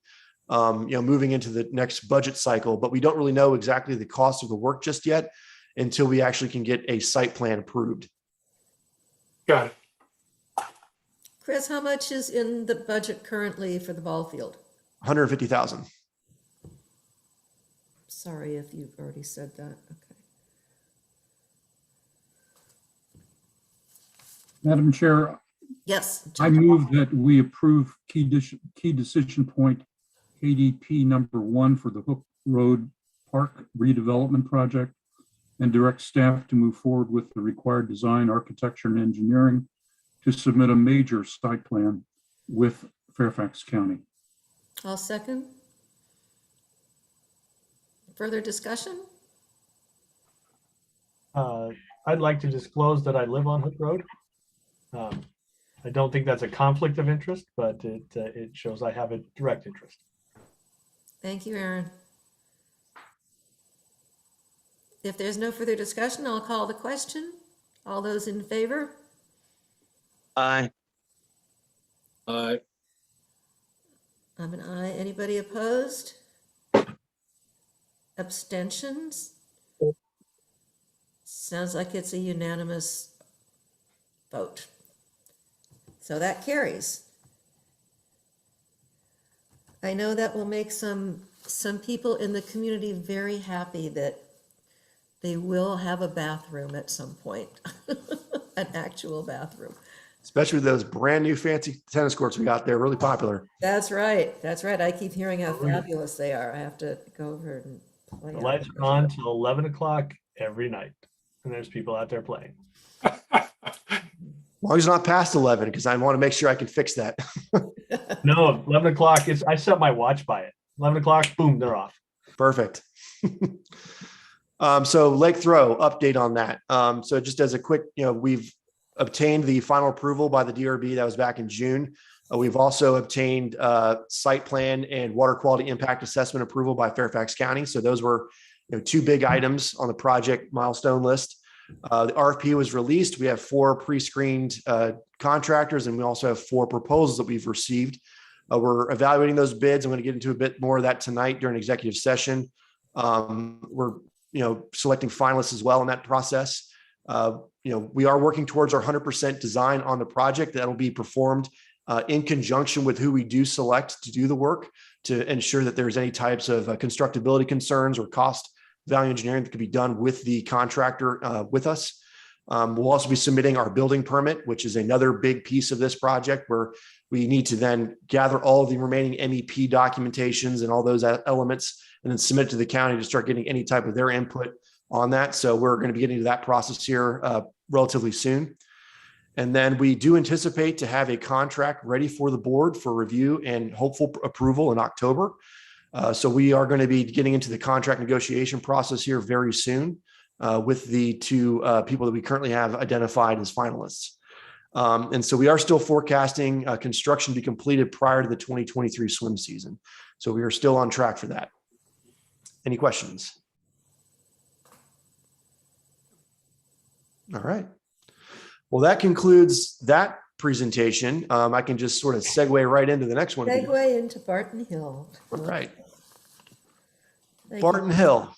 moving into the next budget cycle. But we don't really know exactly the cost of the work just yet until we actually can get a site plan approved. Got it. Chris, how much is in the budget currently for the ball field? 150,000. Sorry if you've already said that. Okay. Madam Chair, Yes. I move that we approve key decision point KDP number 1 for the Hook Road Park redevelopment project, and direct staff to move forward with the required design, architecture, and engineering to submit a major site plan with Fairfax County. I'll second. Further discussion? I'd like to disclose that I live on Hook Road. I don't think that's a conflict of interest, but it shows I have a direct interest. Thank you, Aaron. If there's no further discussion, I'll call the question. All those in favor? Aye. Aye. I'm an aye. Anybody opposed? Abstentions? Sounds like it's a unanimous vote. So that carries. I know that will make some people in the community very happy that they will have a bathroom at some point, an actual bathroom. Especially those brand new fancy tennis courts we got there, really popular. That's right. That's right. I keep hearing how fabulous they are. I have to go over and play. The lights are on till 11 o'clock every night, and there's people out there playing. As long as it's not past 11, because I want to make sure I can fix that. No, 11 o'clock is, I set my watch by it. 11 o'clock, boom, they're off. Perfect. So Lake Throw, update on that. So just as a quick, we've obtained the final approval by the DRB. That was back in June. We've also obtained site plan and water quality impact assessment approval by Fairfax County. So those were two big items on the project milestone list. The RFP was released. We have 4 pre-screened contractors, and we also have 4 proposals that we've received. We're evaluating those bids. I'm going to get into a bit more of that tonight during executive session. We're selecting finalists as well in that process. We are working towards our 100% design on the project. That'll be performed in conjunction with who we do select to do the work, to ensure that there's any types of constructability concerns or cost value engineering that could be done with the contractor with us. We'll also be submitting our building permit, which is another big piece of this project, where we need to then gather all of the remaining MEP documentations and all those elements, and then submit it to the county to start getting any type of their input on that. So we're going to be getting to that process here relatively soon. And then we do anticipate to have a contract ready for the board for review and hopeful approval in October. So we are going to be getting into the contract negotiation process here very soon with the 2 people that we currently have identified as finalists. And so we are still forecasting construction to be completed prior to the 2023 swim season. So we are still on track for that. Any questions? All right. Well, that concludes that presentation. I can just sort of segue right into the next one. Segue into Barton Hill. All right. Thank Barton you. Hill.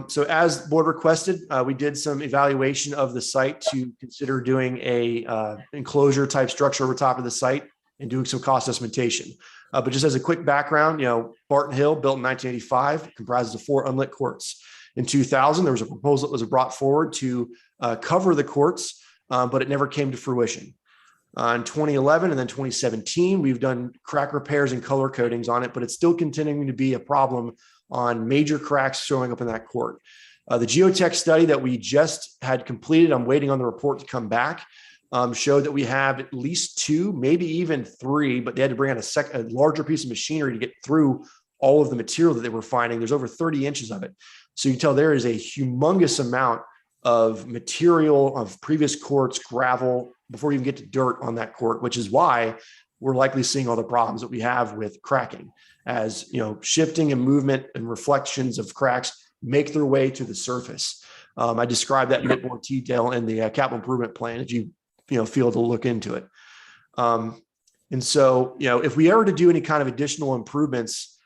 So as board requested, we did some evaluation of the site to consider doing a enclosure type structure over top of the site and doing some cost estimation. But just as a quick background, Barton Hill, built in 1985, comprises of 4 unlit courts. In 2000, there was a proposal that was brought forward to cover the courts, but it never came to fruition. In 2011 and then 2017, we've done crack repairs and color coatings on it, but it's still continuing to be a problem on major cracks showing up in that court. The geotech study that we just had completed, I'm waiting on the report to come back, showed that we have at least 2, maybe even 3, but they had to bring on a larger piece of machinery to get through all of the material that they were finding. There's over 30 inches of it. So you can tell there is a humongous amount of material of previous courts, gravel, before you even get to dirt on that court, which is why we're likely seeing all the problems that we have with cracking, as shifting and movement and reflections of cracks make their way to the surface. I described that in a bit more detail in the capital improvement plan, if you feel to look into it. And so, if we ever to do any kind of additional improvements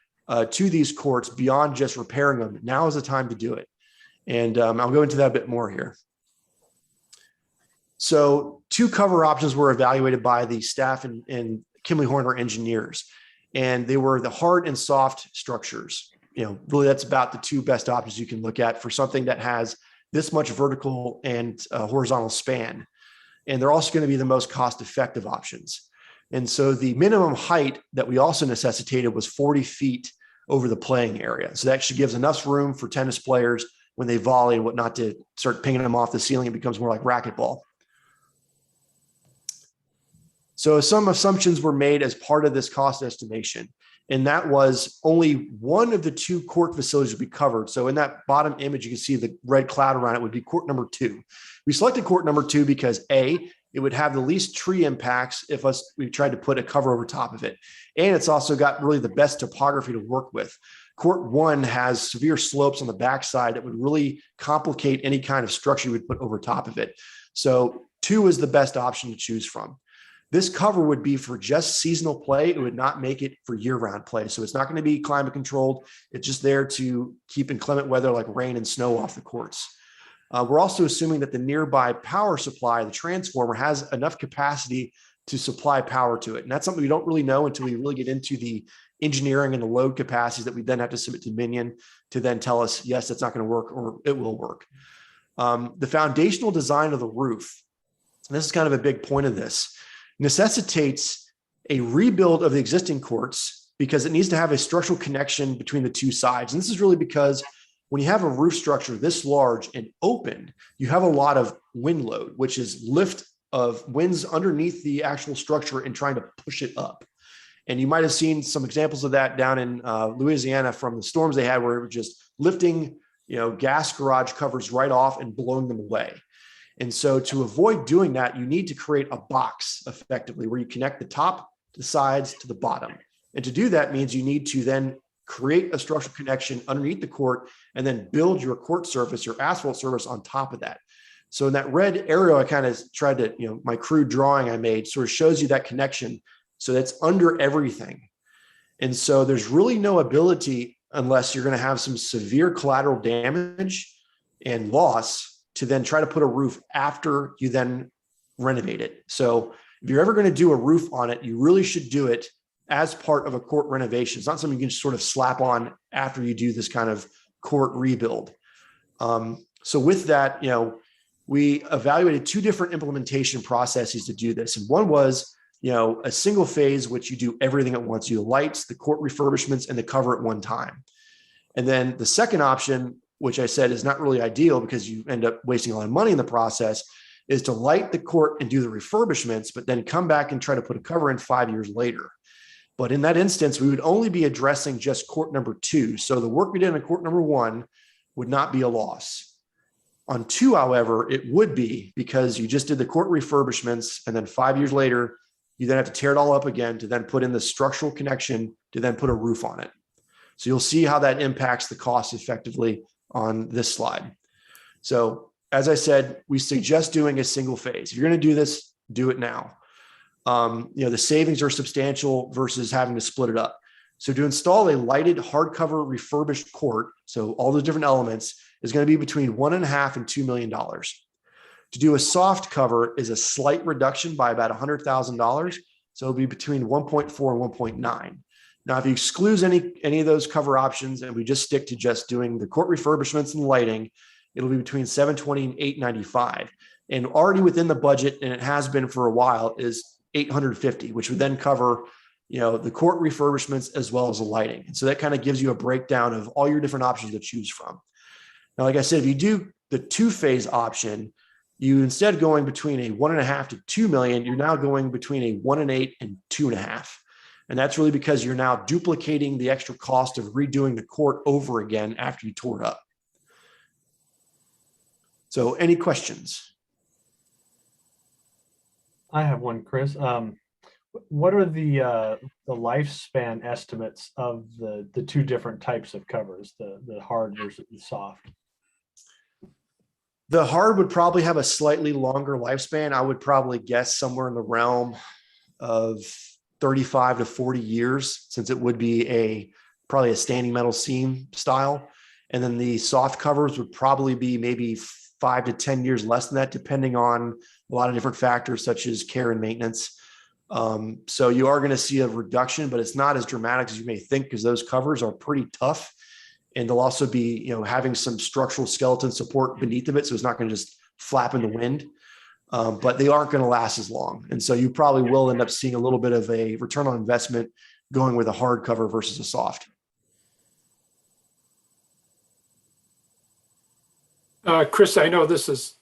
to these courts beyond just repairing them, now is the time to do it. And I'll go into that a bit more here. So 2 cover options were evaluated by the staff and Kimley Horner engineers, and they were the hard and soft structures. Really that's about the 2 best options you can look at for something that has this much vertical and horizontal span. And they're also going to be the most cost-effective options. And so the minimum height that we also necessitated was 40 feet over the playing area. So that actually gives enough room for tennis players when they volley and whatnot to start pinging them off the ceiling. It becomes more like racquetball. So some assumptions were made as part of this cost estimation, and that was only one of the 2 court facilities would be covered. So in that bottom image, you can see the red cloud around it would be court number 2. We selected court number 2 because A, it would have the least tree impacts if we tried to put a cover over top of it. And it's also got really the best topography to work with. Court 1 has severe slopes on the backside that would really complicate any kind of structure you would put over top of it. So 2 is the best option to choose from. This cover would be for just seasonal play. It would not make it for year-round play. So it's not going to be climate controlled. It's just there to keep inclement weather like rain and snow off the courts. We're also assuming that the nearby power supply, the transformer, has enough capacity to supply power to it. And that's something we don't really know until we really get into the engineering and the load capacities that we then have to submit to Minion to then tell us, yes, that's not going to work or it will work. The foundational design of the roof, and this is kind of a big point of this, necessitates a rebuild of the existing courts because it needs to have a structural connection between the 2 sides. And this is really because when you have a roof structure this large and open, you have a lot of wind load, which is lift of winds underneath the actual structure and trying to push it up. And you might have seen some examples of that down in Louisiana from the storms they had, where it was just lifting, gas garage covers right off and blowing them away. And so to avoid doing that, you need to create a box effectively where you connect the top to the sides to the bottom. And to do that means you need to then create a structural connection underneath the court and then build your court surface, your asphalt surface on top of that. So in that red arrow, I kind of tried to, my crude drawing I made sort of shows you that connection. So that's under everything. And so there's really no ability, unless you're going to have some severe collateral damage and loss, to then try to put a roof after you then renovate it. So if you're ever going to do a roof on it, you really should do it as part of a court renovation. It's not something you can just sort of slap on after you do this kind of court rebuild. So with that, we evaluated 2 different implementation processes to do this. And one was, a single phase, which you do everything at once. You do the lights, the court refurbishments, and the cover at one time. And then the second option, which I said is not really ideal because you end up wasting a lot of money in the process, is to light the court and do the refurbishments, but then come back and try to put a cover in 5 years later. But in that instance, we would only be addressing just court number 2. So the work we did in court number 1 would not be a loss. On 2, however, it would be, because you just did the court refurbishments, and then 5 years later, you then have to tear it all up again to then put in the structural connection to then put a roof on it. So you'll see how that impacts the cost effectively on this slide. So as I said, we suggest doing a single phase. If you're going to do this, do it now. The savings are substantial versus having to split it up. So to install a lighted hardcover refurbished court, so all the different elements, is going to be between $1.5 and $2 million. To do a soft cover is a slight reduction by about $100,000. So it'll be between 1.4 and 1.9. Now, if you exclude any of those cover options and we just stick to just doing the court refurbishments and lighting, it'll be between $720 and $895. And already within the budget, and it has been for a while, is $850, which would then cover, the court refurbishments as well as the lighting. And so that kind of gives you a breakdown of all your different options to choose from. Now, like I said, if you do the 2-phase option, you instead going between a 1.5 to 2 million, you're now going between a 1.8 and 2.5. And that's really because you're now duplicating the extra cost of redoing the court over again after you tore it up. So any questions? I have one, Chris. What are the lifespan estimates of the 2 different types of covers, the hard versus the soft? The hard would probably have a slightly longer lifespan. I would probably guess somewhere in the realm of 35 to 40 years, since it would be probably a standing metal seam style. And then the soft covers would probably be maybe 5 to 10 years less than that, depending on a lot of different factors such as care and maintenance. So you are going to see a reduction, but it's not as dramatic as you may think, because those covers are pretty tough. And they'll also be, having some structural skeleton support beneath of it. So it's not going to just flap in the wind, but they aren't going to last as long. And so you probably will end up seeing a little bit of a return on investment going with a hard cover versus a soft. Chris, I know this is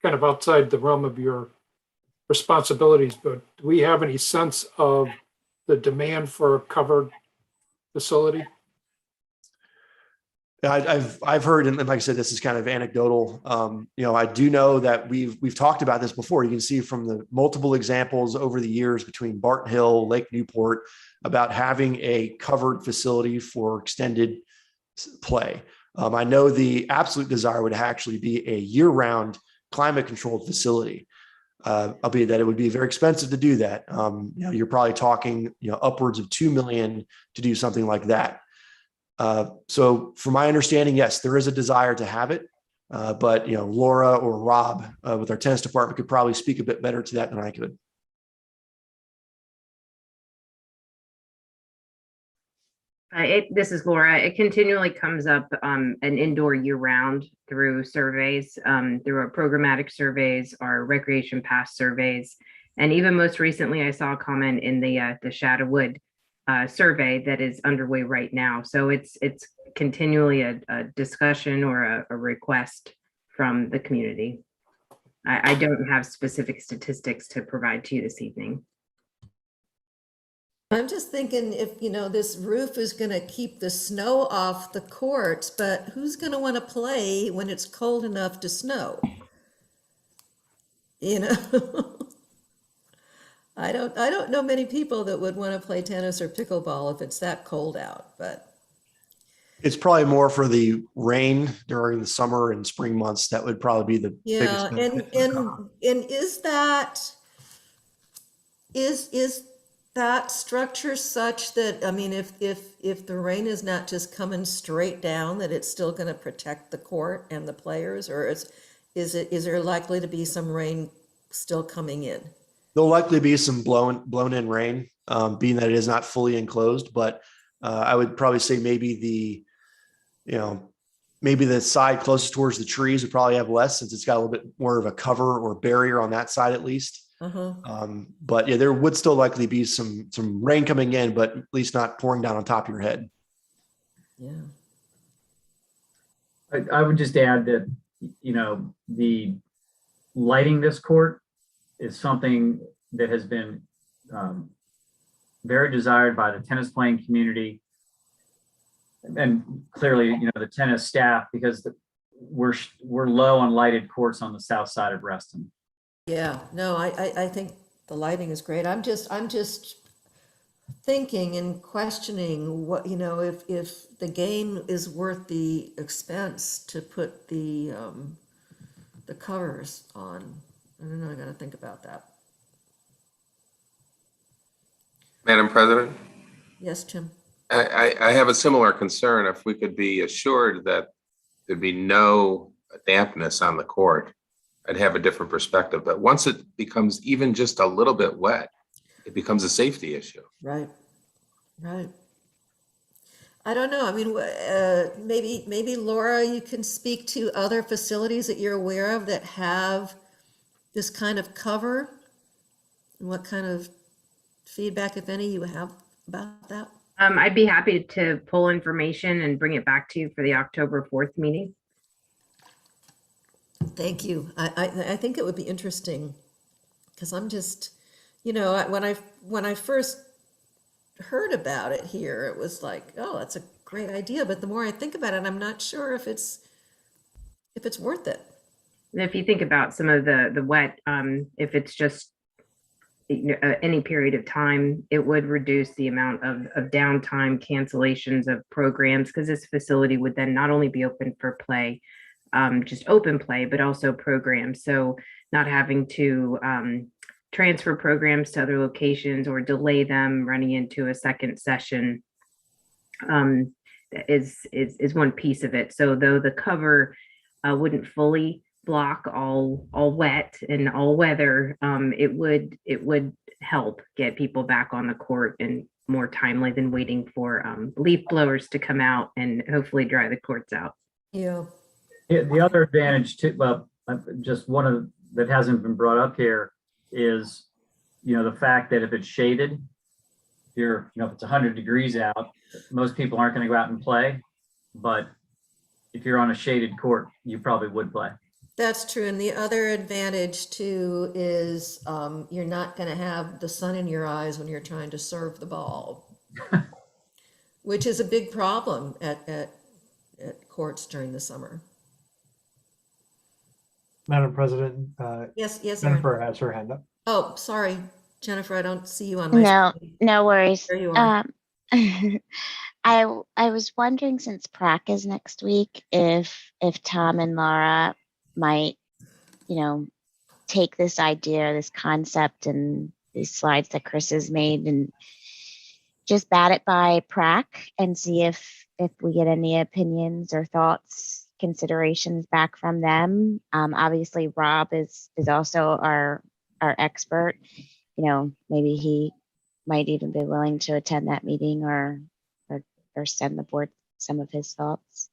kind of outside the realm of your responsibilities, but do we have any sense of the demand for a covered facility? I've heard, and like I said, this is kind of anecdotal. I do know that we've talked about this before. You can see from the multiple examples over the years between Barton Hill, Lake Newport, about having a covered facility for extended play. I know the absolute desire would actually be a year-round climate-controlled facility, albeit that it would be very expensive to do that. You're probably talking, upwards of $2 million to do something like that. So from my understanding, yes, there is a desire to have it, but Laura or Rob with our tennis department could probably speak a bit better to that than I could. This is Laura. It continually comes up an indoor year-round through surveys, through our programmatic surveys, our recreation pass surveys, and even most recently, I saw a comment in the Shadowwood survey that is underway right now. So it's continually a discussion or a request from the community. I don't have specific statistics to provide to you this evening. I'm just thinking if, this roof is going to keep the snow off the courts, but who's going to want to play when it's cold enough to snow? you know? I don't know many people that would want to play tennis or pickleball if it's that cold out, but It's probably more for the rain during the summer and spring months. That would probably be the yeah, biggest benefit. and is that structure such that, I mean, if the rain is not just coming straight down, that it's still going to protect the court and the players, or is there likely to be some rain still coming in? There'll likely be some blown in rain, being that it is not fully enclosed, but I would probably say maybe the side closest towards the trees would probably have less, since it's got a little bit more of a cover or barrier on that side at least. But yeah, there would still likely be some rain coming in, but at least not pouring down on top of your head. Yeah. I would just add that, the lighting this court is something that has been very desired by the tennis playing community. And clearly, the tennis staff, because we're low on lighted courts on the south side of Reston. Yeah, no, I think the lighting is great. I'm just thinking and questioning what, if the game is worth the expense to put the covers on. I don't know, I gotta think about that. Madam President, Yes, Jim? I have a similar concern. If we could be assured that there'd be no dampness on the court, I'd have a different perspective. But once it becomes even just a little bit wet, it becomes a safety issue. Right. I don't know. I mean, maybe Laura, you can speak to other facilities that you're aware of that have this kind of cover, and what kind of feedback, if any, you have about that. I'd be happy to pull information and bring it back to you for the October 4th meeting. Thank you. I think it would be interesting, because I'm just, when I first heard about it here, it was like, oh, that's a great idea. But the more I think about it, I'm not sure if it's worth it. And if you think about some of the wet, if it's just any period of time, it would reduce the amount of downtime, cancellations of programs, because this facility would then not only be open for play, just open play, but also programs. So not having to transfer programs to other locations or delay them running into a second session is one piece of it. So though the cover wouldn't fully block all wet and all weather, it would help get people back on the court and more timely than waiting for leaf blowers to come out and hopefully dry the courts out. Yeah. The other advantage too, well, just one of that hasn't been brought up here is, the fact that if it's shaded, if it's 100 degrees out, most people aren't going to go out and play. But if you're on a shaded court, you probably would play. That's true. And the other advantage too is you're not going to have the sun in your eyes when you're trying to serve the ball, which is a big problem at courts during the summer. Madam President. Yes, Jennifer has her hand up. Oh, sorry, Jennifer, I don't see you on my screen. No worries. There you are. I was wondering, since PrAC is next week, if Tom and Laura might, take this idea, this concept, and these slides that Chris has made, and just bat it by PrAC and see if we get any opinions or thoughts, considerations back from them. Obviously, Rob is also our expert. Maybe he might even be willing to attend that meeting or send the board some of his thoughts.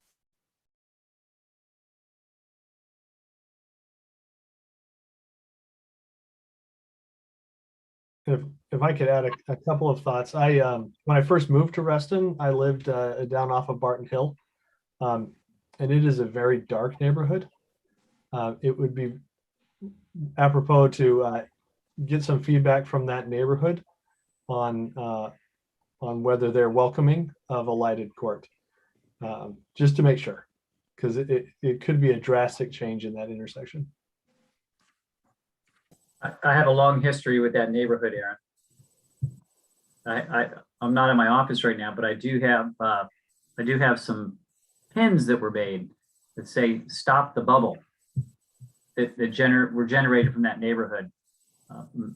If I could add a couple of thoughts. When I first moved to Reston, I lived down off of Barton Hill, and it is a very dark neighborhood. It would be apropos to get some feedback from that neighborhood on whether they're welcoming of a lighted court, just to make sure, because it could be a drastic change in that intersection. I have a long history with that neighborhood, Aaron. I'm not in my office right now, but I do have some pins that were made that say "Stop the Bubble" that were generated from that neighborhood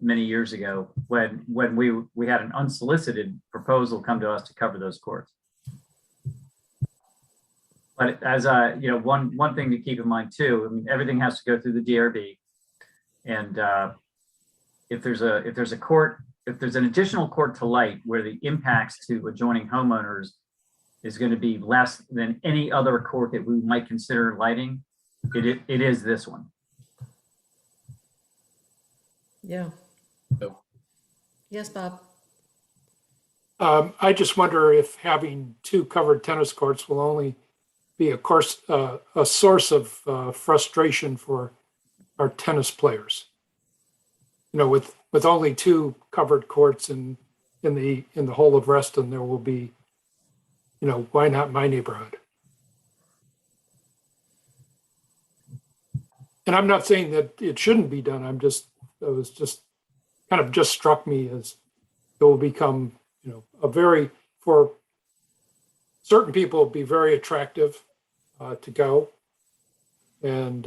many years ago when we had an unsolicited proposal come to us to cover those courts. But as one thing to keep in mind too, I mean, everything has to go through the DRB, and if there's an additional court to light where the impacts to adjoining homeowners is going to be less than any other court that we might consider lighting, it is this one. Yeah. Yes, Bob. I just wonder if having 2 covered tennis courts will only be a source of frustration for our tennis players. You know, with only 2 covered courts in the whole of Reston, there will be, you know, why not my neighborhood? And I'm not saying that it shouldn't be done. It was just kind of just struck me as it will become, you know, for certain people, it'll be very attractive to go. And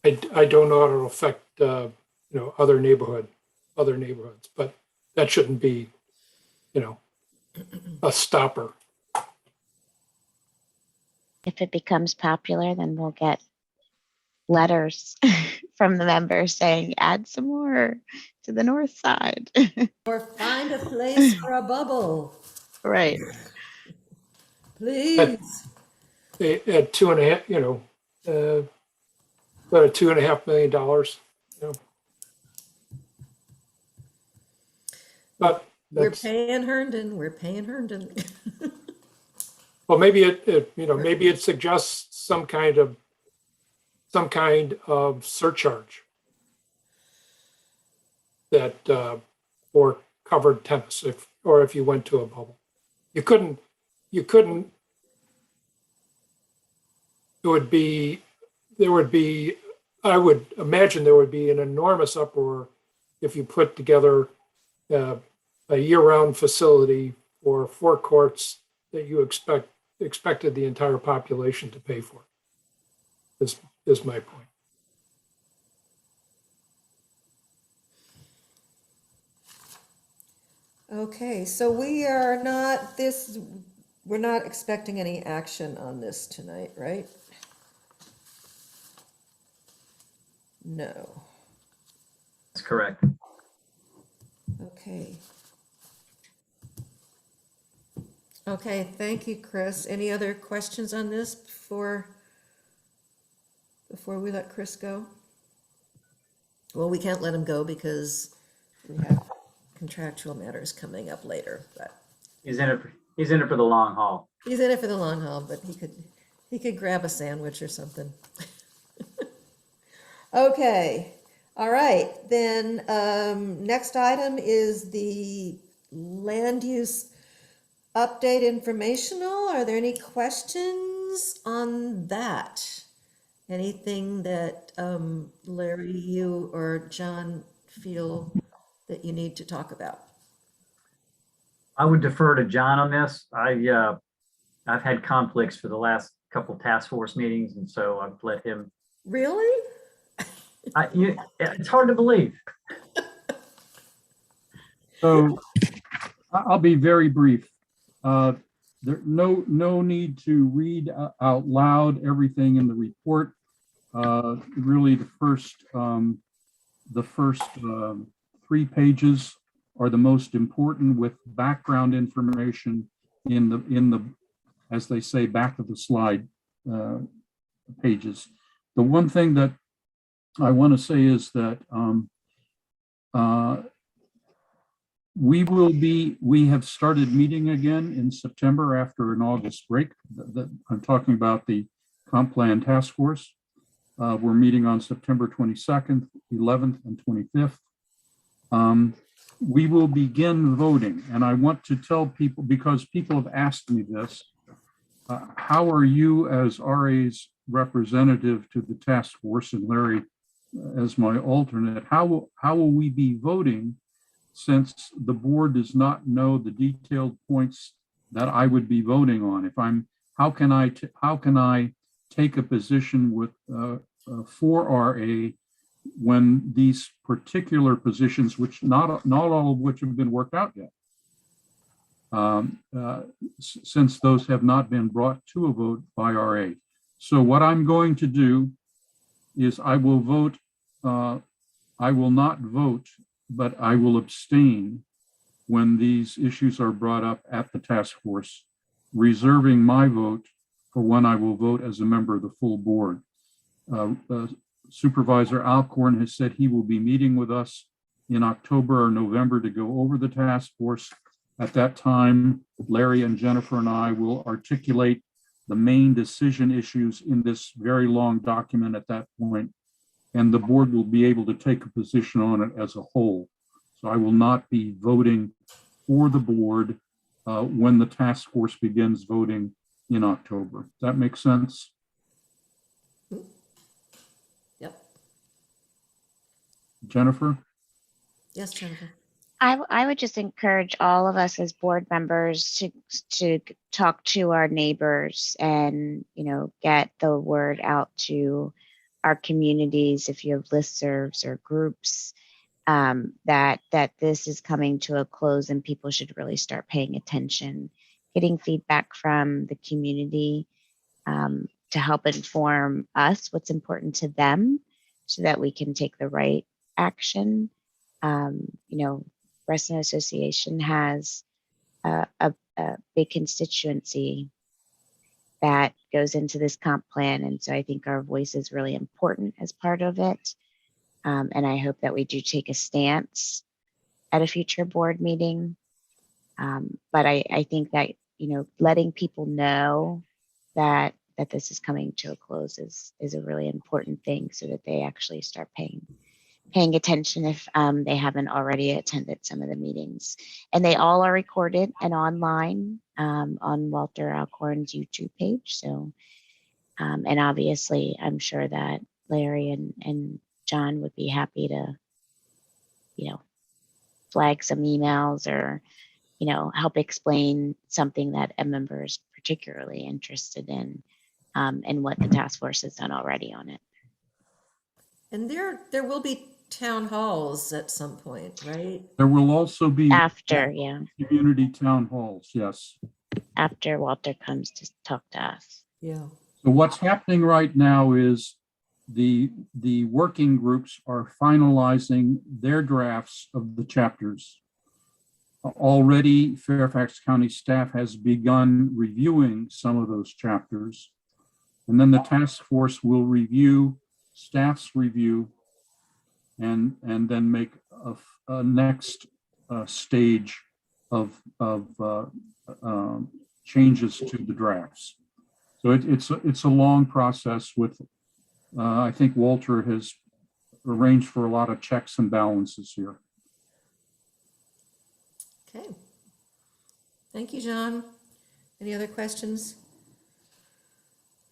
I don't know how it'll affect, you know, other neighborhoods, but that shouldn't be, you know, a stopper. If it becomes popular, then we'll get letters from the members saying, add some more to the north side. Or find a place for a bubble. Right. Please. At 2.5, you know, about $2.5 million. You know. But we're paying Herndon. We're paying Herndon. Well, maybe maybe it suggests some kind of surcharge that for covered tennis, if you went to a bubble, you couldn't. I would imagine there would be an enormous uproar if you put together a year-round facility for 4 courts that you expected the entire population to pay for. Is my point. Okay, so we're not expecting any action on this tonight, right? No. That's correct. Okay. Okay, thank you, Chris. Any other questions on this before we let Chris go? Well, we can't let him go because we have contractual matters coming up later, but He's in it for the long haul. he's in it for the long haul, but he could grab a sandwich or something. Okay, all right, then next item is the land use update informational. Are there any questions on that? Anything that Larry, you or John feel that you need to talk about? I would defer to John on this. I've had conflicts for the last couple task force meetings, and so I've let him. Really? It's hard to believe. So I'll be very brief. There no need to read out loud everything in the report. Really, the first 3 pages are the most important, with background information in the as they say, back of the slide pages. The one thing that I want to say is that we have started meeting again in September after an August break. I'm talking about the Comp Plan Task Force. We're meeting on September 22nd, 11th, and 25th. We will begin voting, and I want to tell people, because people have asked me this, how are you as RA's representative to the task force, and Larry as my alternate, how will we be voting since the board does not know the detailed points that I would be voting on? How can I take a position with for RA when these particular positions, which not all of which have been worked out yet, since those have not been brought to a vote by RA. So what I'm going to do is I will vote, I will not vote, but I will abstain when these issues are brought up at the task force, reserving my vote for when I will vote as a member of the full board. Supervisor Alcorn has said he will be meeting with us in October or November to go over the task force. At that time, Larry and Jennifer and I will articulate the main decision issues in this very long document at that point, and the board will be able to take a position on it as a whole. So I will not be voting for the board when the task force begins voting in October. Does that make sense? Yep. Jennifer? Yes, Jennifer. I would just encourage all of us as board members to talk to our neighbors and, get the word out to our communities. If you have listservs or groups, that this is coming to a close and people should really start paying attention, getting feedback from the community to help inform us what's important to them so that we can take the right action. Reston Association has a big constituency that goes into this comp plan. And so I think our voice is really important as part of it. And I hope that we do take a stance at a future board meeting. But I think that, letting people know that this is coming to a close is a really important thing so that they actually start paying attention if they haven't already attended some of the meetings. And they all are recorded and online on Walter Alcorn's YouTube page. So, and obviously, I'm sure that Larry and John would be happy to, flag some emails or, help explain something that a member is particularly interested in and what the task force has done already on it. And there will be town halls at some point, right? There will also be After, yeah, community town halls, yes. after Walter comes to talk to us. Yeah. So what's happening right now is the working groups are finalizing their drafts of the chapters. Already, Fairfax County staff has begun reviewing some of those chapters. And then the task force will review staff's review and then make a next stage of changes to the drafts. So it's a long process with, I think Walter has arranged for a lot of checks and balances here. Okay. Thank you, John. Any other questions?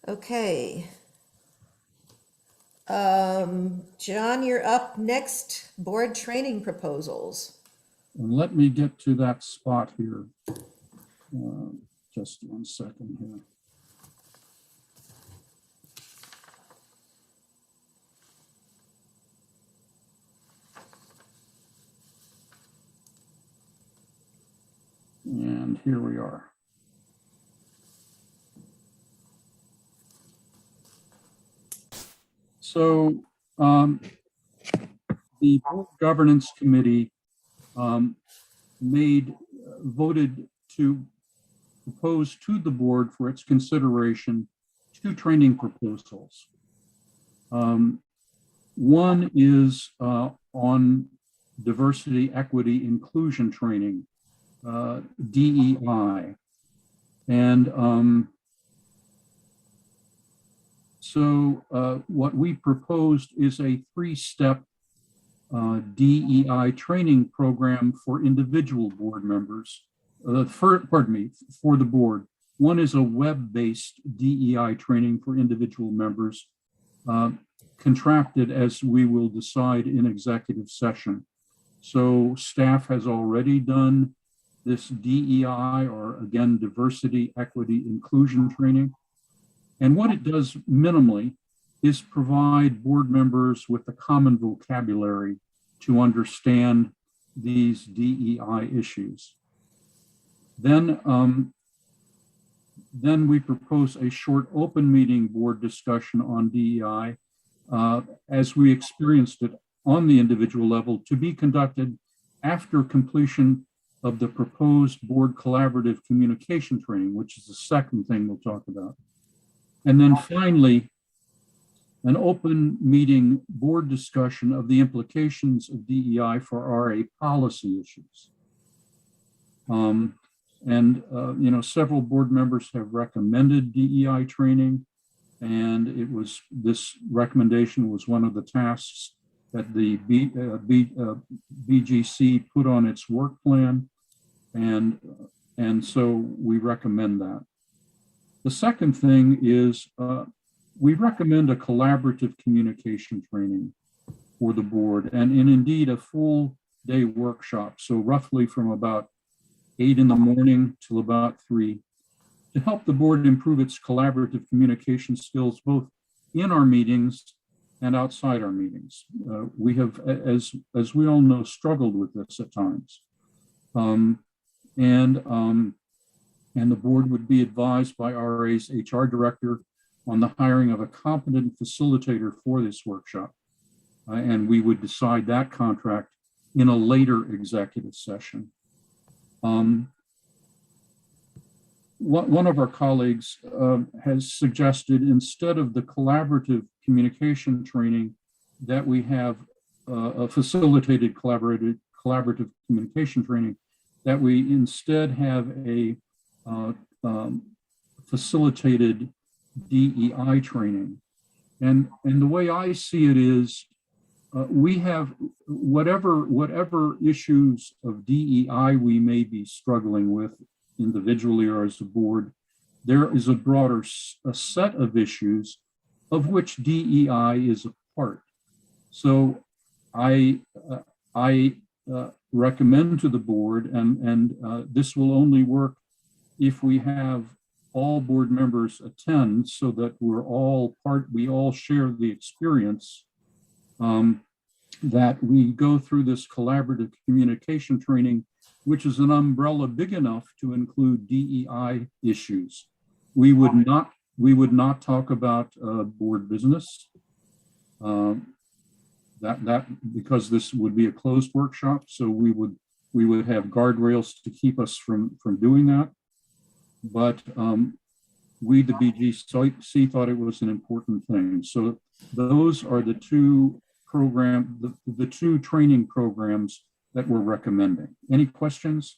Okay. John, you're up next. Board training proposals. And let me get to that spot here. Just 1 second here. And here we are. So the Board Governance Committee voted to propose to the board for its consideration 2 training proposals. One is on diversity, equity, inclusion training, DEI. And so what we proposed is a 3-step DEI training program for individual board members, for the board. One is a web-based DEI training for individual members, contracted as we will decide in executive session. So staff has already done this DEI, or again, diversity, equity, inclusion training. And what it does minimally is provide board members with a common vocabulary to understand these DEI issues. Then we propose a short open meeting board discussion on DEI as we experienced it on the individual level, to be conducted after completion of the proposed board collaborative communication training, which is the second thing we'll talk about. And then finally, an open meeting board discussion of the implications of DEI for RA policy issues. Several board members have recommended DEI training, and this recommendation was one of the tasks that the BGC put on its work plan, and so we recommend that. The second thing is we recommend a collaborative communication training for the board, and indeed a full day workshop, so roughly from about 8 in the morning till about 3, to help the board improve its collaborative communication skills, both in our meetings and outside our meetings. We have, as we all know, struggled with this at times. And the board would be advised by RA's HR director on the hiring of a competent facilitator for this workshop. And we would decide that contract in a later executive session. One of our colleagues has suggested, instead of the collaborative communication training, that we have a facilitated collaborative communication training, that we instead have a facilitated DEI training. And the way I see it is, we have whatever issues of DEI we may be struggling with individually or as a board, there is a set of issues of which DEI is a part. So I recommend to the board, and this will only work if we have all board members attend, so that we all share the experience, that we go through this collaborative communication training, which is an umbrella big enough to include DEI issues. We would not talk about board business, because this would be a closed workshop. So we would have guardrails to keep us from doing that. But we, the BGC, thought it was an important thing. So those are the two the two training programs that we're recommending. Any questions?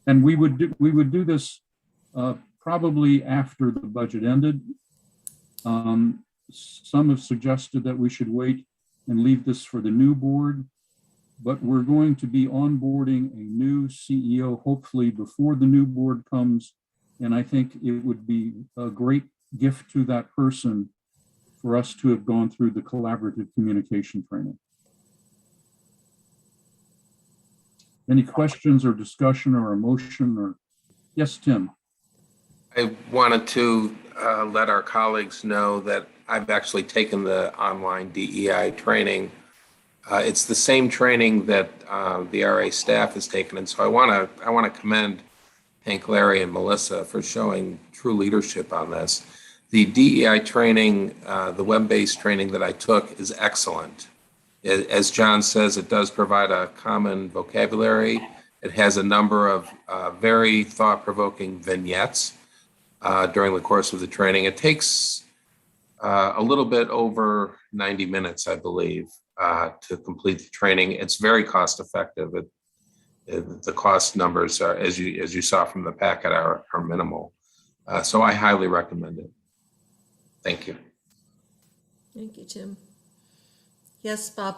And we would do this probably after the budget ended. Some have suggested that we should wait and leave this for the new board, but we're going to be onboarding a new CEO, hopefully before the new board comes. And I think it would be a great gift to that person for us to have gone through the collaborative communication training. Any questions or discussion or emotion or, yes, Tim? I wanted to let our colleagues know that I've actually taken the online DEI training. It's the same training that the RA staff has taken, and so I want to commend Hank, Larry, and Melissa for showing true leadership on this. The DEI training, the web-based training that I took, is excellent. As John says, it does provide a common vocabulary. It has a number of very thought-provoking vignettes during the course of the training. It takes a little bit over 90 minutes, I believe, to complete the training. It's very cost-effective. The cost numbers, are, as you saw from the packet, are minimal. So I highly recommend it. Thank you. Thank you, Tim. Yes, Bob.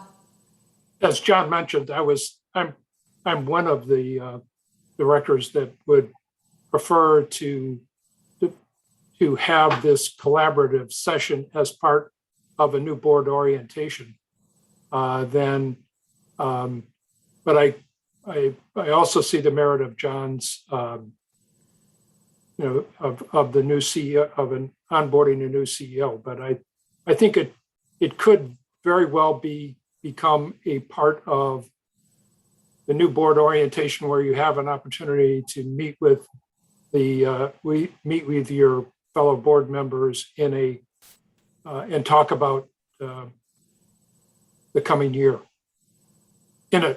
As John mentioned, I'm one of the directors that would prefer to to have this collaborative session as part of a new board orientation, then, but I also see the merit of John's, of the new CEO, of onboarding a new CEO. But I think it could very well become a part of the new board orientation, where you have an opportunity to meet with your fellow board members and talk about the coming year in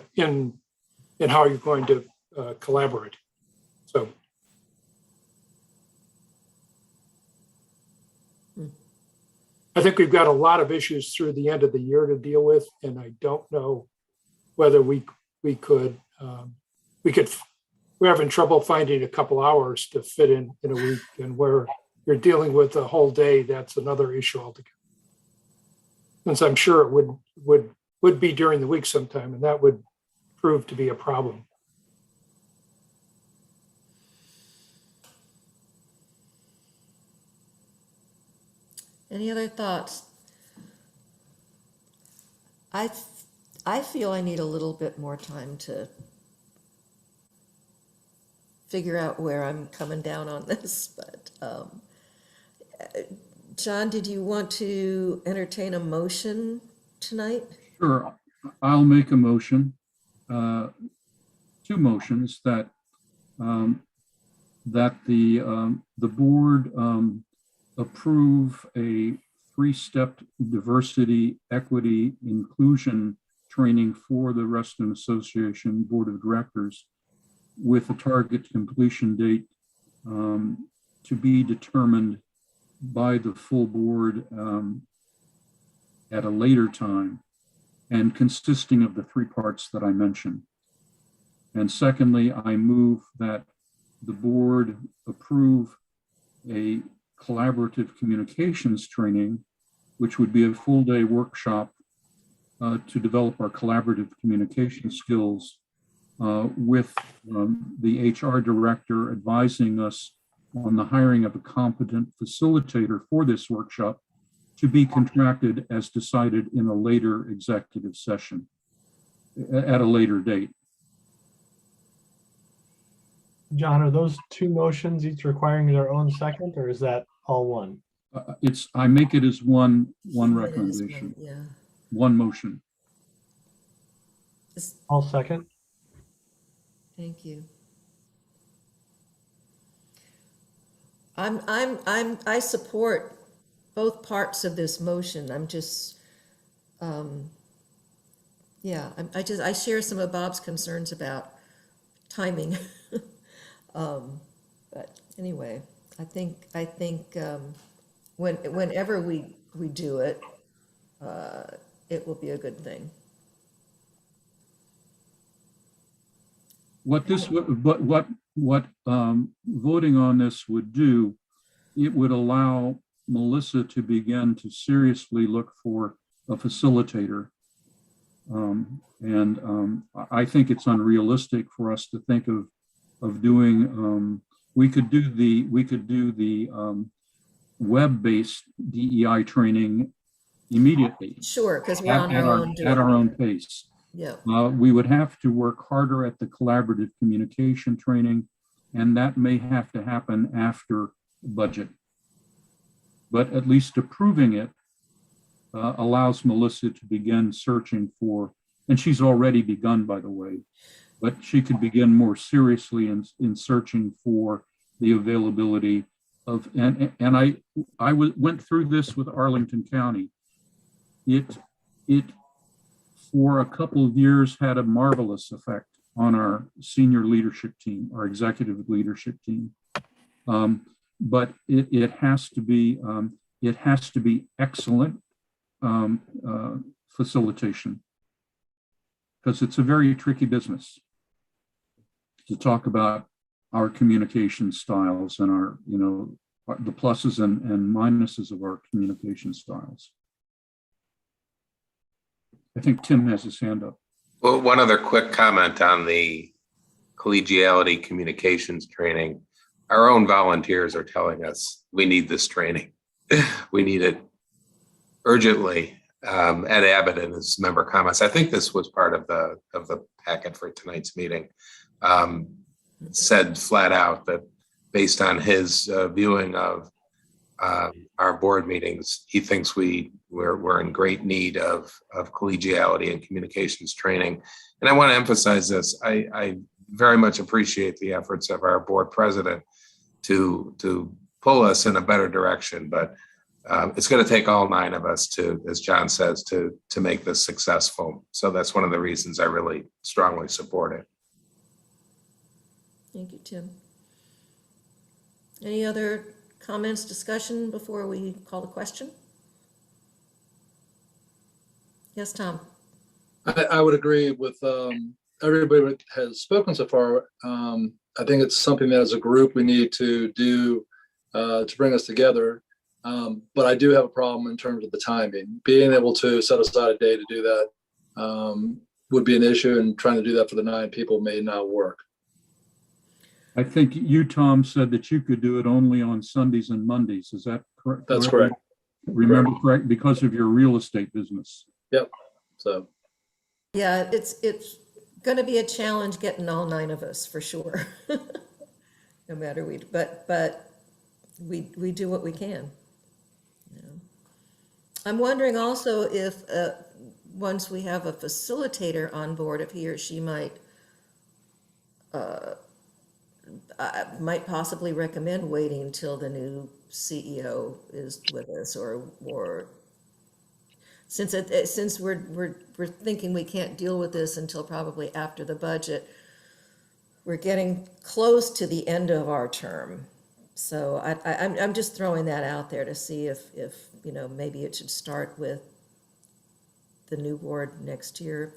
how you're going to collaborate. So. I think we've got a lot of issues through the end of the year to deal with, and I don't know whether we're having trouble finding a couple hours to fit in a week, and where you're dealing with a whole day, that's another issue altogether. Since I'm sure it would be during the week sometime, and that would prove to be a problem. Any other thoughts? I feel I need a little bit more time to figure out where I'm coming down on this, but John, did you want to entertain a motion tonight? Sure, I'll make a motion, 2 motions that the board approve a 3-step diversity, equity, inclusion training for the Reston Association Board of Directors with a target completion date to be determined by the full board at a later time, and consisting of the 3 parts that I mentioned. And secondly, I move that the board approve a collaborative communications training, which would be a full-day workshop to develop our collaborative communication skills with the HR director advising us on the hiring of a competent facilitator for this workshop, to be contracted as decided in a later executive session at a later date. John, are those 2 motions each requiring their own second, or is that all one? I make it as one recommendation, Yeah. one motion. I'll second. Thank you. I support both parts of this motion. I'm just, I share some of Bob's concerns about timing. But anyway, I think whenever we do it, it will be a good thing. What voting on this would do, it would allow Melissa to begin to seriously look for a facilitator. I think it's unrealistic for us to think of doing. We could do the web-based DEI training immediately. Sure, because we're on our own. At our own pace. Yeah. We would have to work harder at the collaborative communication training, and that may have to happen after budget. But at least approving it allows Melissa to begin searching for, and she's already begun, by the way, but she could begin more seriously in searching for the availability of, and I went through this with Arlington County. It for a couple of years had a marvelous effect on our senior leadership team, our executive leadership team. But it has to be excellent facilitation, because it's a very tricky business to talk about our communication styles and our, the pluses and minuses of our communication styles. I think Tim has his hand up. Well, one other quick comment on the collegiality communications training. our own volunteers are telling us we need this training. We need it urgently. Ed Abbott in his member comments, I think this was part of the packet for tonight's meeting, said flat out that based on his viewing of our board meetings, he thinks we're in great need of collegiality and communications training. And I want to emphasize this. I very much appreciate the efforts of our board president to pull us in a better direction, but it's going to take all 9 of us to, as John says, to make this successful. So that's one of the reasons I really strongly support it. Thank you, Tim. Any other comments, discussion before we call the question? Yes, Tom. I would agree with everybody that has spoken so far. I think it's something that as a group we need to do to bring us together. But I do have a problem in terms of the timing. Being able to set aside a day to do that would be an issue, and trying to do that for the 9 people may not work. I think you, Tom, said that you could do it only on Sundays and Mondays. Is that correct? That's correct. Remember, correct, because of your real estate business. Yep. So. Yeah, it's going to be a challenge getting all 9 of us for sure. No matter but we do what we can. You know. I'm wondering also if once we have a facilitator on board, if he or she might possibly recommend waiting until the new CEO is with us, or since we're thinking we can't deal with this until probably after the budget, we're getting close to the end of our term. So I'm just throwing that out there to see if you know, maybe it should start with the new board next year.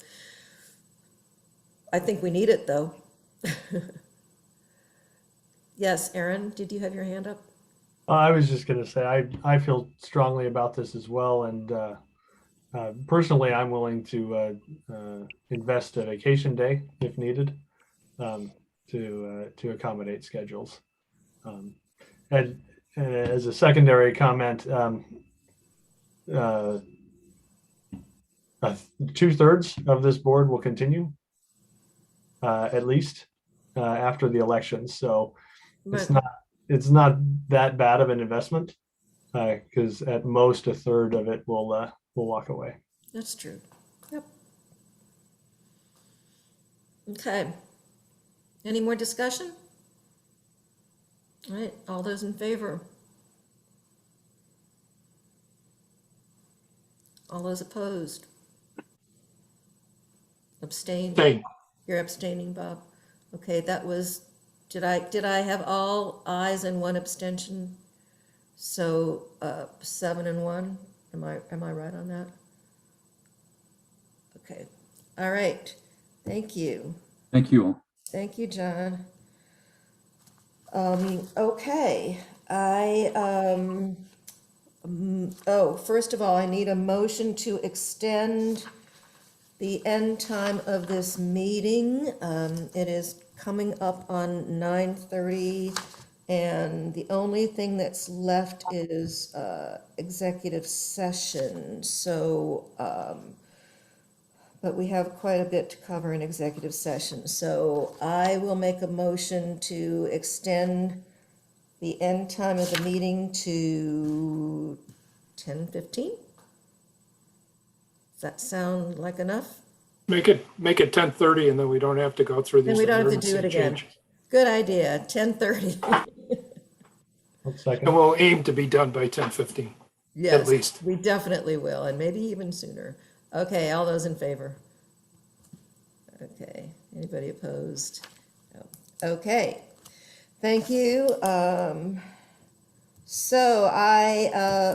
I think we need it though. Yes, Aaron, did you have your hand up? I was just going to say, I feel strongly about this as well. And personally, I'm willing to invest a vacation day if needed to accommodate schedules. And as a secondary comment, 2/3 of this board will continue at least after the elections. So it's not that bad of an investment because at most 1/3 of it will walk away. That's true. Yep. Okay. Any more discussion? All right, all those in favor? All those opposed? Abstained? Abstain. You're abstaining, Bob? Okay, that was, did I have all ayes and 1 abstention? So 7 and 1, am I right on that? Okay, all right, thank you. Thank you. Thank you, John. Okay, first of all, I need a motion to extend the end time of this meeting. It is coming up on 9:30, and the only thing that's left is executive session. So, but we have quite a bit to cover in executive session. So I will make a motion to extend the end time of the meeting to 10:15. Does that sound like enough? Make it 10:30, and then we don't have to go through Then these. we don't have to do it emergency again. changes. Good idea, 10:30. And we'll aim to be done by 10:15. Yes, At least. we definitely will, and maybe even sooner. Okay, all those in favor? Okay, anybody opposed? No. Okay, thank you. So I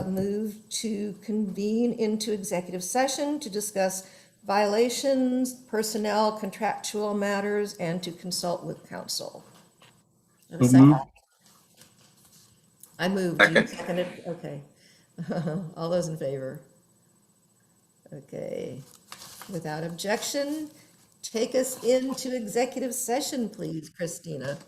move to convene into executive session to discuss violations, personnel, contractual matters, and to consult with counsel. So moved. I moved. You seconded? Okay. All those in favor? Okay. Without objection, take us into executive session, please, Christina.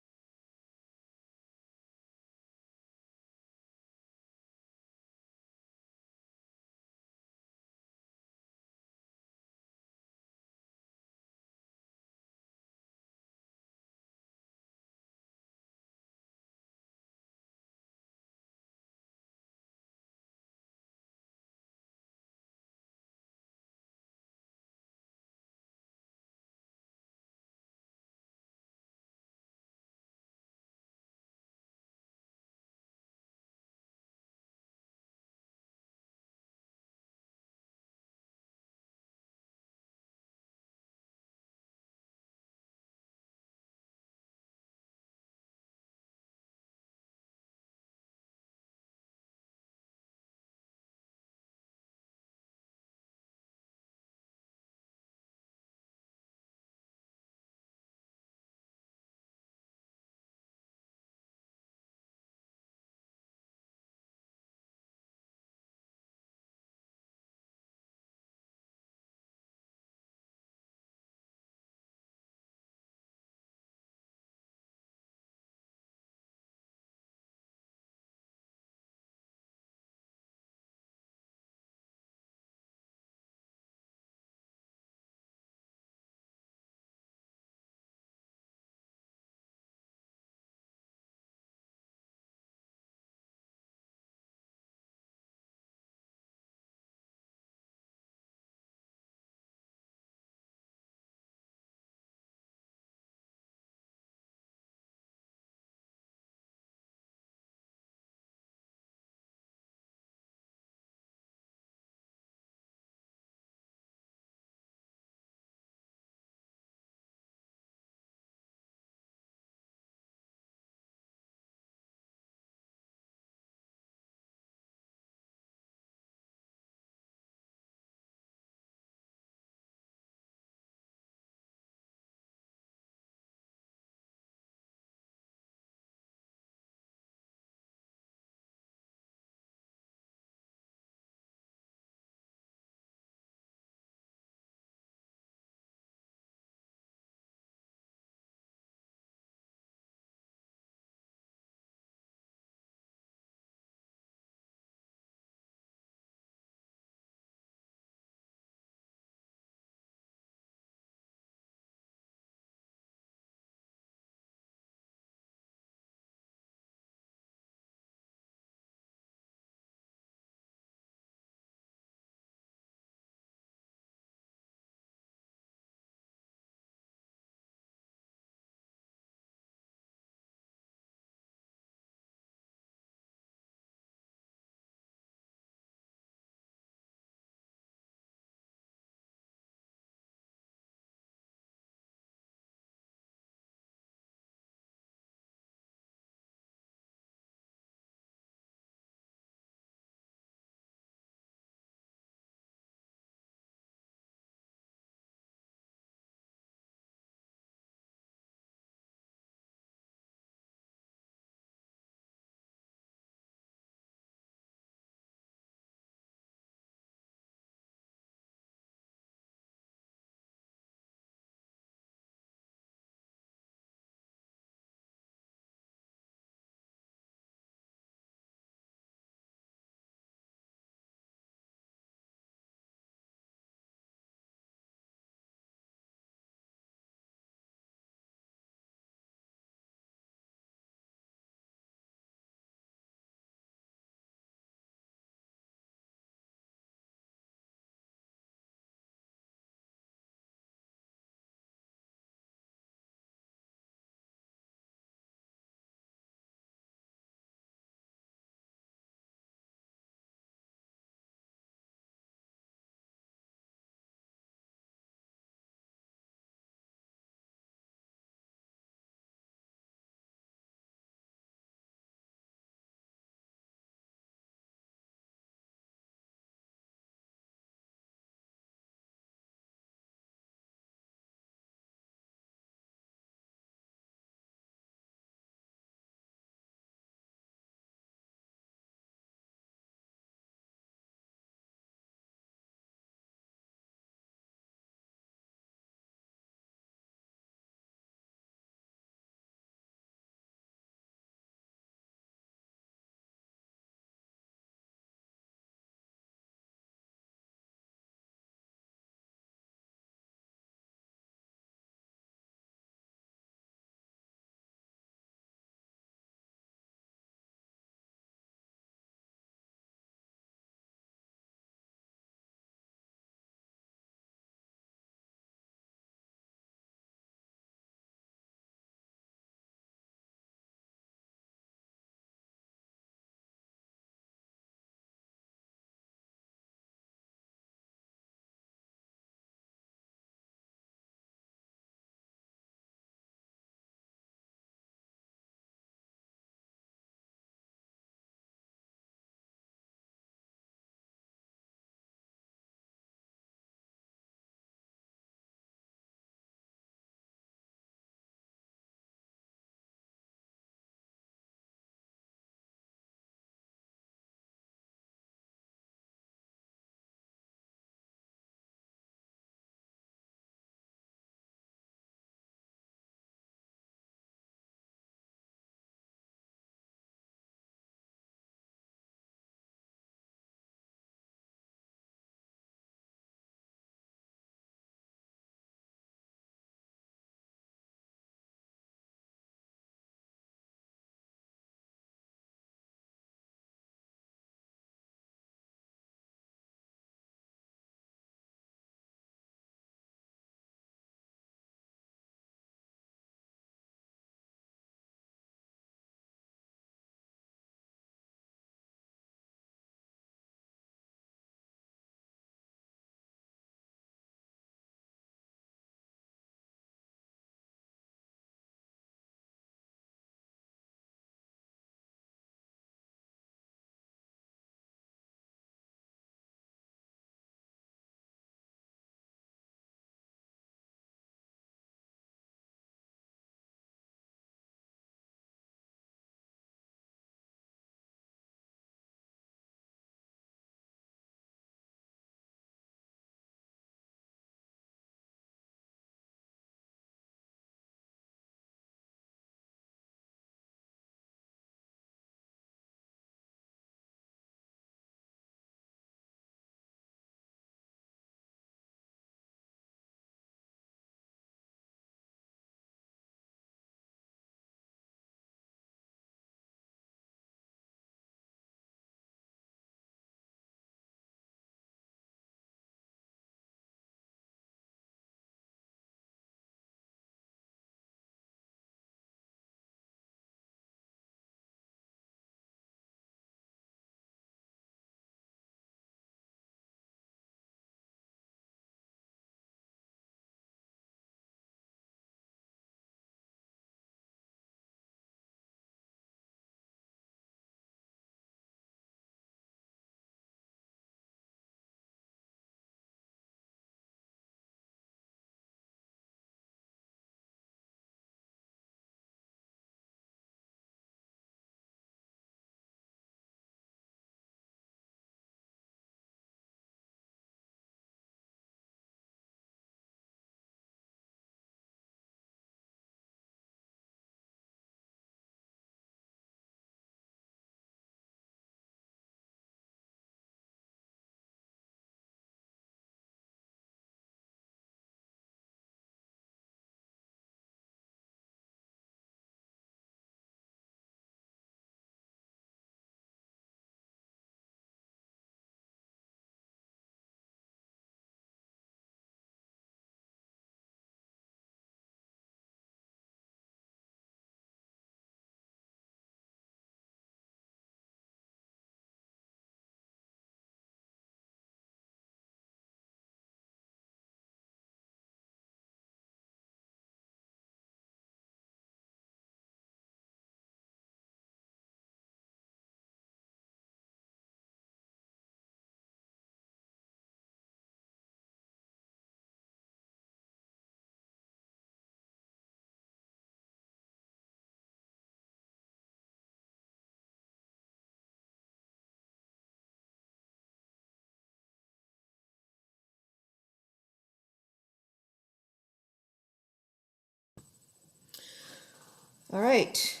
All right.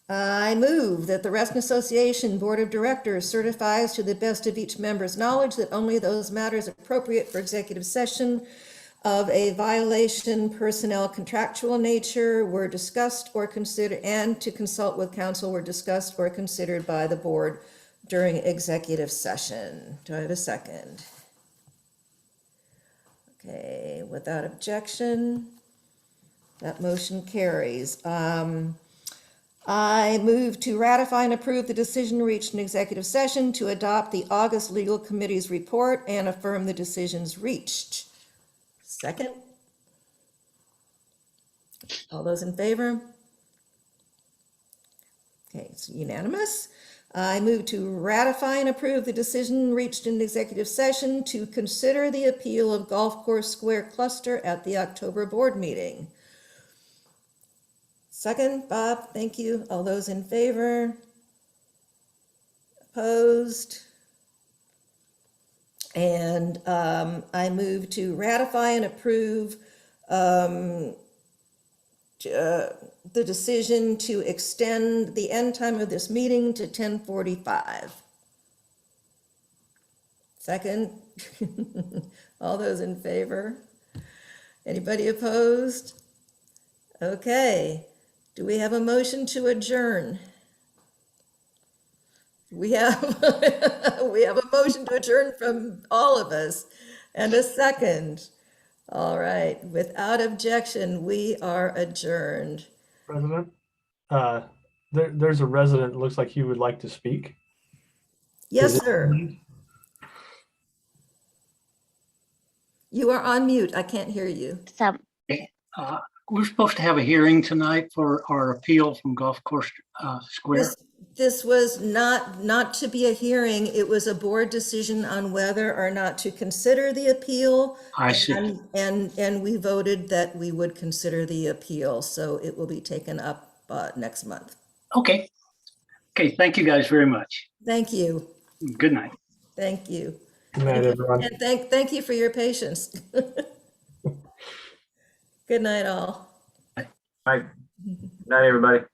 I move that the Reston Association Board of Directors certifies to the best of each member's knowledge that only those matters appropriate for executive session of a violation, personnel, contractual nature were discussed or considered, and to consult with counsel were discussed or considered by the board during executive session. Do I have a second? Okay, without objection, that motion carries. I move to ratify and approve the decision reached in executive session to adopt the August Legal Committee's report and affirm the decisions reached. Second? All those in favor? Okay, it's unanimous. I move to ratify and approve the decision reached in executive session to consider the appeal of Golf Course Square Cluster at the October board meeting. Second, Bob, thank you. All those in favor? Opposed? And I move to ratify and approve the decision to extend the end time of this meeting to 10:45. Second? All those in favor? Anybody opposed? Okay. Do we have a motion to adjourn? We have, we have a motion to adjourn from all of us and a second. All right, without objection, we are adjourned. President, there's a resident, looks like he would like to speak. Yes, sir. You are on mute. I can't hear you. We're supposed to have a hearing tonight for our appeal from Golf Course Square. This was not to be a hearing. It was a board decision on whether or not to consider the appeal. I see. And we voted that we would consider the appeal, so it will be taken up next month. Okay. Okay, thank you guys very much. Thank you. Good night. Thank you. Good night, everyone. And thank you for your patience. Good night, all. All right. Good night, everybody.